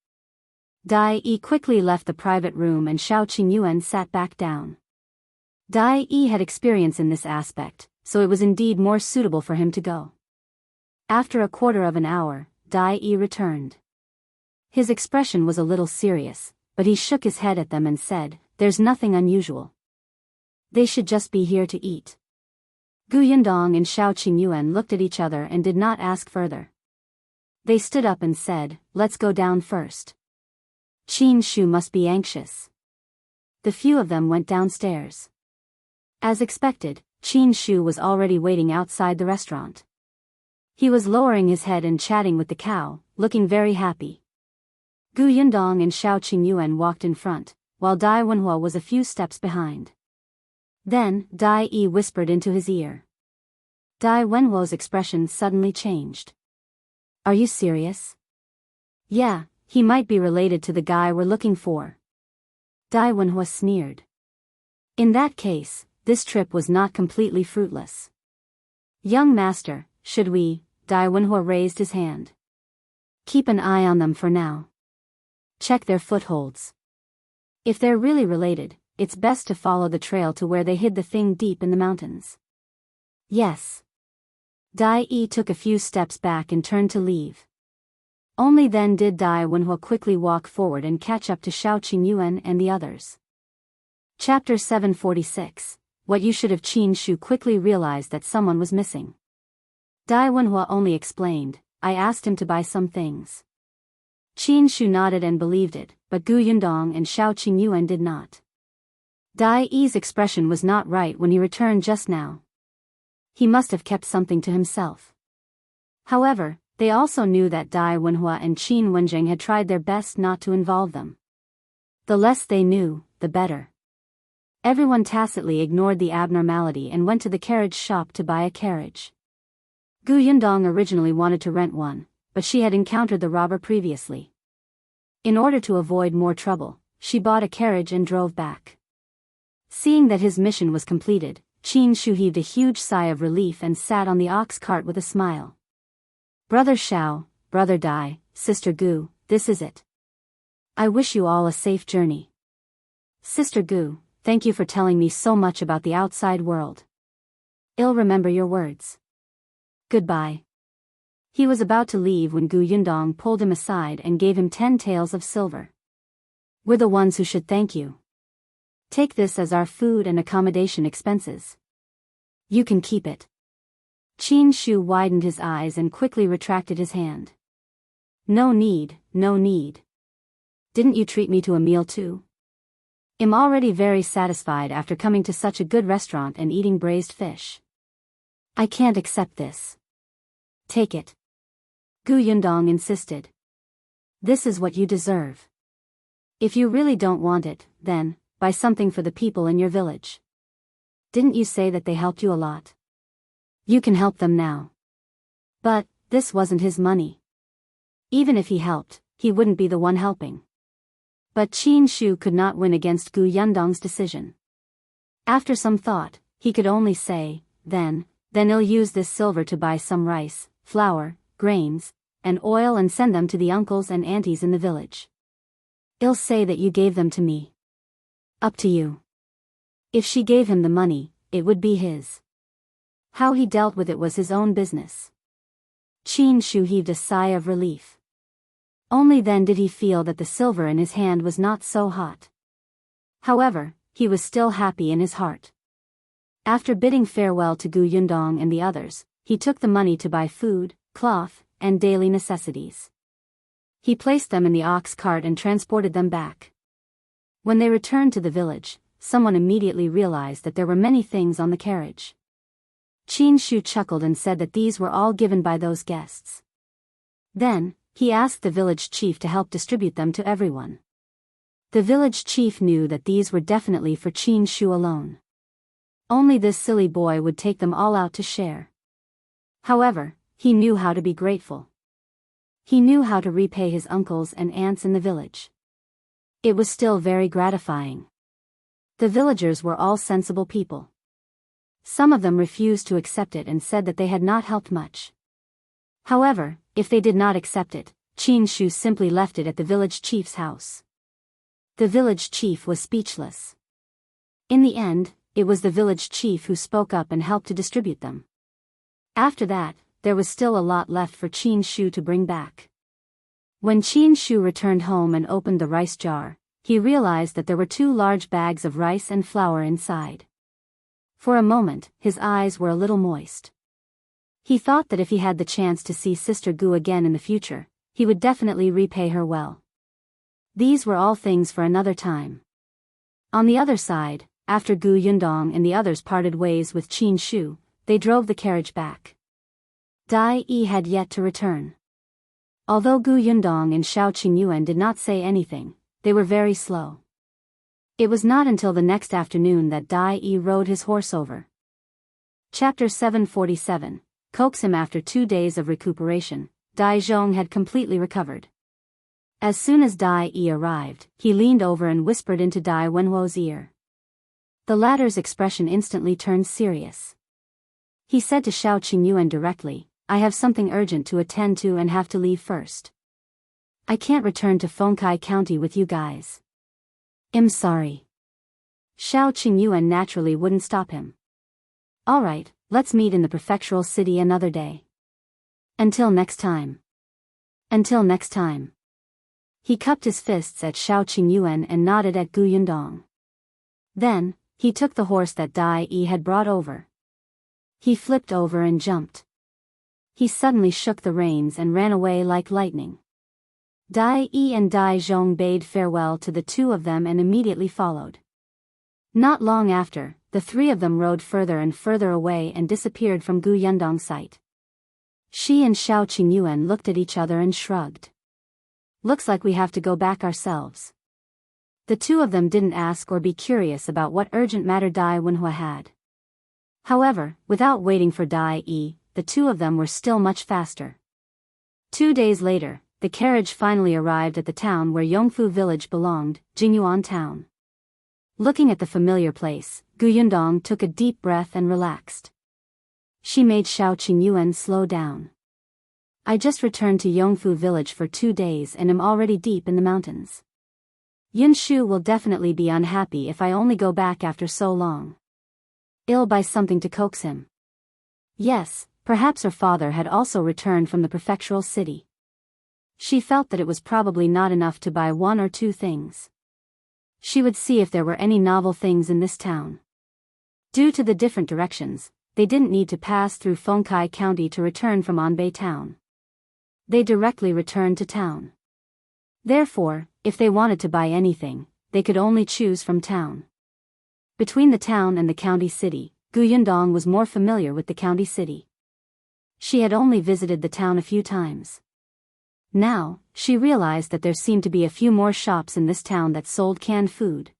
Dai Yi quickly left the private room and Qingyuan sat back down. Dai Yi had experience in this aspect, so it was indeed more suitable for him to go. After a quarter of an hour, Dai Yi returned. His expression was a little serious, but he shook his head at them and said, "There's nothing unusual. They should just be here to eat." Yundong and Qingyuan looked at each other and did not ask further. They stood up and said, "Let's go down first. Qin Shu must be anxious." The few of them went downstairs. As expected, Qin Shu was already waiting outside the restaurant. He was lowering his head and chatting with the cow, looking very happy. Yundong and Qingyuan walked in front, while Wenhuo was a few steps behind. Then, Dai Yi whispered into his ear. Wenhuo's expression suddenly changed. "Are you serious?" "Yeah, he might be related to the guy we're looking for." Wenhuo sneered. "In that case, this trip was not completely fruitless." "Young master, should we?" Wenhuo raised his hand. "Keep an eye on them for now. Check their footholds. If they're really related, it's best to follow the trail to where they hid the thing deep in the mountains." "Yes." Dai Yi took a few steps back and turned to leave. Only then did Wenhuo quickly walk forward and catch up to Qingyuan and the others. Chapter 746. What you should have. Qin Shu quickly realized that someone was missing. Wenhuo only explained, "I asked him to buy some things." Qin Shu nodded and believed it, but Yundong and Qingyuan did not. Dai Yi's expression was not right when he returned just now. He must have kept something to himself. However, they also knew that Wenhuo and Qin Wenjing had tried their best not to involve them. The less they knew, the better. Everyone tacitly ignored the abnormality and went to the carriage shop to buy a carriage. Yundong originally wanted to rent one, but she had encountered the robber previously. In order to avoid more trouble, she bought a carriage and drove back. Seeing that his mission was completed, Qin Shu heaved a huge sigh of relief and sat on the ox cart with a smile. "Brother Shao, Brother Dai, Sister Gu, this is it. I wish you all a safe journey. Sister Gu, thank you for telling me so much about the outside world. I'll remember your words. Goodbye." He was about to leave when Yundong pulled him aside and gave him 10 taels of silver. "We're the ones who should thank you. Take this as our food and accommodation expenses. You can keep it." Qin Shu widened his eyes and quickly retracted his hand. "No need, no need. Didn't you treat me to a meal too? I'm already very satisfied after coming to such a good restaurant and eating braised fish. I can't accept this." "Take it." Yundong insisted. "This is what you deserve. If you really don't want it, then buy something for the people in your village. Didn't you say that they helped you a lot? You can help them now." But this wasn't his money. Even if he helped, he wouldn't be the one helping. But Qin Shu could not win against Yundong's decision. After some thought, he could only say, then I'll use this silver to buy some rice, flour, grains, and oil and send them to the uncles and aunties in the village. I'll say that you gave them to me. Up to you." If she gave him the money, it would be his. How he dealt with it was his own business. Qin Shu heaved a sigh of relief. Only then did he feel that the silver in his hand was not so hot. However, he was still happy in his heart. After bidding farewell to Yundong and the others, he took the money to buy food, cloth, and daily necessities. He placed them in the ox cart and transported them back. When they returned to the village, someone immediately realized that there were many things on the carriage. Qin Shu chuckled and said that these were all given by those guests. Then, he asked the village chief to help distribute them to everyone. The village chief knew that these were definitely for Qin Shu alone. Only this silly boy would take them all out to share. However, he knew how to be grateful. He knew how to repay his uncles and aunts in the village. It was still very gratifying. The villagers were all sensible people. Some of them refused to accept it and said that they had not helped much. However, if they did not accept it, Qingyuan simply left it at the village chief's house. The village chief was speechless. In the end, it was the village chief who spoke up and helped to distribute them. After that, there was still a lot left for Qingyuan to bring back. When Qingyuan returned home and opened the rice jar, he realized that there were 2 large bags of rice and flour inside. For a moment, his eyes were a little moist. He thought that if he had the chance to see Sister Gu again in the future, he would definitely repay her well. These were all things for another time. On the other side, after Gu Yundong and the others parted ways with Qingyuan, they drove the carriage back. Dai Yi had yet to return. Although Gu Yundong and Shao Qingyuan did not say anything, they were very slow. It was not until the next afternoon that Dai Yi rode his horse over. Chapter 747, Coax Him. After 2 days of recuperation, Dai Zhong had completely recovered. As soon as Dai Yi arrived, he leaned over and whispered into Dai Wenhuo's ear. The latter's expression instantly turned serious. He said to Shao Qingyuan directly, "I have something urgent to attend to and have to leave first. I can't return to Fengkai County with you guys. I'm sorry." Shao Qingyuan naturally wouldn't stop him. "Alright, let's meet in the prefectural city another day. Until next time." Until next time. He cupped his fists at Shao Qingyuan and nodded at Gu Yundong. Then, he took the horse that Dai Yi had brought over. He flipped over and jumped. He suddenly shook the reins and ran away like lightning. Dai Yi and Dai Zhong bade farewell to the 2 of them and immediately followed. Not long after, the 3 of them rode further and further away and disappeared from Gu Yundong's sight. She and Shao Qingyuan looked at each other and shrugged. "Looks like we have to go back ourselves." The 2 of them didn't ask or be curious about what urgent matter Dai Wenhuo had. However, without waiting for Dai Yi, the 2 of them were still much faster. 2 days later, the carriage finally arrived at the town where Yongfu village belonged, Qingyuan town. Looking at the familiar place, Gu Yundong took a deep breath and relaxed. She made Shao Qingyuan slow down. "I just returned to Yongfu village for 2 days and am already deep in the mountains. Yunxu will definitely be unhappy if I only go back after so long. I'll buy something to coax him." Yes, perhaps her father had also returned from the prefectural city. She felt that it was probably not enough to buy 1 or 2 things. She would see if there were any novel things in this town. Due to the different directions, they didn't need to pass through Fengkai County to return from Anbei town. They directly returned to town. Therefore, if they wanted to buy anything, they could only choose from town. Between the town and the county city, Gu Yundong was more familiar with the county city. She had only visited the town a few times. Now, she realized that there seemed to be a few more shops in this town that sold canned food.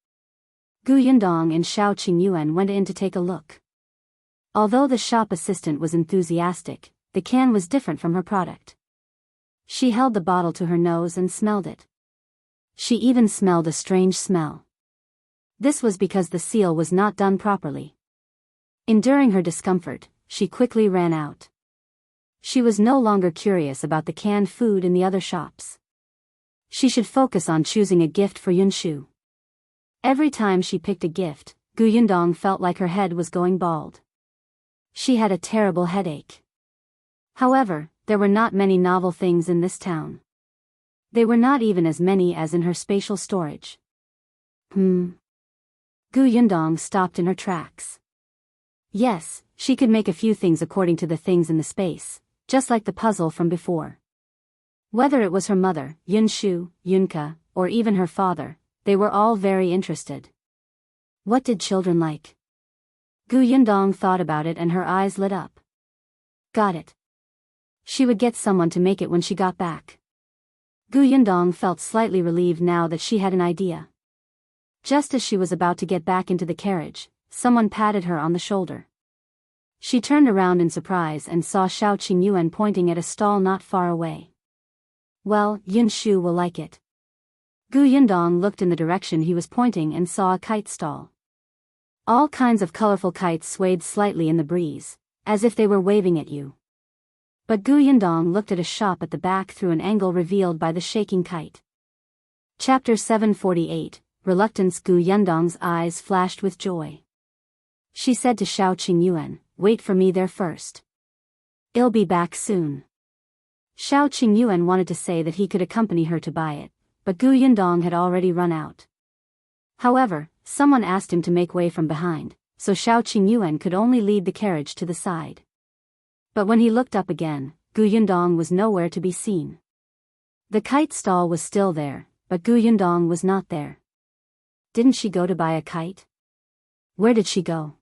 Gu Yundong and Shao Qingyuan went in to take a look. Although the shop assistant was enthusiastic, the can was different from her product. She held the bottle to her nose and smelled it. She even smelled a strange smell. This was because the seal was not done properly. Enduring her discomfort, she quickly ran out. She was no longer curious about the canned food in the other shops. She should focus on choosing a gift for Yunxu. Every time she picked a gift, Gu Yundong felt like her head was going bald. She had a terrible headache. However, there were not many novel things in this town. They were not even as many as in her spatial storage. Gu Yundong stopped in her tracks. Yes, she could make a few things according to the things in the space, just like the puzzle from before. Whether it was her mother, Yunxu, Yunke, or even her father, they were all very interested. What did children like? Gu Yundong thought about it and her eyes lit up. Got it. She would get someone to make it when she got back. Gu Yundong felt slightly relieved now that she had an idea. Just as she was about to get back into the carriage, someone patted her on the shoulder. She turned around in surprise and saw Shao Qingyuan pointing at a stall not far away. Well, Yunxu will like it. Gu Yundong looked in the direction he was pointing and saw a kite stall. All kinds of colorful kites swayed slightly in the breeze, as if they were waving at you. But Gu Yundong looked at a shop at the back through an angle revealed by the shaking kite. Chapter 748, Reluctance. Gu Yundong's eyes flashed with joy. She said to Shao Qingyuan, "Wait for me there first. I'll be back soon." Shao Qingyuan wanted to say that he could accompany her to buy it, but Gu Yundong had already run out. However, someone asked him to make way from behind, so Shao Qingyuan could only lead the carriage to the side. But when he looked up again, Gu Yundong was nowhere to be seen. The kite stall was still there, but Gu Yundong was not there. Didn't she go to buy a kite? Where did she go?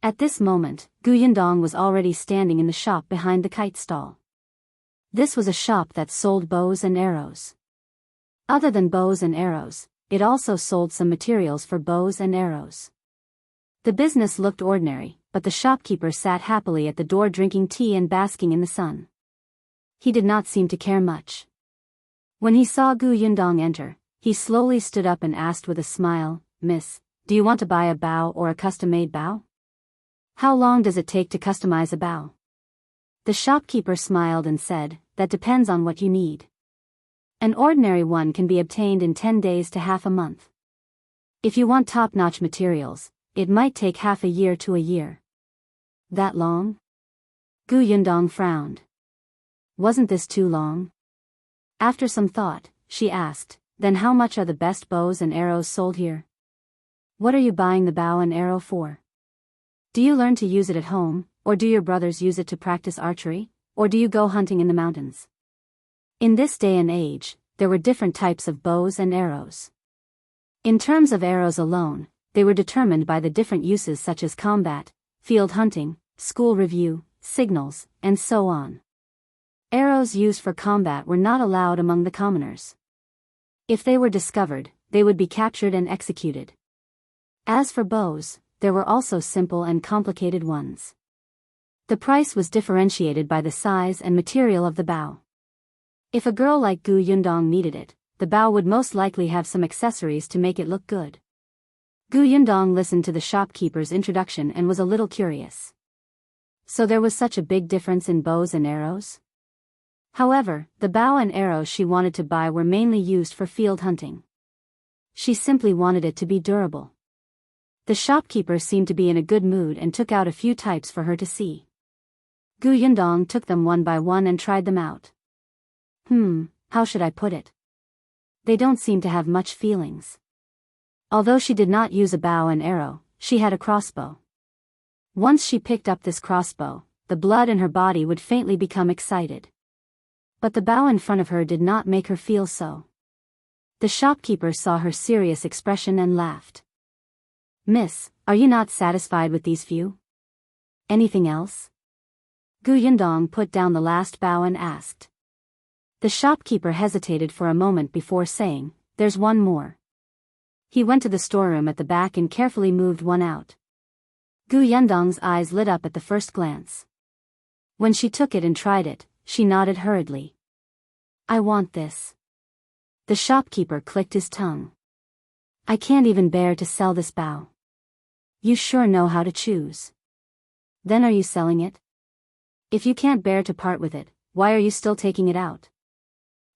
At this moment, Gu Yundong was already standing in the shop behind the kite stall. This was a shop that sold bows and arrows. Other than bows and arrows, it also sold some materials for bows and arrows. The business looked ordinary, but the shopkeeper sat happily at the door drinking tea and basking in the sun. He did not seem to care much. When he saw Gu Yundong enter, he slowly stood up and asked with a smile, "Miss, do you want to buy a bow or a custom-made bow? How long does it take to customize a bow?" The shopkeeper smiled and said, "That depends on what you need. An ordinary one can be obtained in 10 days to half a month. If you want top-notch materials, it might take half a year to a year." That long? Gu Yundong frowned. Wasn't this too long? After some thought, she asked, "Then how much are the best bows and arrows sold here? What are you buying the bow and arrow for? Do you learn to use it at home, or do your brothers use it to practice archery, or do you go hunting in the mountains?" In this day and age, there were different types of bows and arrows. In terms of arrows alone, they were determined by the different uses such as combat, field hunting, school review, signals, and so on. Arrows used for combat were not allowed among the commoners. If they were discovered, they would be captured and executed. As for bows, there were also simple and complicated ones. The price was differentiated by the size and material of the bow. If a girl like Gu Yundong needed it, the bow would most likely have some accessories to make it look good. Gu Yundong listened to the shopkeeper's introduction and was a little curious. So there was such a big difference in bows and arrows? However, the bow and arrows she wanted to buy were mainly used for field hunting. She simply wanted it to be durable. The shopkeeper seemed to be in a good mood and took out a few types for her to see. Gu Yundong took them one by one and tried them out. How should I put it? They don't seem to have much feelings. Although she did not use a bow and arrow, she had a crossbow. Once she picked up this crossbow, the blood in her body would faintly become excited. But the bow in front of her did not make her feel so. The shopkeeper saw her serious expression and laughed. "Miss, are you not satisfied with these few? Anything else?" Gu Yundong put down the last bow and asked. The shopkeeper hesitated for a moment before saying, "There's one more." He went to the storeroom at the back and carefully moved one out. Gu Yundong's eyes lit up at the first glance. When she took it and tried it, she nodded hurriedly. "I want this." The shopkeeper clicked his tongue. "I can't even bear to sell this bow. You sure know how to choose. Then are you selling it? If you can't bear to part with it, why are you still taking it out?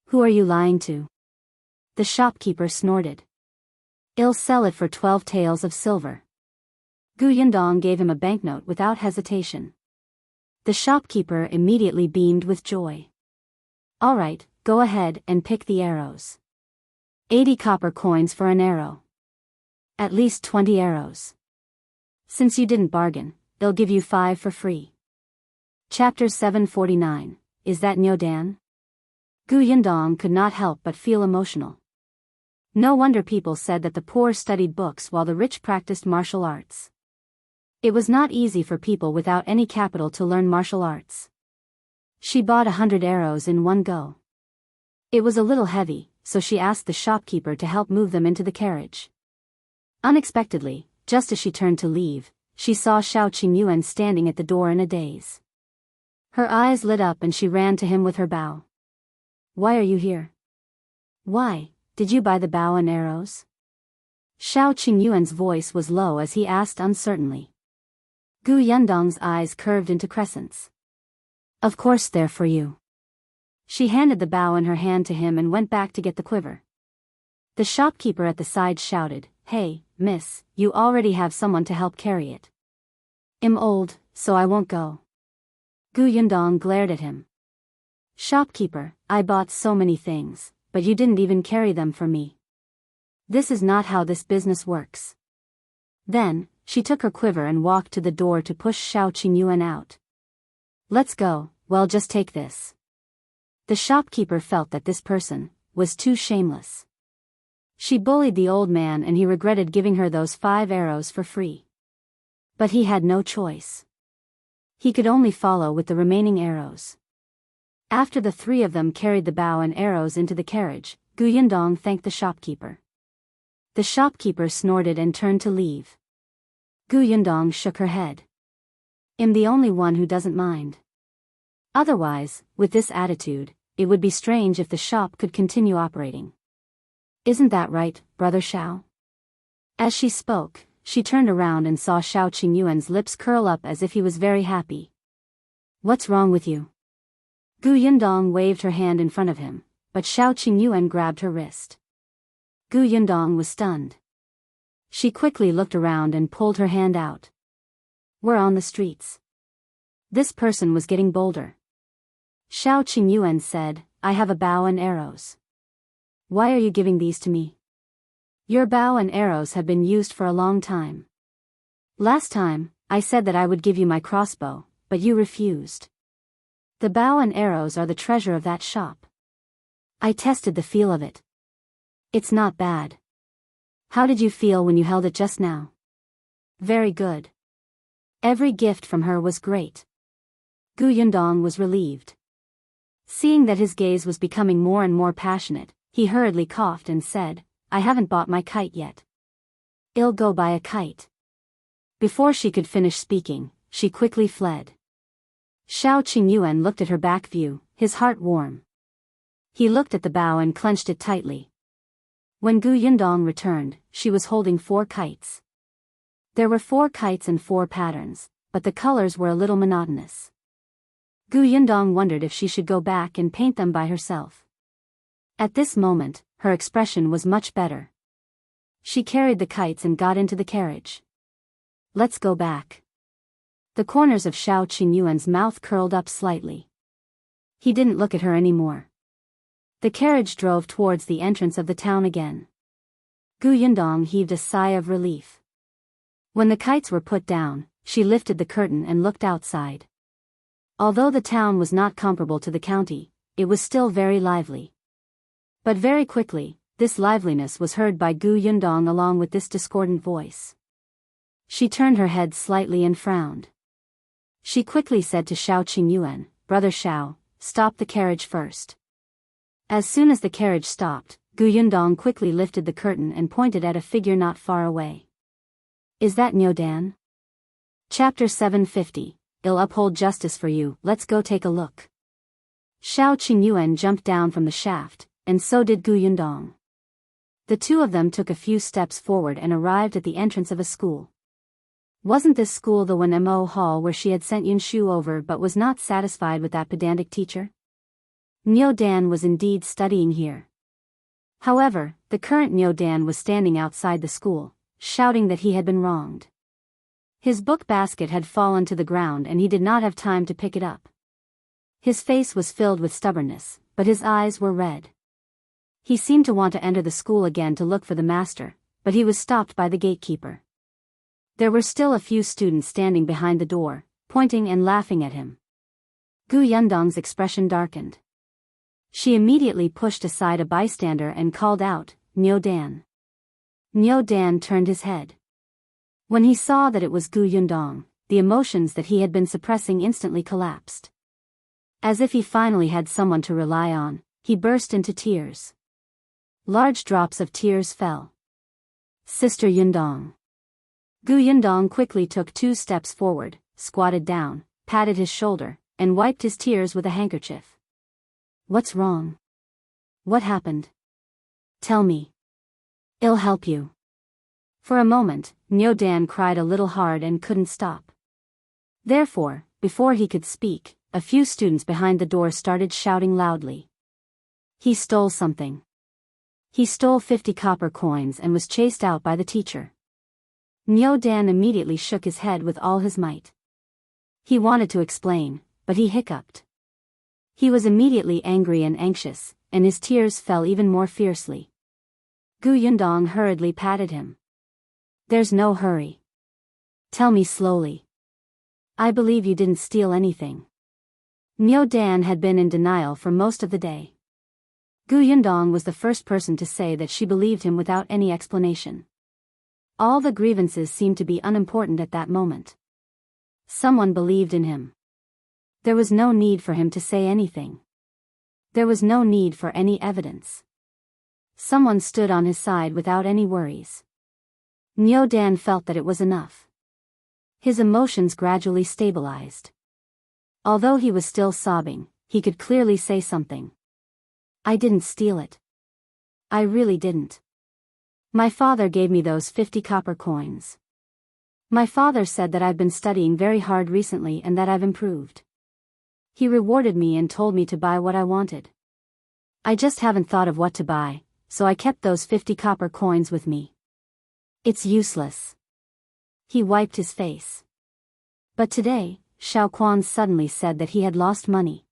Who are you lying to?" The shopkeeper snorted. "I'll sell it for 12 taels of silver." Gu Yundong gave him a banknote without hesitation. The shopkeeper immediately beamed with joy. "All right, go ahead and pick the arrows. 80 copper coins for an arrow. At least 20 arrows. Since you didn't bargain, they'll give you 5 for free." Chapter 749, Is That Niu Dan? Gu Yundong could not help but feel emotional. No wonder people said that the poor studied books while the rich practiced martial arts. It was not easy for people without any capital to learn martial arts. She bought 100 arrows in one go. It was a little heavy, so she asked the shopkeeper to help move them into the carriage. Unexpectedly, just as she turned to leave, she saw Shao Qingyuan standing at the door in a daze. Her eyes lit up and she ran to him with her bow. "Why are you here? Why, did you buy the bow and arrows?" Shao Qingyuan's voice was low as he asked uncertainly. Gu Yundong's eyes curved into crescents. Of course they're for you. She handed the bow in her hand to him and went back to get the quiver. The shopkeeper at the side shouted, Hey, miss, you already have someone to help carry it. I'm old, so I won't go. Gu Yundong glared at him. Shopkeeper, I bought so many things, but you didn't even carry them for me. This is not how this business works. Then, she took her quiver and walked to the door to push Shao Qingyuan out. Let's go, well just take this. The shopkeeper felt that this person was too shameless. She bullied the old man and he regretted giving her those 5 arrows for free. But he had no choice. He could only follow with the remaining arrows. After the 3 of them carried the bow and arrows into the carriage, Gu Yundong thanked the shopkeeper. The shopkeeper snorted and turned to leave. Gu Yundong shook her head. I'm the only one who doesn't mind. Otherwise, with this attitude, it would be strange if the shop could continue operating. Isn't that right, Brother Shao? As she spoke, she turned around and saw Shao Qingyuan's lips curl up as if he was very happy. What's wrong with you? Gu Yundong waved her hand in front of him, but Shao Qingyuan grabbed her wrist. Gu Yundong was stunned. She quickly looked around and pulled her hand out. We're on the streets. This person was getting bolder. Shao Qingyuan said, I have a bow and arrows. Why are you giving these to me? Your bow and arrows have been used for a long time. Last time, I said that I would give you my crossbow, but you refused. The bow and arrows are the treasure of that shop. I tested the feel of it. It's not bad. How did you feel when you held it just now? Very good. Every gift from her was great. Gu Yundong was relieved. Seeing that his gaze was becoming more and more passionate, he hurriedly coughed and said, I haven't bought my kite yet. I'll go buy a kite. Before she could finish speaking, she quickly fled. Shao Qingyuan looked at her back view, his heart warm. He looked at the bow and clenched it tightly. When Gu Yundong returned, she was holding 4 kites. There were 4 kites and 4 patterns, but the colors were a little monotonous. Gu Yundong wondered if she should go back and paint them by herself. At this moment, her expression was much better. She carried the kites and got into the carriage. Let's go back. The corners of Shao Qingyuan's mouth curled up slightly. He didn't look at her anymore. The carriage drove towards the entrance of the town again. Gu Yundong heaved a sigh of relief. When the kites were put down, she lifted the curtain and looked outside. Although the town was not comparable to the county, it was still very lively. But very quickly, this liveliness was heard by Gu Yundong along with this discordant voice. She turned her head slightly and frowned. She quickly said to Shao Qingyuan, Brother Shao, stop the carriage first. As soon as the carriage stopped, Gu Yundong quickly lifted the curtain and pointed at a figure not far away. Is that Niu Dan? Chapter 750, I'll uphold justice for you, let's go take a look. Shao Qingyuan jumped down from the shaft, and so did Gu Yundong. The 2 of them took a few steps forward and arrived at the entrance of a school. Wasn't this school the Wenhuo hall where she had sent Yunxu over but was not satisfied with that pedantic teacher? Niu Dan was indeed studying here. However, the current Niu Dan was standing outside the school, shouting that he had been wronged. His book basket had fallen to the ground and he did not have time to pick it up. His face was filled with stubbornness, but his eyes were red. He seemed to want to enter the school again to look for the master, but he was stopped by the gatekeeper. There were still a few students standing behind the door, pointing and laughing at him. Gu Yundong's expression darkened. She immediately pushed aside a bystander and called out, Niu Dan. Niu Dan turned his head. When he saw that it was Gu Yundong, the emotions that he had been suppressing instantly collapsed. As if he finally had someone to rely on, he burst into tears. Large drops of tears fell. Sister Yundong. Gu Yundong quickly took 2 steps forward, squatted down, patted his shoulder, and wiped his tears with a handkerchief. What's wrong? What happened? Tell me. I'll help you. For a moment, Niu Dan cried a little hard and couldn't stop. Therefore, before he could speak, a few students behind the door started shouting loudly. He stole something. He stole 50 copper coins and was chased out by the teacher. Niu Dan immediately shook his head with all his might. He wanted to explain, but he hiccuped. He was immediately angry and anxious, and his tears fell even more fiercely. Yundong hurriedly patted him. There's no hurry. Tell me slowly. I believe you didn't steal anything. Niu Dan had been in denial for most of the day. Yundong was the first person to say that she believed him without any explanation. All the grievances seemed to be unimportant at that moment. Someone believed in him. There was no need for him to say anything. There was no need for any evidence. Someone stood on his side without any worries. Niu Dan felt that it was enough. His emotions gradually stabilized. Although he was still sobbing, he could clearly say something. I didn't steal it. I really didn't. My father gave me those 50 copper coins. My father said that I've been studying very hard recently and that I've improved. He rewarded me and told me to buy what I wanted. I just haven't thought of what to buy, so I kept those 50 copper coins with me. It's useless. He wiped his face. But today, Shao Quan suddenly said that he had lost money.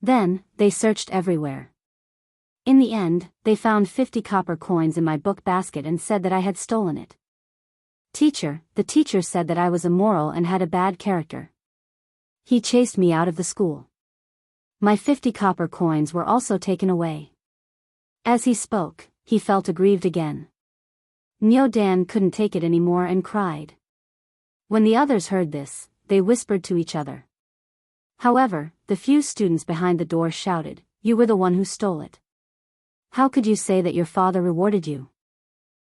Then, they searched everywhere. In the end, they found 50 copper coins in my book basket and said that I had stolen it. The teacher said that I was immoral and had a bad character. He chased me out of the school. My 50 copper coins were also taken away. As he spoke, he felt aggrieved again. Niu Dan couldn't take it anymore and cried. When the others heard this, they whispered to each other. However, the few students behind the door shouted, "You were the one who stole it. How could you say that your father rewarded you?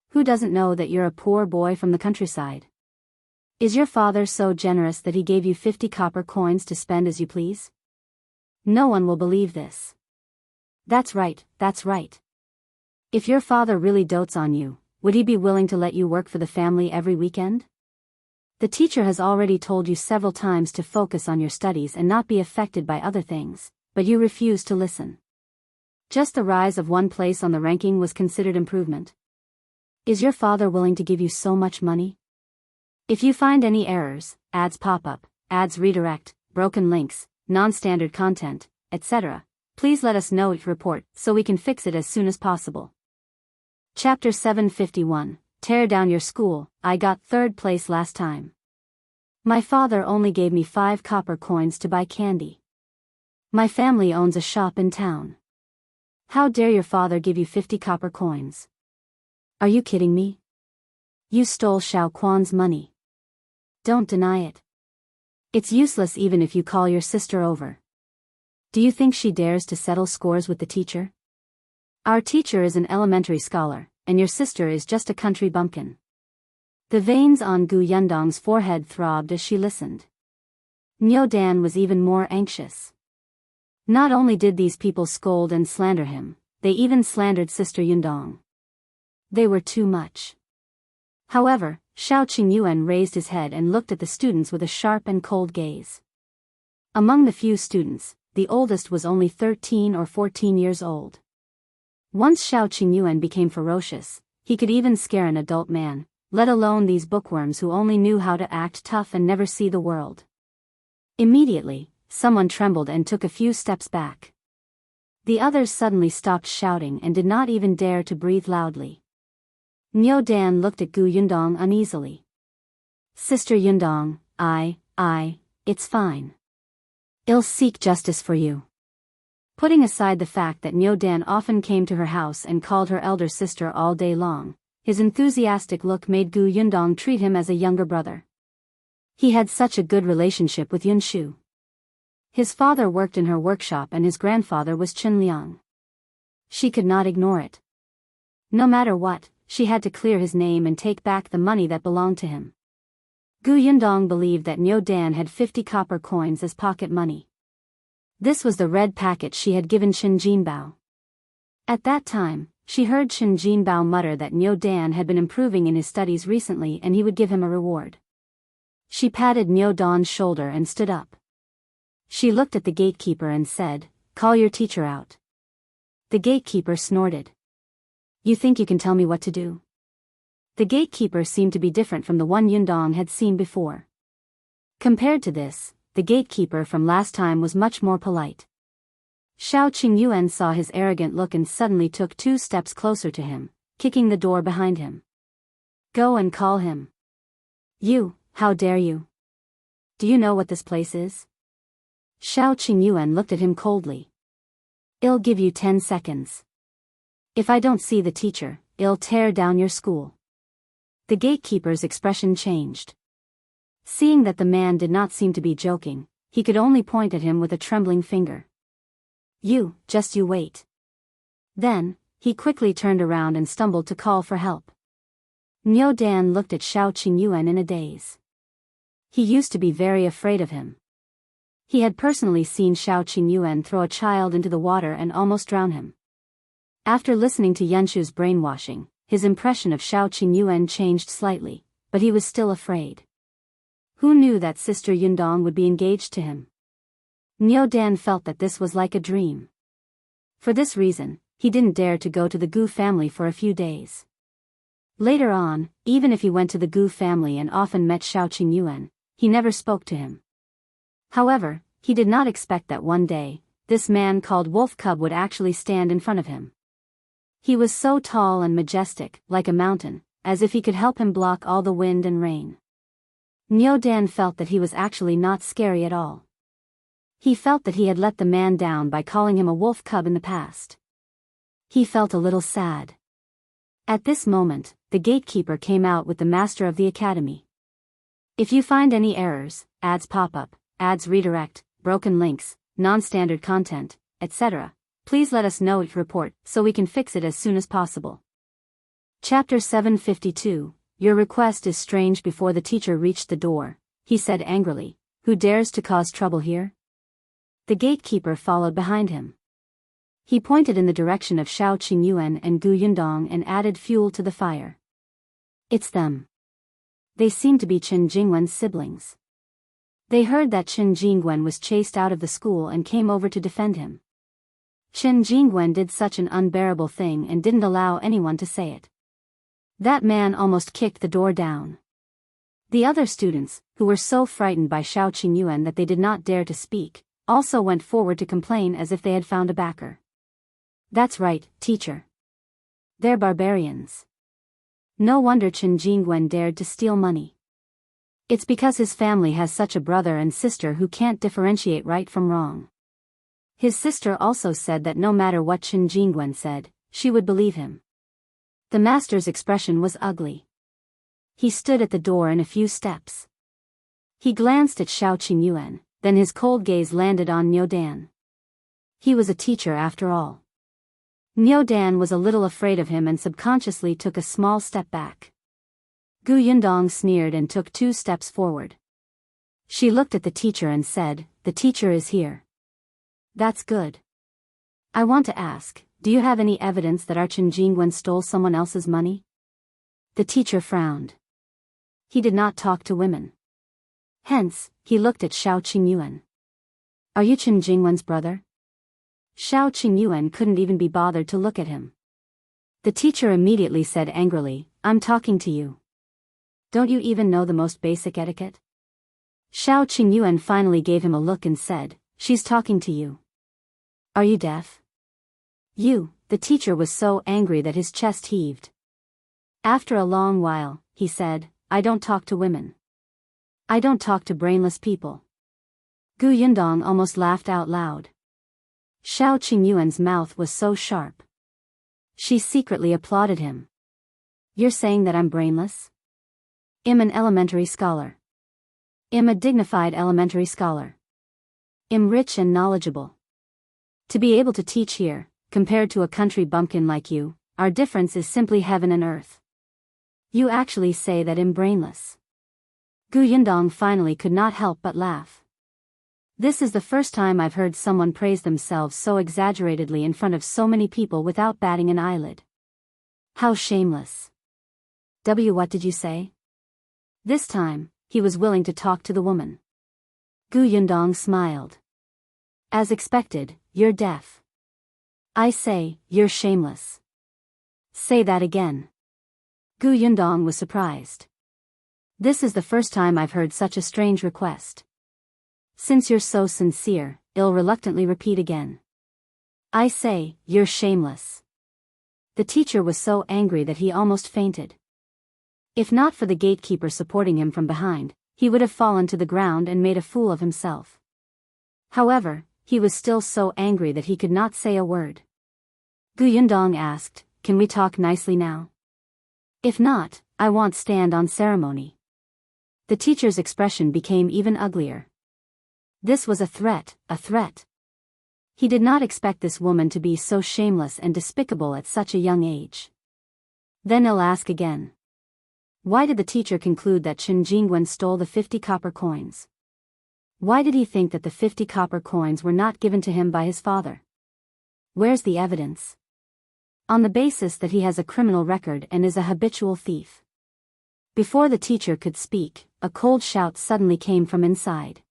Who doesn't know that you're a poor boy from the countryside? Is your father so generous that he gave you 50 copper coins to spend as you please? No one will believe this." That's right, that's right. If your father really dotes on you, would he be willing to let you work for the family every weekend? The teacher has already told you several times to focus on your studies and not be affected by other things, but you refuse to listen. Just the rise of one place on the ranking was considered improvement. Is your father willing to give you so much money? If you find any errors, ads pop up, ads redirect, broken links, non-standard content, etc., please let us know each report so we can fix it as soon as possible. Chapter 751, Tear Down Your School. I got 3rd place last time. My father only gave me 5 copper coins to buy candy. My family owns a shop in town. How dare your father give you 50 copper coins? Are you kidding me? You stole Shao Quan's money. Don't deny it. It's useless even if you call your sister over. Do you think she dares to settle scores with the teacher? Our teacher is an elementary scholar, and your sister is just a country bumpkin. The veins on Yundong's forehead throbbed as she listened. Niu Dan was even more anxious. Not only did these people scold and slander him, they even slandered Sister Yundong. They were too much. However, Qingyuan raised his head and looked at the students with a sharp and cold gaze. Among the few students, the oldest was only 13 or 14 years old. Once Qingyuan became ferocious, he could even scare an adult man, let alone these bookworms who only knew how to act tough and never see the world. Immediately, someone trembled and took a few steps back. The others suddenly stopped shouting and did not even dare to breathe loudly. Niu Dan looked at Yundong uneasily. Sister Yundong, it's fine. I'll seek justice for you. Putting aside the fact that Niu Dan often came to her house and called her elder sister all day long, his enthusiastic look made Yundong treat him as a younger brother. He had such a good relationship with Yunxu. His father worked in her workshop and his grandfather was Qinliang. She could not ignore it. No matter what, she had to clear his name and take back the money that belonged to him. Yundong believed that Niu Dan had 50 copper coins as pocket money. This was the red packet she had given Jinbao. At that time, she heard Chen Jinbao mutter that Niu Dan had been improving in his studies recently and he would give him a reward. She patted Niu Dan's shoulder and stood up. She looked at the gatekeeper and said, "Call your teacher out." The gatekeeper snorted. "You think you can tell me what to do?" The gatekeeper seemed to be different from the one Yundong had seen before. Compared to this, the gatekeeper from last time was much more polite. Shao Qingyuan saw his arrogant look and suddenly took 2 steps closer to him, kicking the door behind him. "Go and call him." "You, how dare you? Do you know what this place is?" Shao Qingyuan looked at him coldly. "I'll give you 10 seconds. If I don't see the teacher, I'll tear down your school." The gatekeeper's expression changed. Seeing that the man did not seem to be joking, he could only point at him with a trembling finger. You wait." Then, he quickly turned around and stumbled to call for help. Niu Dan looked at Shao Qingyuan in a daze. He used to be very afraid of him. He had personally seen Shao Qingyuan throw a child into the water and almost drown him. After listening to Yunshu's brainwashing, his impression of Shao Qingyuan changed slightly, but he was still afraid. Who knew that Sister Yundong would be engaged to him? Niu Dan felt that this was like a dream. For this reason, he didn't dare to go to the Gu family for a few days. Later on, even if he went to the Gu family and often met Shao Qingyuan, he never spoke to him. However, he did not expect that one day, this man called Wolf Cub would actually stand in front of him. He was so tall and majestic, like a mountain, as if he could help him block all the wind and rain. Niu Dan felt that he was actually not scary at all. He felt that he had let the man down by calling him a wolf cub in the past. He felt a little sad. At this moment, the gatekeeper came out with the master of the academy. If you find any errors, ads pop up, ads redirect, broken links, non-standard content, etc., please let us know each report so we can fix it as soon as possible. Chapter 752, Your request is strange. Before the teacher reached the door, he said angrily, "Who dares to cause trouble here?" The gatekeeper followed behind him. He pointed in the direction of Shao Qingyuan and Gu Yundong and added fuel to the fire. "It's them. They seem to be Chen Jingwen's siblings. They heard that Chen Jingwen was chased out of the school and came over to defend him. Chen Jingwen did such an unbearable thing and didn't allow anyone to say it. That man almost kicked the door down." The other students, who were so frightened by Shao Qingyuan that they did not dare to speak, also went forward to complain as if they had found a backer. "That's right, teacher. They're barbarians. No wonder Chen Jingwen dared to steal money. It's because his family has such a brother and sister who can't differentiate right from wrong." His sister also said that no matter what Chen Jingwen said, she would believe him. The master's expression was ugly. He stood at the door in a few steps. He glanced at Shao Qingyuan, then his cold gaze landed on Niu Dan. He was a teacher after all. Niu Dan was a little afraid of him and subconsciously took a small step back. Gu Yundong sneered and took 2 steps forward. She looked at the teacher and said, "The teacher is here." "That's good. I want to ask, do you have any evidence that our Chen Jingwen stole someone else's money?" The teacher frowned. He did not talk to women. Hence, he looked at Shao Qingyuan. "Are you Chen Jingwen's brother?" Shao Qingyuan couldn't even be bothered to look at him. The teacher immediately said angrily, "I'm talking to you. Don't you even know the most basic etiquette?" Shao Qingyuan finally gave him a look and said, "She's talking to you. Are you deaf?" The teacher was so angry that his chest heaved. After a long while, he said, "I don't talk to women. I don't talk to brainless people." Gu Yundong almost laughed out loud. Shao Qingyuan's mouth was so sharp. She secretly applauded him. "You're saying that I'm brainless? I'm an elementary scholar. I'm a dignified elementary scholar. I'm rich and knowledgeable. To be able to teach here, compared to a country bumpkin like you, our difference is simply heaven and earth. You actually say that I'm brainless." Gu Yundong finally could not help but laugh. This is the first time I've heard someone praise themselves so exaggeratedly in front of so many people without batting an eyelid. How shameless. What did you say? This time, he was willing to talk to the woman. Yundong smiled. As expected, you're deaf. I say, you're shameless. Say that again. Yundong was surprised. This is the first time I've heard such a strange request. Since you're so sincere, I'll reluctantly repeat again. I say, you're shameless. The teacher was so angry that he almost fainted. If not for the gatekeeper supporting him from behind, he would have fallen to the ground and made a fool of himself. However, he was still so angry that he could not say a word. Yundong asked, can we talk nicely now? If not, I won't stand on ceremony. The teacher's expression became even uglier. This was a threat, a threat. He did not expect this woman to be so shameless and despicable at such a young age. Then I'll ask again. Why did the teacher conclude that Qingyuan stole the 50 copper coins? Why did he think that the 50 copper coins were not given to him by his father? Where's the evidence? On the basis that he has a criminal record and is a habitual thief. Before the teacher could speak, a cold shout suddenly came from inside.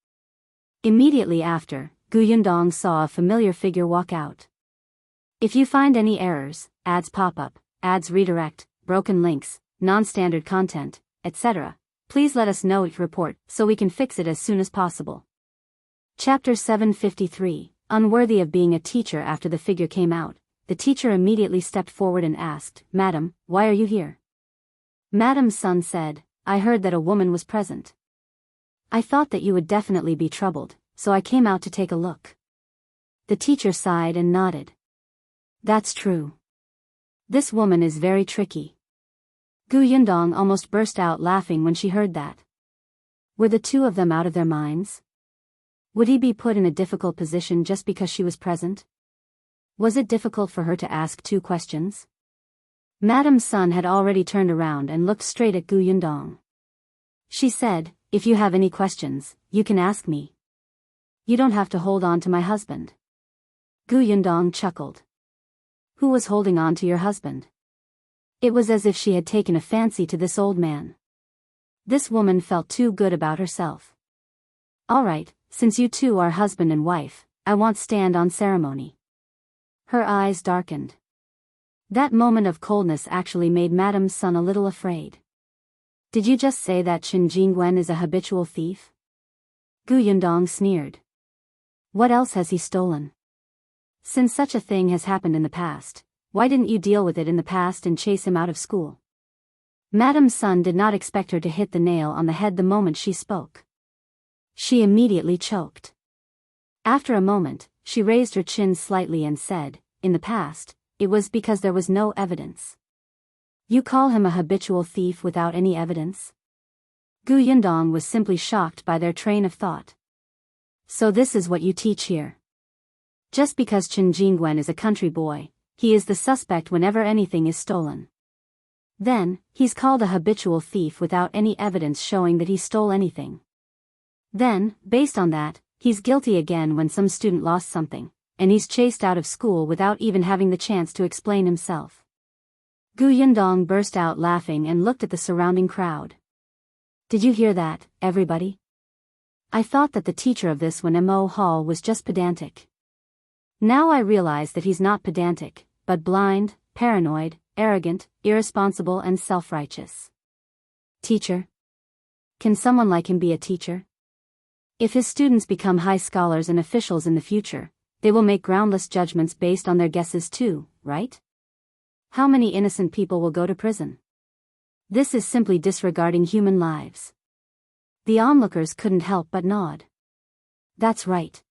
Immediately after, Yundong saw a familiar figure walk out. If you find any errors, ads pop up, ads redirect, broken links, non-standard content, etc., please let us know your report so we can fix it as soon as possible. Chapter 753, Unworthy of Being a Teacher. After the figure came out, the teacher immediately stepped forward and asked, Madam, why are you here? Madam's son said, I heard that a woman was present. I thought that you would definitely be troubled, so I came out to take a look. The teacher sighed and nodded. That's true. This woman is very tricky. Yundong almost burst out laughing when she heard that. Were the two of them out of their minds? Would he be put in a difficult position just because she was present? Was it difficult for her to ask two questions? Madam's son had already turned around and looked straight at Yundong. She said, if you have any questions, you can ask me. You don't have to hold on to my husband. Yundong chuckled. Who was holding on to your husband? It was as if she had taken a fancy to this old man. This woman felt too good about herself. All right, since you two are husband and wife, I won't stand on ceremony. Her eyes darkened. That moment of coldness actually made Madam's son a little afraid. Did you just say that Qingyuan is a habitual thief? Yundong sneered. What else has he stolen? Since such a thing has happened in the past, why didn't you deal with it in the past and chase him out of school? Madam's son did not expect her to hit the nail on the head the moment she spoke. She immediately choked. After a moment, she raised her chin slightly and said, in the past, it was because there was no evidence. You call him a habitual thief without any evidence? Yundong was simply shocked by their train of thought. So this is what you teach here. Just because Qingyuan is a country boy, he is the suspect whenever anything is stolen. Then, he's called a habitual thief without any evidence showing that he stole anything. Then, based on that, he's guilty again when some student lost something, and he's chased out of school without even having the chance to explain himself. Yundong burst out laughing and looked at the surrounding crowd. Did you hear that, everybody? I thought that the teacher of this Wenhuo Hall was just pedantic. Now I realize that he's not pedantic, but blind, paranoid, arrogant, irresponsible and self-righteous. Teacher? Can someone like him be a teacher? If his students become high scholars and officials in the future, they will make groundless judgments based on their guesses too, right? How many innocent people will go to prison? This is simply disregarding human lives. The onlookers couldn't help but nod. That's right.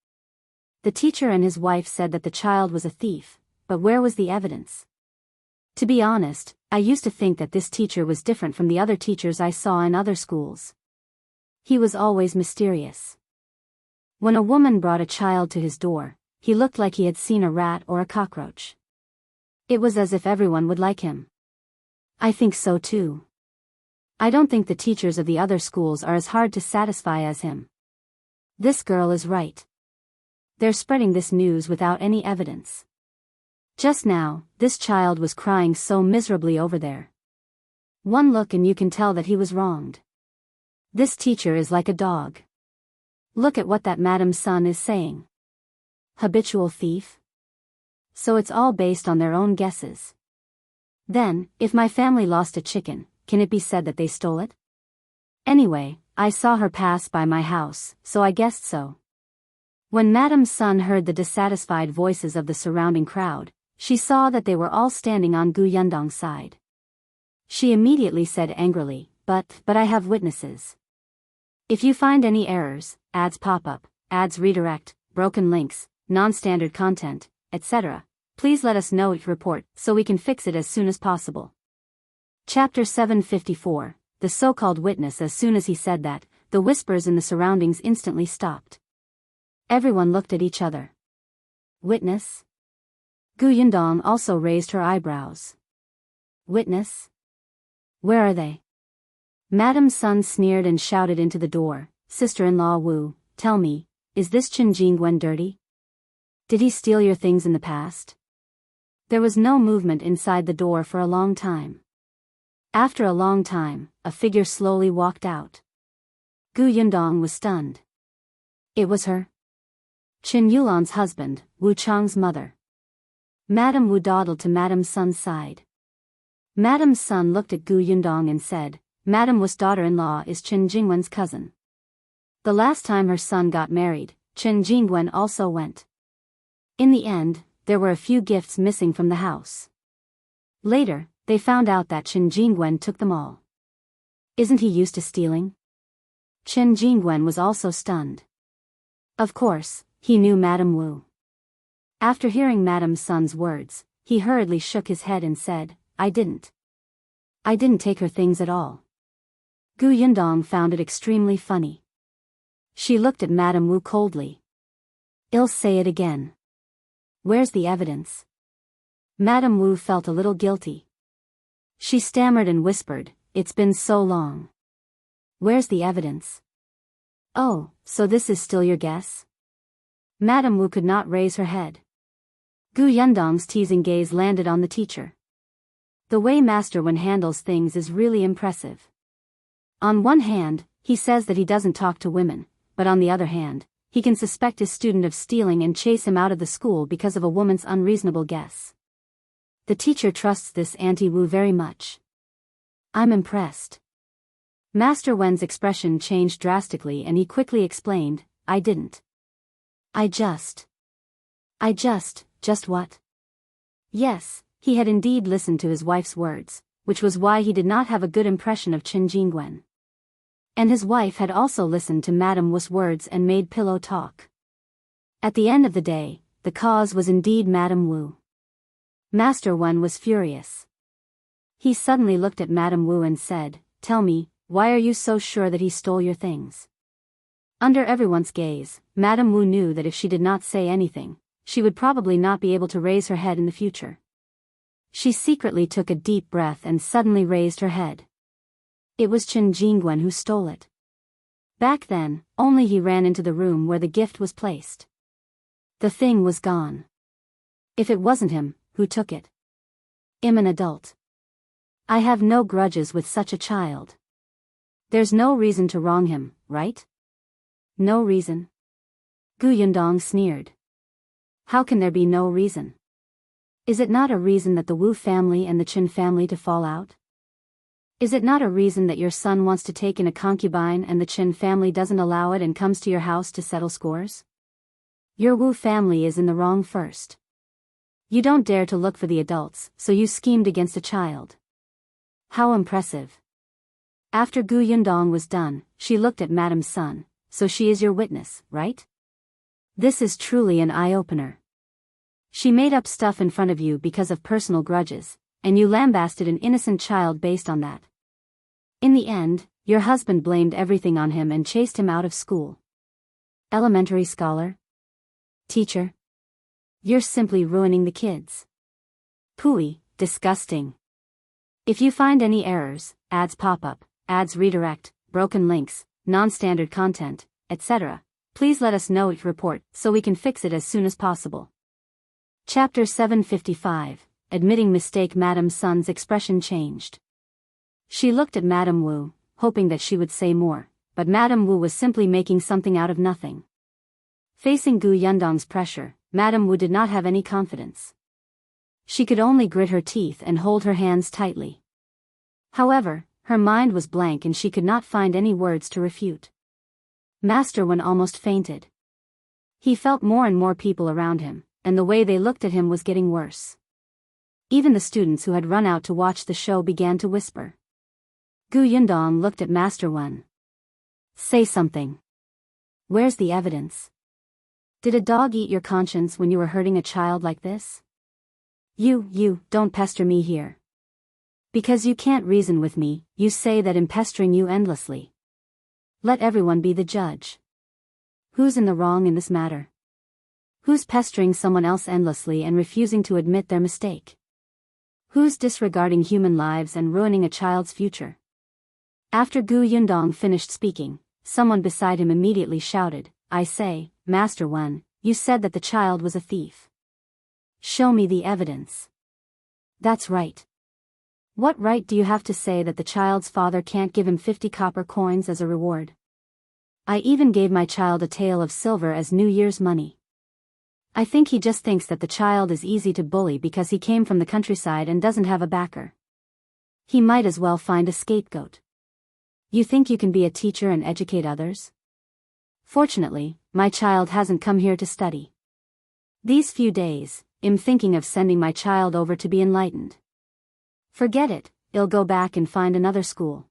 The teacher and his wife said that the child was a thief, but where was the evidence? To be honest, I used to think that this teacher was different from the other teachers I saw in other schools. He was always mysterious. When a woman brought a child to his door, he looked like he had seen a rat or a cockroach. It was as if everyone would like him. I think so too. I don't think the teachers of the other schools are as hard to satisfy as him. This girl is right. They're spreading this news without any evidence. Just now, this child was crying so miserably over there. One look and you can tell that he was wronged. This teacher is like a dog. Look at what that madam's son is saying. Habitual thief? So it's all based on their own guesses. Then, if my family lost a chicken, can it be said that they stole it? Anyway, I saw her pass by my house, so I guessed so. When Madam's son heard the dissatisfied voices of the surrounding crowd, she saw that they were all standing on Gu Yundong's side. She immediately said angrily, but I have witnesses. If you find any errors, ads pop up, ads redirect, broken links, non-standard content, etc., please let us know each report so we can fix it as soon as possible. Chapter 754, the so-called witness. As soon as he said that, the whispers in the surroundings instantly stopped. Everyone looked at each other. Witness? Gu Yundong also raised her eyebrows. Witness? Where are they? Madam's son sneered and shouted into the door, Sister-in-law Wu, tell me, is this Qingyuan dirty? Did he steal your things in the past? There was no movement inside the door for a long time. After a long time, a figure slowly walked out. Gu Yundong was stunned. It was her. Qingyuan's husband, Wu Chang's mother. Madame Wu dawdled to Madam's son's side. Madam's son looked at Gu Yundong and said, Madame Wu's daughter-in-law is Qingyuan's cousin. The last time her son got married, Qingyuan also went. In the end, there were a few gifts missing from the house. Later, they found out that Qingyuan took them all. Isn't he used to stealing? Qingyuan was also stunned. Of course, he knew Madame Wu. After hearing Madame's son's words, he hurriedly shook his head and said, I didn't take her things at all. Gu Yundong found it extremely funny. She looked at Madame Wu coldly. I'll say it again. Where's the evidence? Madame Wu felt a little guilty. She stammered and whispered, it's been so long. Where's the evidence? Oh, so this is still your guess? Madame Wu could not raise her head. Gu Yundong's teasing gaze landed on the teacher. The way Master Wen handles things is really impressive. On one hand, he says that he doesn't talk to women, but on the other hand, he can suspect his student of stealing and chase him out of the school because of a woman's unreasonable guess. The teacher trusts this Auntie Wu very much. I'm impressed. Master Wen's expression changed drastically and he quickly explained, I didn't. Just what? Yes, he had indeed listened to his wife's words, which was why he did not have a good impression of Qingyuan. And his wife had also listened to Madame Wu's words and made pillow talk. At the end of the day, the cause was indeed Madame Wu. Master Wen was furious. He suddenly looked at Madame Wu and said, tell me, why are you so sure that he stole your things? Under everyone's gaze, Madame Wu knew that if she did not say anything, she would probably not be able to raise her head in the future. She secretly took a deep breath and suddenly raised her head. It was Qingyuan who stole it. Back then, only he ran into the room where the gift was placed. The thing was gone. If it wasn't him, who took it? I'm an adult. I have no grudges with such a child. There's no reason to wrong him, right? No reason? Gu Yundong sneered. How can there be no reason? Is it not a reason that the Wu family and the Qin family to fall out? Is it not a reason that your son wants to take in a concubine and the Qin family doesn't allow it and comes to your house to settle scores? Your Wu family is in the wrong first. You don't dare to look for the adults, so you schemed against a child. How impressive. After Gu Yundong was done, she looked at Madame's son, so she is your witness, right? This is truly an eye-opener. She made up stuff in front of you because of personal grudges, and you lambasted an innocent child based on that. In the end, your husband blamed everything on him and chased him out of school. Elementary scholar? Teacher? You're simply ruining the kids. Pooey, disgusting. If you find any errors, ads pop up, ads redirect, broken links, non-standard content, etc., please let us know each report so we can fix it as soon as possible. Chapter 755, Admitting Mistake. Madame Sun's expression changed. She looked at Madame Wu, hoping that she would say more, but Madame Wu was simply making something out of nothing. Facing Gu Yundong's pressure, Madame Wu did not have any confidence. She could only grit her teeth and hold her hands tightly. However, her mind was blank and she could not find any words to refute. Master Wen almost fainted. He felt more and more people around him, and the way they looked at him was getting worse. Even the students who had run out to watch the show began to whisper. Gu Yundong looked at Master Wen. Say something. Where's the evidence? Did a dog eat your conscience when you were hurting a child like this? You, don't pester me here. Because you can't reason with me, you say that I'm pestering you endlessly. Let everyone be the judge. Who's in the wrong in this matter? Who's pestering someone else endlessly and refusing to admit their mistake? Who's disregarding human lives and ruining a child's future? After Gu Yundong finished speaking, someone beside him immediately shouted, I say, Master Wen, you said that the child was a thief. Show me the evidence. That's right. What right do you have to say that the child's father can't give him 50 copper coins as a reward? I even gave my child a tael of silver as New Year's money. I think he just thinks that the child is easy to bully because he came from the countryside and doesn't have a backer. He might as well find a scapegoat. You think you can be a teacher and educate others? Fortunately, my child hasn't come here to study. These few days, I'm thinking of sending my child over to be enlightened. Forget it, I'll go back and find another school.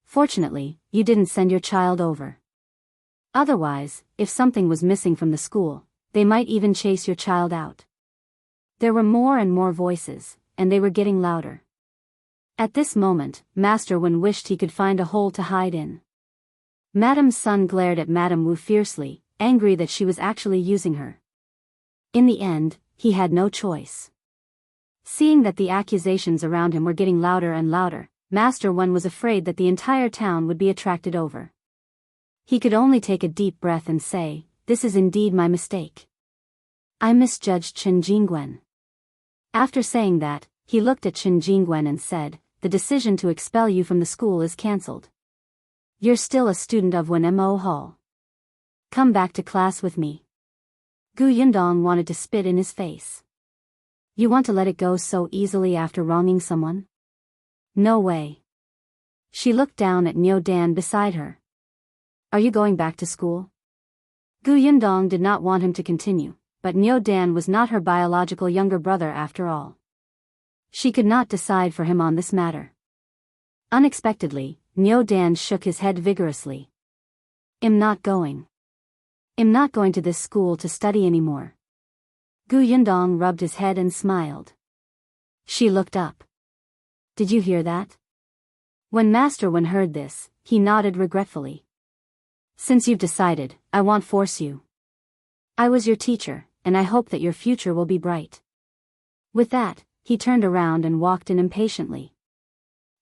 Fortunately, you didn't send your child over. Otherwise, if something was missing from the school, they might even chase your child out. There were more and more voices, and they were getting louder. At this moment, Master Wen wished he could find a hole to hide in. Madame Sun glared at Madame Wu fiercely, angry that she was actually using her. In the end, he had no choice. Seeing that the accusations around him were getting louder and louder, Master Wen was afraid that the entire town would be attracted over. He could only take a deep breath and say, this is indeed my mistake. I misjudged Qingyuan. After saying that, he looked at Qingyuan and said, the decision to expel you from the school is cancelled. You're still a student of Wenhuo Hall. Come back to class with me. Gu Yundong wanted to spit in his face. You want to let it go so easily after wronging someone? No way. She looked down at Niu Dan beside her. Are you going back to school? Gu Yundong did not want him to continue, but Niu Dan was not her biological younger brother after all. She could not decide for him on this matter. Unexpectedly, Niu Dan shook his head vigorously. I'm not going. I'm not going to this school to study anymore. Gu Yundong rubbed his head and smiled. She looked up. Did you hear that? When Master Wen heard this, he nodded regretfully. Since you've decided, I won't force you. I was your teacher, and I hope that your future will be bright. With that, he turned around and walked in impatiently.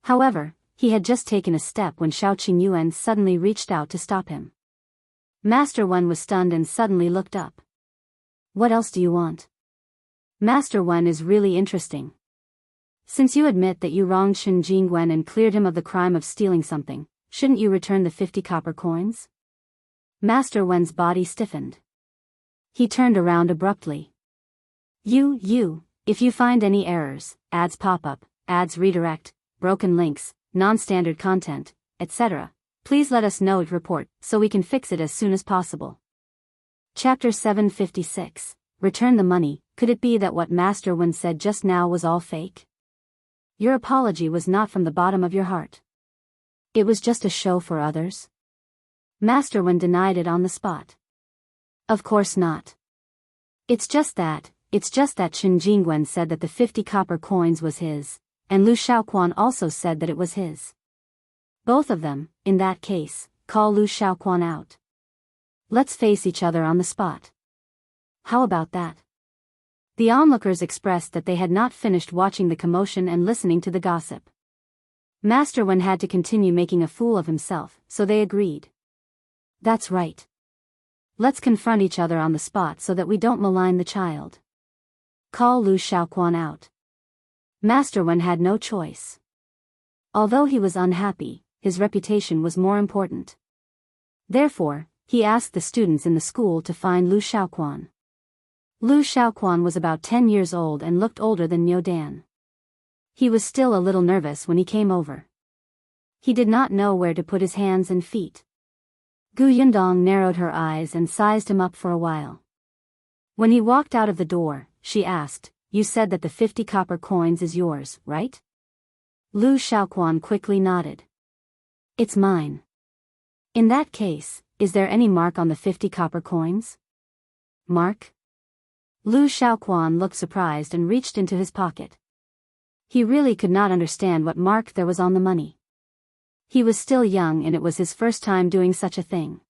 However, he had just taken a step when Shao Qingyuan suddenly reached out to stop him. Master Wen was stunned and suddenly looked up. What else do you want? Master Wen is really interesting. Since you admit that you wronged Qingyuan and cleared him of the crime of stealing something, shouldn't you return the 50 copper coins? Master Wen's body stiffened. He turned around abruptly. If you find any errors, ads pop up, ads redirect, broken links, non-standard content, etc., please let us know it report so we can fix it as soon as possible. Chapter 756, Return the money. Could it be that what Master Wen said just now was all fake? Your apology was not from the bottom of your heart. It was just a show for others? Master Wen denied it on the spot. Of course not. It's just that Qingyuan said that the 50 copper coins was his, and Liu Xiahui also said that it was his. Both of them, in that case, call Liu Xiahui out. Let's face each other on the spot. How about that? The onlookers expressed that they had not finished watching the commotion and listening to the gossip. Master Wen had to continue making a fool of himself, so they agreed. That's right. Let's confront each other on the spot so that we don't malign the child. call Liu Xiahui out. Master Wen had no choice. Although he was unhappy, his reputation was more important. Therefore, he asked the students in the school to find Liu Xiahui. Liu Xiahui was about 10 years old and looked older than Niu Dan. He was still a little nervous when he came over. He did not know where to put his hands and feet. Yundong narrowed her eyes and sized him up for a while. When he walked out of the door, she asked, "You said that the 50 copper coins is yours, right?" Liu Xiahui quickly nodded. "It's mine." "In that case, is there any mark on the 50 copper coins?" "Mark?" Liu Xiahui looked surprised and reached into his pocket. He really could not understand what mark there was on the money. He was still young and it was his first time doing such a thing.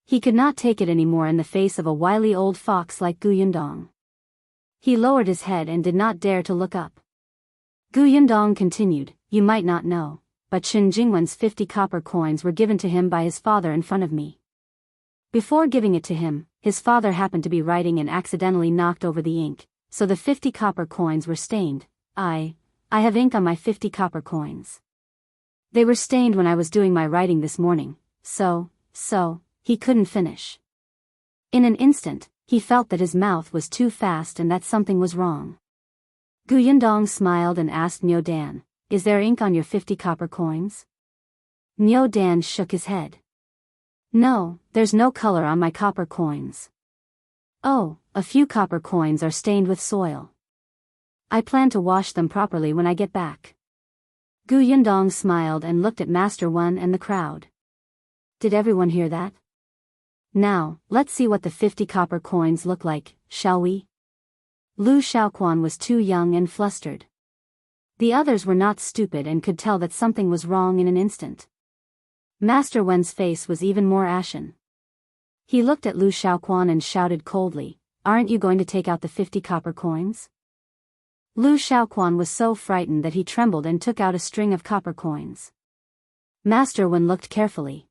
He could not take it anymore in the face of a wily old fox like Yundong. He lowered his head and did not dare to look up. Yundong continued, "You might not know, but Qingyuan's 50 copper coins were given to him by his father in front of me. Before giving it to him, his father happened to be writing and accidentally knocked over the ink, so the 50 copper coins were stained. I have ink on my 50 copper coins. They were stained when I was doing my writing this morning, so, he couldn't finish." In an instant, he felt that his mouth was too fast and that something was wrong. Yundong smiled and asked Niu Dan, "Is there ink on your 50 copper coins?" Niu Dan shook his head. "No, there's no color on my copper coins." "Oh, a few copper coins are stained with soil. I plan to wash them properly when I get back." Yundong smiled and looked at Master Wen and the crowd. "Did everyone hear that? Now, let's see what the 50 copper coins look like, shall we?" Liu Xiahui was too young and flustered. The others were not stupid and could tell that something was wrong in an instant. Master Wen's face was even more ashen. He looked at Liu Xiahui and shouted coldly, "Aren't you going to take out the 50 copper coins?" Liu Xiahui was so frightened that he trembled and took out a string of copper coins. Master Wen looked carefully.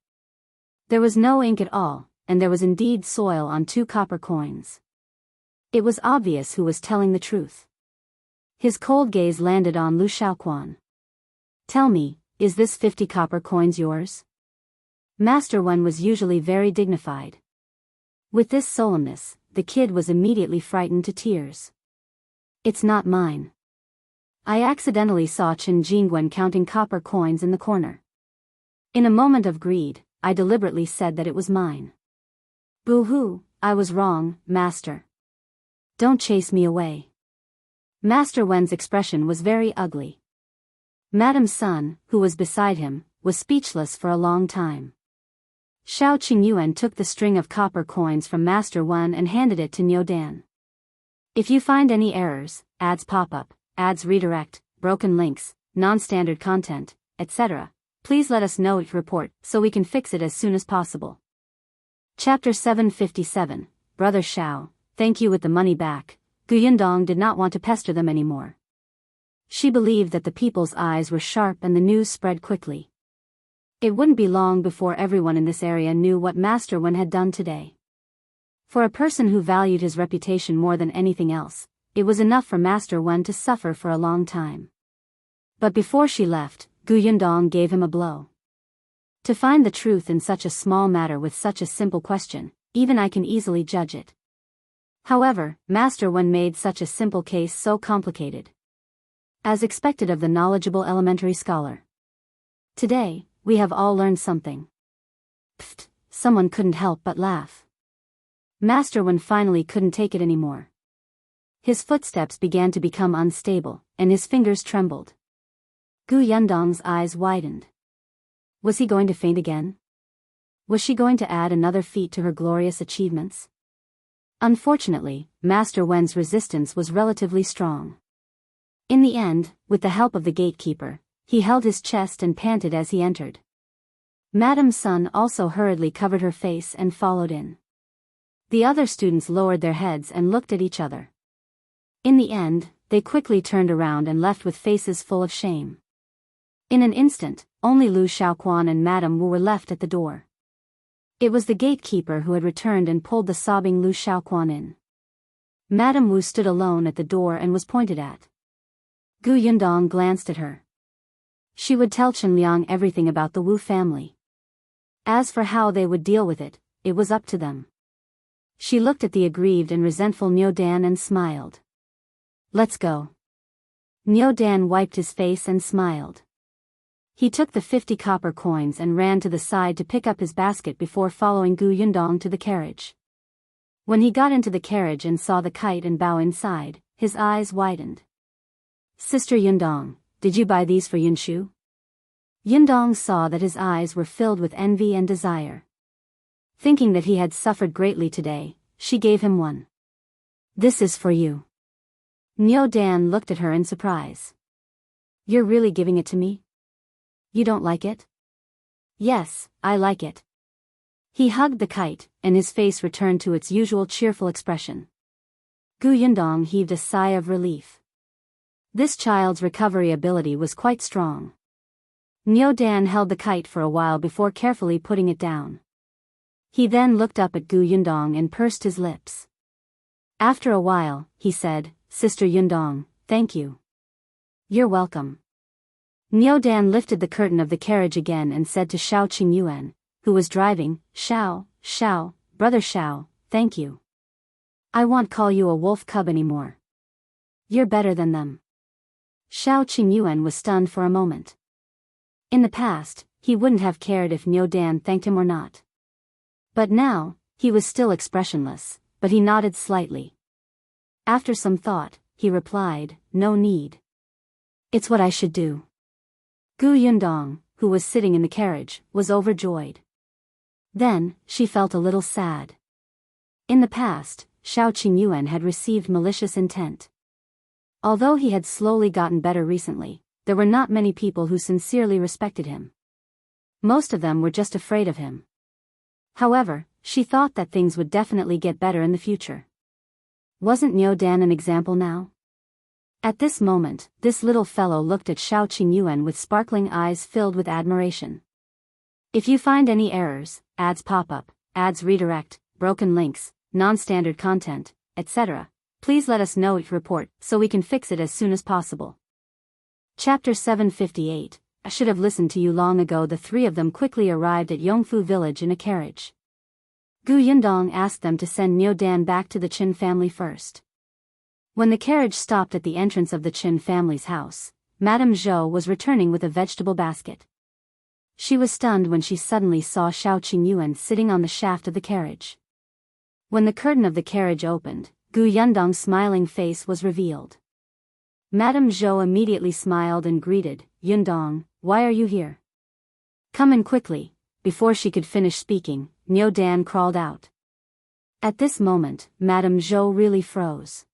There was no ink at all, and there was indeed soil on 2 copper coins. It was obvious who was telling the truth. His cold gaze landed on Liu Xiahui. "Tell me, is this 50 copper coins yours?" Master Wen was usually very dignified. With this solemnness, the kid was immediately frightened to tears. "It's not mine. I accidentally saw Qingyuan counting copper coins in the corner. In a moment of greed, I deliberately said that it was mine. Boo-hoo, I was wrong, Master. Don't chase me away." Master Wen's expression was very ugly. Madame Sun, who was beside him, was speechless for a long time. Shao Qingyuan took the string of copper coins from Master Wen and handed it to Niu Dan. "If you find any errors, ads pop up, ads redirect, broken links, non-standard content, etc., please let us know your report so we can fix it as soon as possible." Chapter 757, Brother Shao, thank you with the money back. Yundong did not want to pester them anymore. She believed that the people's eyes were sharp and the news spread quickly. It wouldn't be long before everyone in this area knew what Master Wen had done today. For a person who valued his reputation more than anything else, it was enough for Master Wen to suffer for a long time. But before she left, Yundong gave him a blow. To find the truth in such a small matter with such a simple question, even I can easily judge it. However, Master Wen made such a simple case so complicated. As expected of the knowledgeable elementary scholar. Today, we have all learned something. Pfft, someone couldn't help but laugh. Master Wen finally couldn't take it anymore. His footsteps began to become unstable, and his fingers trembled. Yundong's eyes widened. Was he going to faint again? Was she going to add another feat to her glorious achievements? Unfortunately, Master Wen's resistance was relatively strong. In the end, with the help of the gatekeeper, he held his chest and panted as he entered. Madame Sun also hurriedly covered her face and followed in. The other students lowered their heads and looked at each other. In the end, they quickly turned around and left with faces full of shame. In an instant, only Liu Xiahui and Madame Wu were left at the door. It was the gatekeeper who had returned and pulled the sobbing Liu Xiahui in. Madame Wu stood alone at the door and was pointed at. Gu Yundong glanced at her. She would tell Qingyuan everything about the Wu family. As for how they would deal with it, it was up to them. She looked at the aggrieved and resentful Niu Dan and smiled. Let's go. Niu Dan wiped his face and smiled. He took the 50 copper coins and ran to the side to pick up his basket before following Gu Yundong to the carriage. When he got into the carriage and saw the kite and Bao inside, his eyes widened. Sister Yundong, did you buy these for Yunshu? Yundong saw that his eyes were filled with envy and desire. Thinking that he had suffered greatly today, she gave him one. This is for you. Niu Dan looked at her in surprise. You're really giving it to me? You don't like it? Yes, I like it. He hugged the kite, and his face returned to its usual cheerful expression. Gu Yundong heaved a sigh of relief. This child's recovery ability was quite strong. Niu Dan held the kite for a while before carefully putting it down. He then looked up at Gu Yundong and pursed his lips. After a while, he said, Sister Yundong, thank you. You're welcome. Niu Dan lifted the curtain of the carriage again and said to Shao Qingyuan, who was driving, Shao, brother Shao, thank you. I won't call you a wolf cub anymore. You're better than them. Shao Qingyuan was stunned for a moment. In the past, he wouldn't have cared if Niu Dan thanked him or not. But now, he was still expressionless, but he nodded slightly. After some thought, he replied, no need. It's what I should do. Gu Yundong, who was sitting in the carriage, was overjoyed. Then, she felt a little sad. In the past, Shao Qingyuan had received malicious intent. Although he had slowly gotten better recently, there were not many people who sincerely respected him. Most of them were just afraid of him. However, she thought that things would definitely get better in the future. Wasn't Niu Dan an example now? At this moment, this little fellow looked at Shao Qingyuan with sparkling eyes filled with admiration. If you find any errors, ads pop up, ads redirect, broken links, non-standard content, etc., please let us know each report so we can fix it as soon as possible. Chapter 758, I should have listened to you long ago. The three of them quickly arrived at Yongfu village in a carriage. Gu Yundong asked them to send Niu Dan back to the Qin family first. When the carriage stopped at the entrance of the Qin family's house, Madame Zhou was returning with a vegetable basket. She was stunned when she suddenly saw Shao Qingyuan sitting on the shaft of the carriage. When the curtain of the carriage opened, Gu Yundong's smiling face was revealed. Madame Zhou immediately smiled and greeted, Yundong, why are you here? Come in quickly. Before she could finish speaking, Niu Dan crawled out. At this moment, Madame Zhou really froze.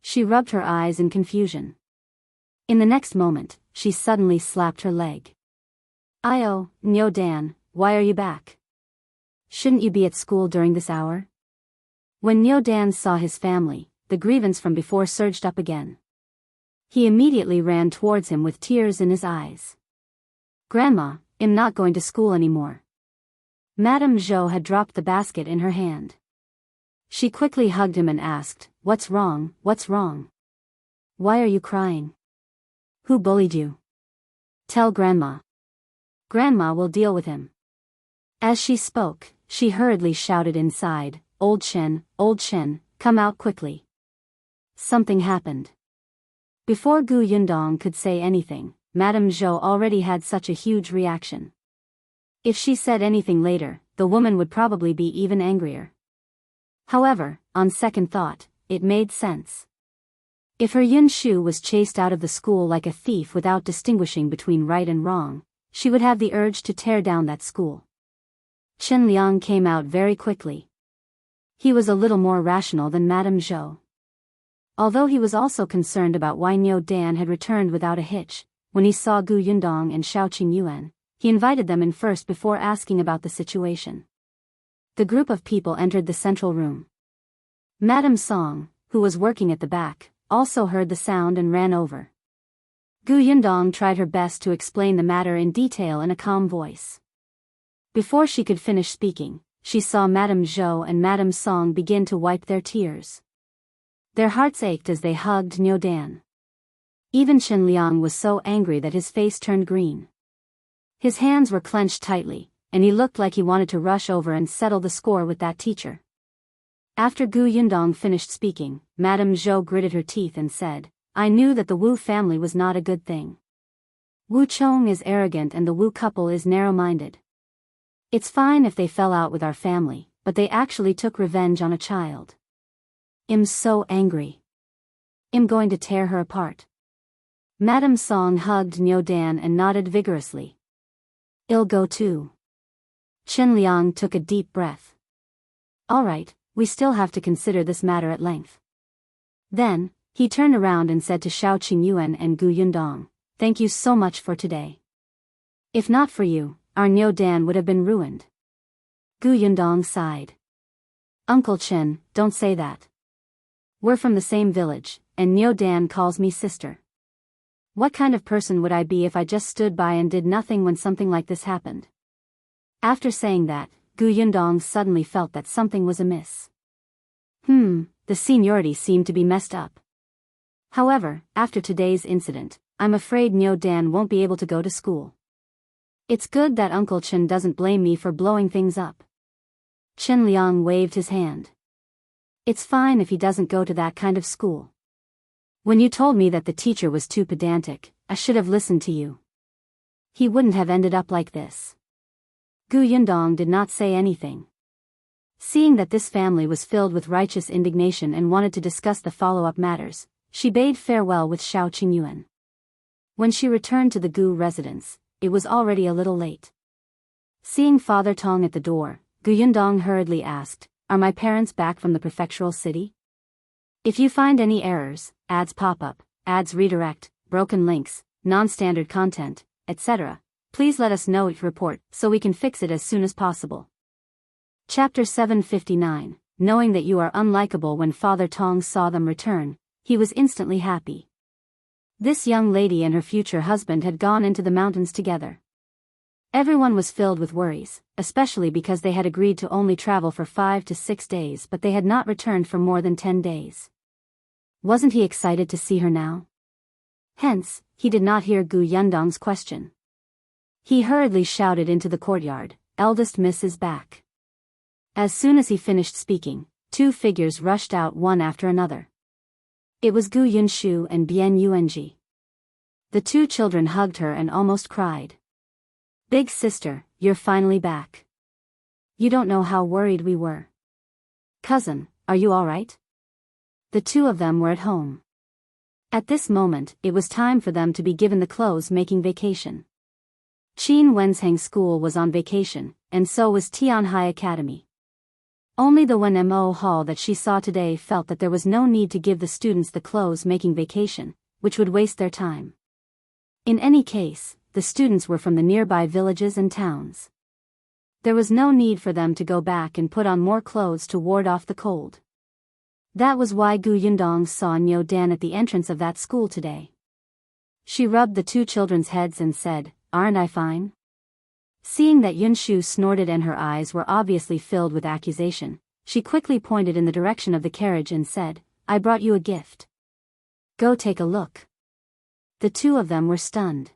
She rubbed her eyes in confusion. In the next moment, she suddenly slapped her leg. Io, Niu Dan, why are you back? Shouldn't you be at school during this hour? When Niu Dan saw his family, the grievance from before surged up again. He immediately ran towards him with tears in his eyes. Grandma, I'm not going to school anymore. Madame Zhou had dropped the basket in her hand. She quickly hugged him and asked, What's wrong, what's wrong? Why are you crying? Who bullied you? Tell Grandma. Grandma will deal with him. As she spoke, she hurriedly shouted inside, Old Chen, come out quickly. Something happened. Before Gu Yundong could say anything, Madame Zhou already had such a huge reaction. If she said anything later, the woman would probably be even angrier. However, on second thought, it made sense. If her Yunshu was chased out of the school like a thief without distinguishing between right and wrong, she would have the urge to tear down that school. Chen Liang came out very quickly. He was a little more rational than Madame Zhou. Although he was also concerned about why Niu Dan had returned without a hitch, when he saw Gu Yundong and Shao Qingyuan, he invited them in first before asking about the situation. The group of people entered the central room. Madame Song, who was working at the back, also heard the sound and ran over. Gu Yundong tried her best to explain the matter in detail in a calm voice. Before she could finish speaking, she saw Madame Zhou and Madame Song begin to wipe their tears. Their hearts ached as they hugged Niu Dan. Even Qingyuan was so angry that his face turned green. His hands were clenched tightly, and he looked like he wanted to rush over and settle the score with that teacher. After Yundong finished speaking, Madame Zhou gritted her teeth and said, "I knew that the Wu family was not a good thing. Wu Chong is arrogant and the Wu couple is narrow-minded. It's fine if they fell out with our family, but they actually took revenge on a child. I'm so angry. I'm going to tear her apart." Madame Song hugged Niu Dan and nodded vigorously. "I'll go too." Qingyuan took a deep breath. "All right, we still have to consider this matter at length." Then, he turned around and said to Shao Qingyuan and Yundong, "Thank you so much for today. If not for you, our Niu Dan would have been ruined." Yundong sighed. "Uncle Qin, don't say that. We're from the same village, and Niu Dan calls me sister. What kind of person would I be if I just stood by and did nothing when something like this happened?" After saying that, Yundong suddenly felt that something was amiss. The seniority seemed to be messed up. However, after today's incident, I'm afraid Niu Dan won't be able to go to school. It's good that Uncle Qin doesn't blame me for blowing things up. Qingyuan waved his hand. "It's fine if he doesn't go to that kind of school. When you told me that the teacher was too pedantic, I should have listened to you. He wouldn't have ended up like this." Yundong did not say anything. Seeing that this family was filled with righteous indignation and wanted to discuss the follow-up matters, she bade farewell with Shao Qingyuan. When she returned to the Gu residence, it was already a little late. Seeing Father Tong at the door, Yundong hurriedly asked, "Are my parents back from the prefectural city? If you find any errors, ads pop up, ads redirect, broken links, non-standard content, etc., please let us know each report so we can fix it as soon as possible." Chapter 759, knowing that you are unlikable. When Father Tong saw them return, he was instantly happy. This young lady and her future husband had gone into the mountains together. Everyone was filled with worries, especially because they had agreed to only travel for 5 to 6 days, but they had not returned for more than 10 days. Wasn't he excited to see her now? Hence, he did not hear Yundong's question. He hurriedly shouted into the courtyard, "Eldest Miss is back." As soon as he finished speaking, 2 figures rushed out one after another. It was Yunxu and Bian Yuanji. The 2 children hugged her and almost cried. "Big sister, you're finally back. You don't know how worried we were. Cousin, are you all right?" The 2 of them were at home. At this moment, it was time for them to be given the clothes-making vacation. Qin Wensheng School was on vacation, and so was Tianhai Academy. Only the Wenmo Hall that she saw today felt that there was no need to give the students the clothes-making vacation, which would waste their time. In any case, the students were from the nearby villages and towns. There was no need for them to go back and put on more clothes to ward off the cold. That was why Yundong saw Niu Dan at the entrance of that school today. She rubbed the 2 children's heads and said, "Aren't I fine?" Seeing that Yunxu snorted and her eyes were obviously filled with accusation, she quickly pointed in the direction of the carriage and said, "I brought you a gift. Go take a look." The 2 of them were stunned.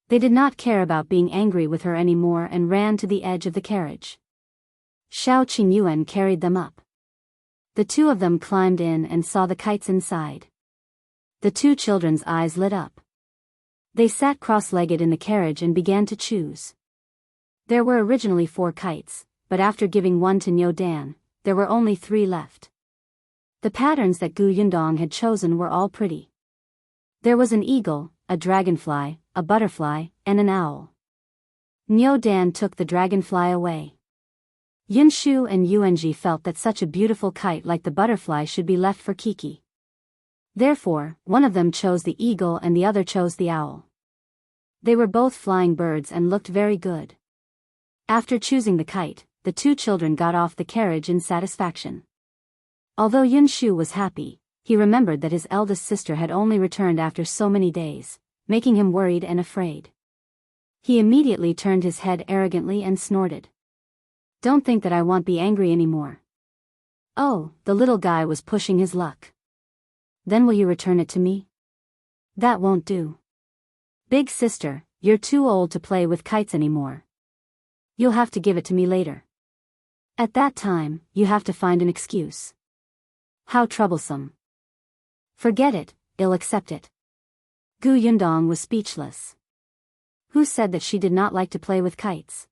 They did not care about being angry with her anymore and ran to the edge of the carriage. Shao Qingyuan carried them up. The 2 of them climbed in and saw the kites inside. The 2 children's eyes lit up. They sat cross-legged in the carriage and began to choose. There were originally 4 kites, but after giving one to Niu Dan, there were only 3 left. The patterns that Yundong had chosen were all pretty. There was an eagle, a dragonfly, a butterfly, and an owl. Niu Dan took the dragonfly away. Yunxu and Yuanji felt that such a beautiful kite like the butterfly should be left for Kiki. Therefore, one of them chose the eagle and the other chose the owl. They were both flying birds and looked very good. After choosing the kite, the 2 children got off the carriage in satisfaction. Although Yunxu was happy, he remembered that his eldest sister had only returned after so many days, making him worried and afraid. He immediately turned his head arrogantly and snorted. "Don't think that I won't be angry anymore." Oh, the little guy was pushing his luck. Then will you return it to me? That won't do. Big sister, you're too old to play with kites anymore. You'll have to give it to me later. At that time, you have to find an excuse. How troublesome. Forget it, I'll accept it. Gu Yundong was speechless. Who said that she did not like to play with kites?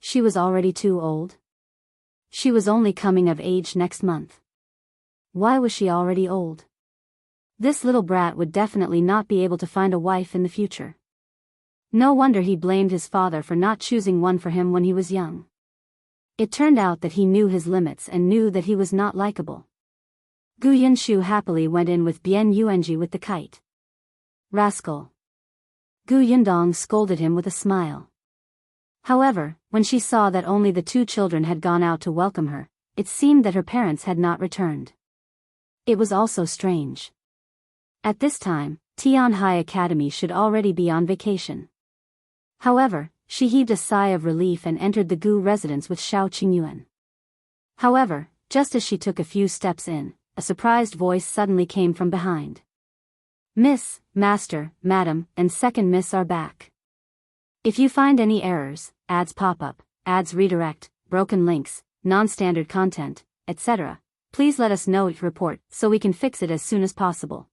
She was already too old. She was only coming of age next month. Why was she already old? This little brat would definitely not be able to find a wife in the future. No wonder he blamed his father for not choosing one for him when he was young. It turned out that he knew his limits and knew that he was not likable. Gu Yunshu happily went in with Bian Yuanji with the kite. Rascal. Gu Yundong scolded him with a smile. However, when she saw that only the two children had gone out to welcome her, it seemed that her parents had not returned. It was also strange. At this time, Tian High Academy should already be on vacation. However, she heaved a sigh of relief and entered the Gu residence with Shao Qingyuan. However, just as she took a few steps in, a surprised voice suddenly came from behind. Miss, Master, Madam, and Second Miss are back. If you find any errors, ads pop up, ads redirect, broken links, non-standard content, etc., please let us know each report so we can fix it as soon as possible.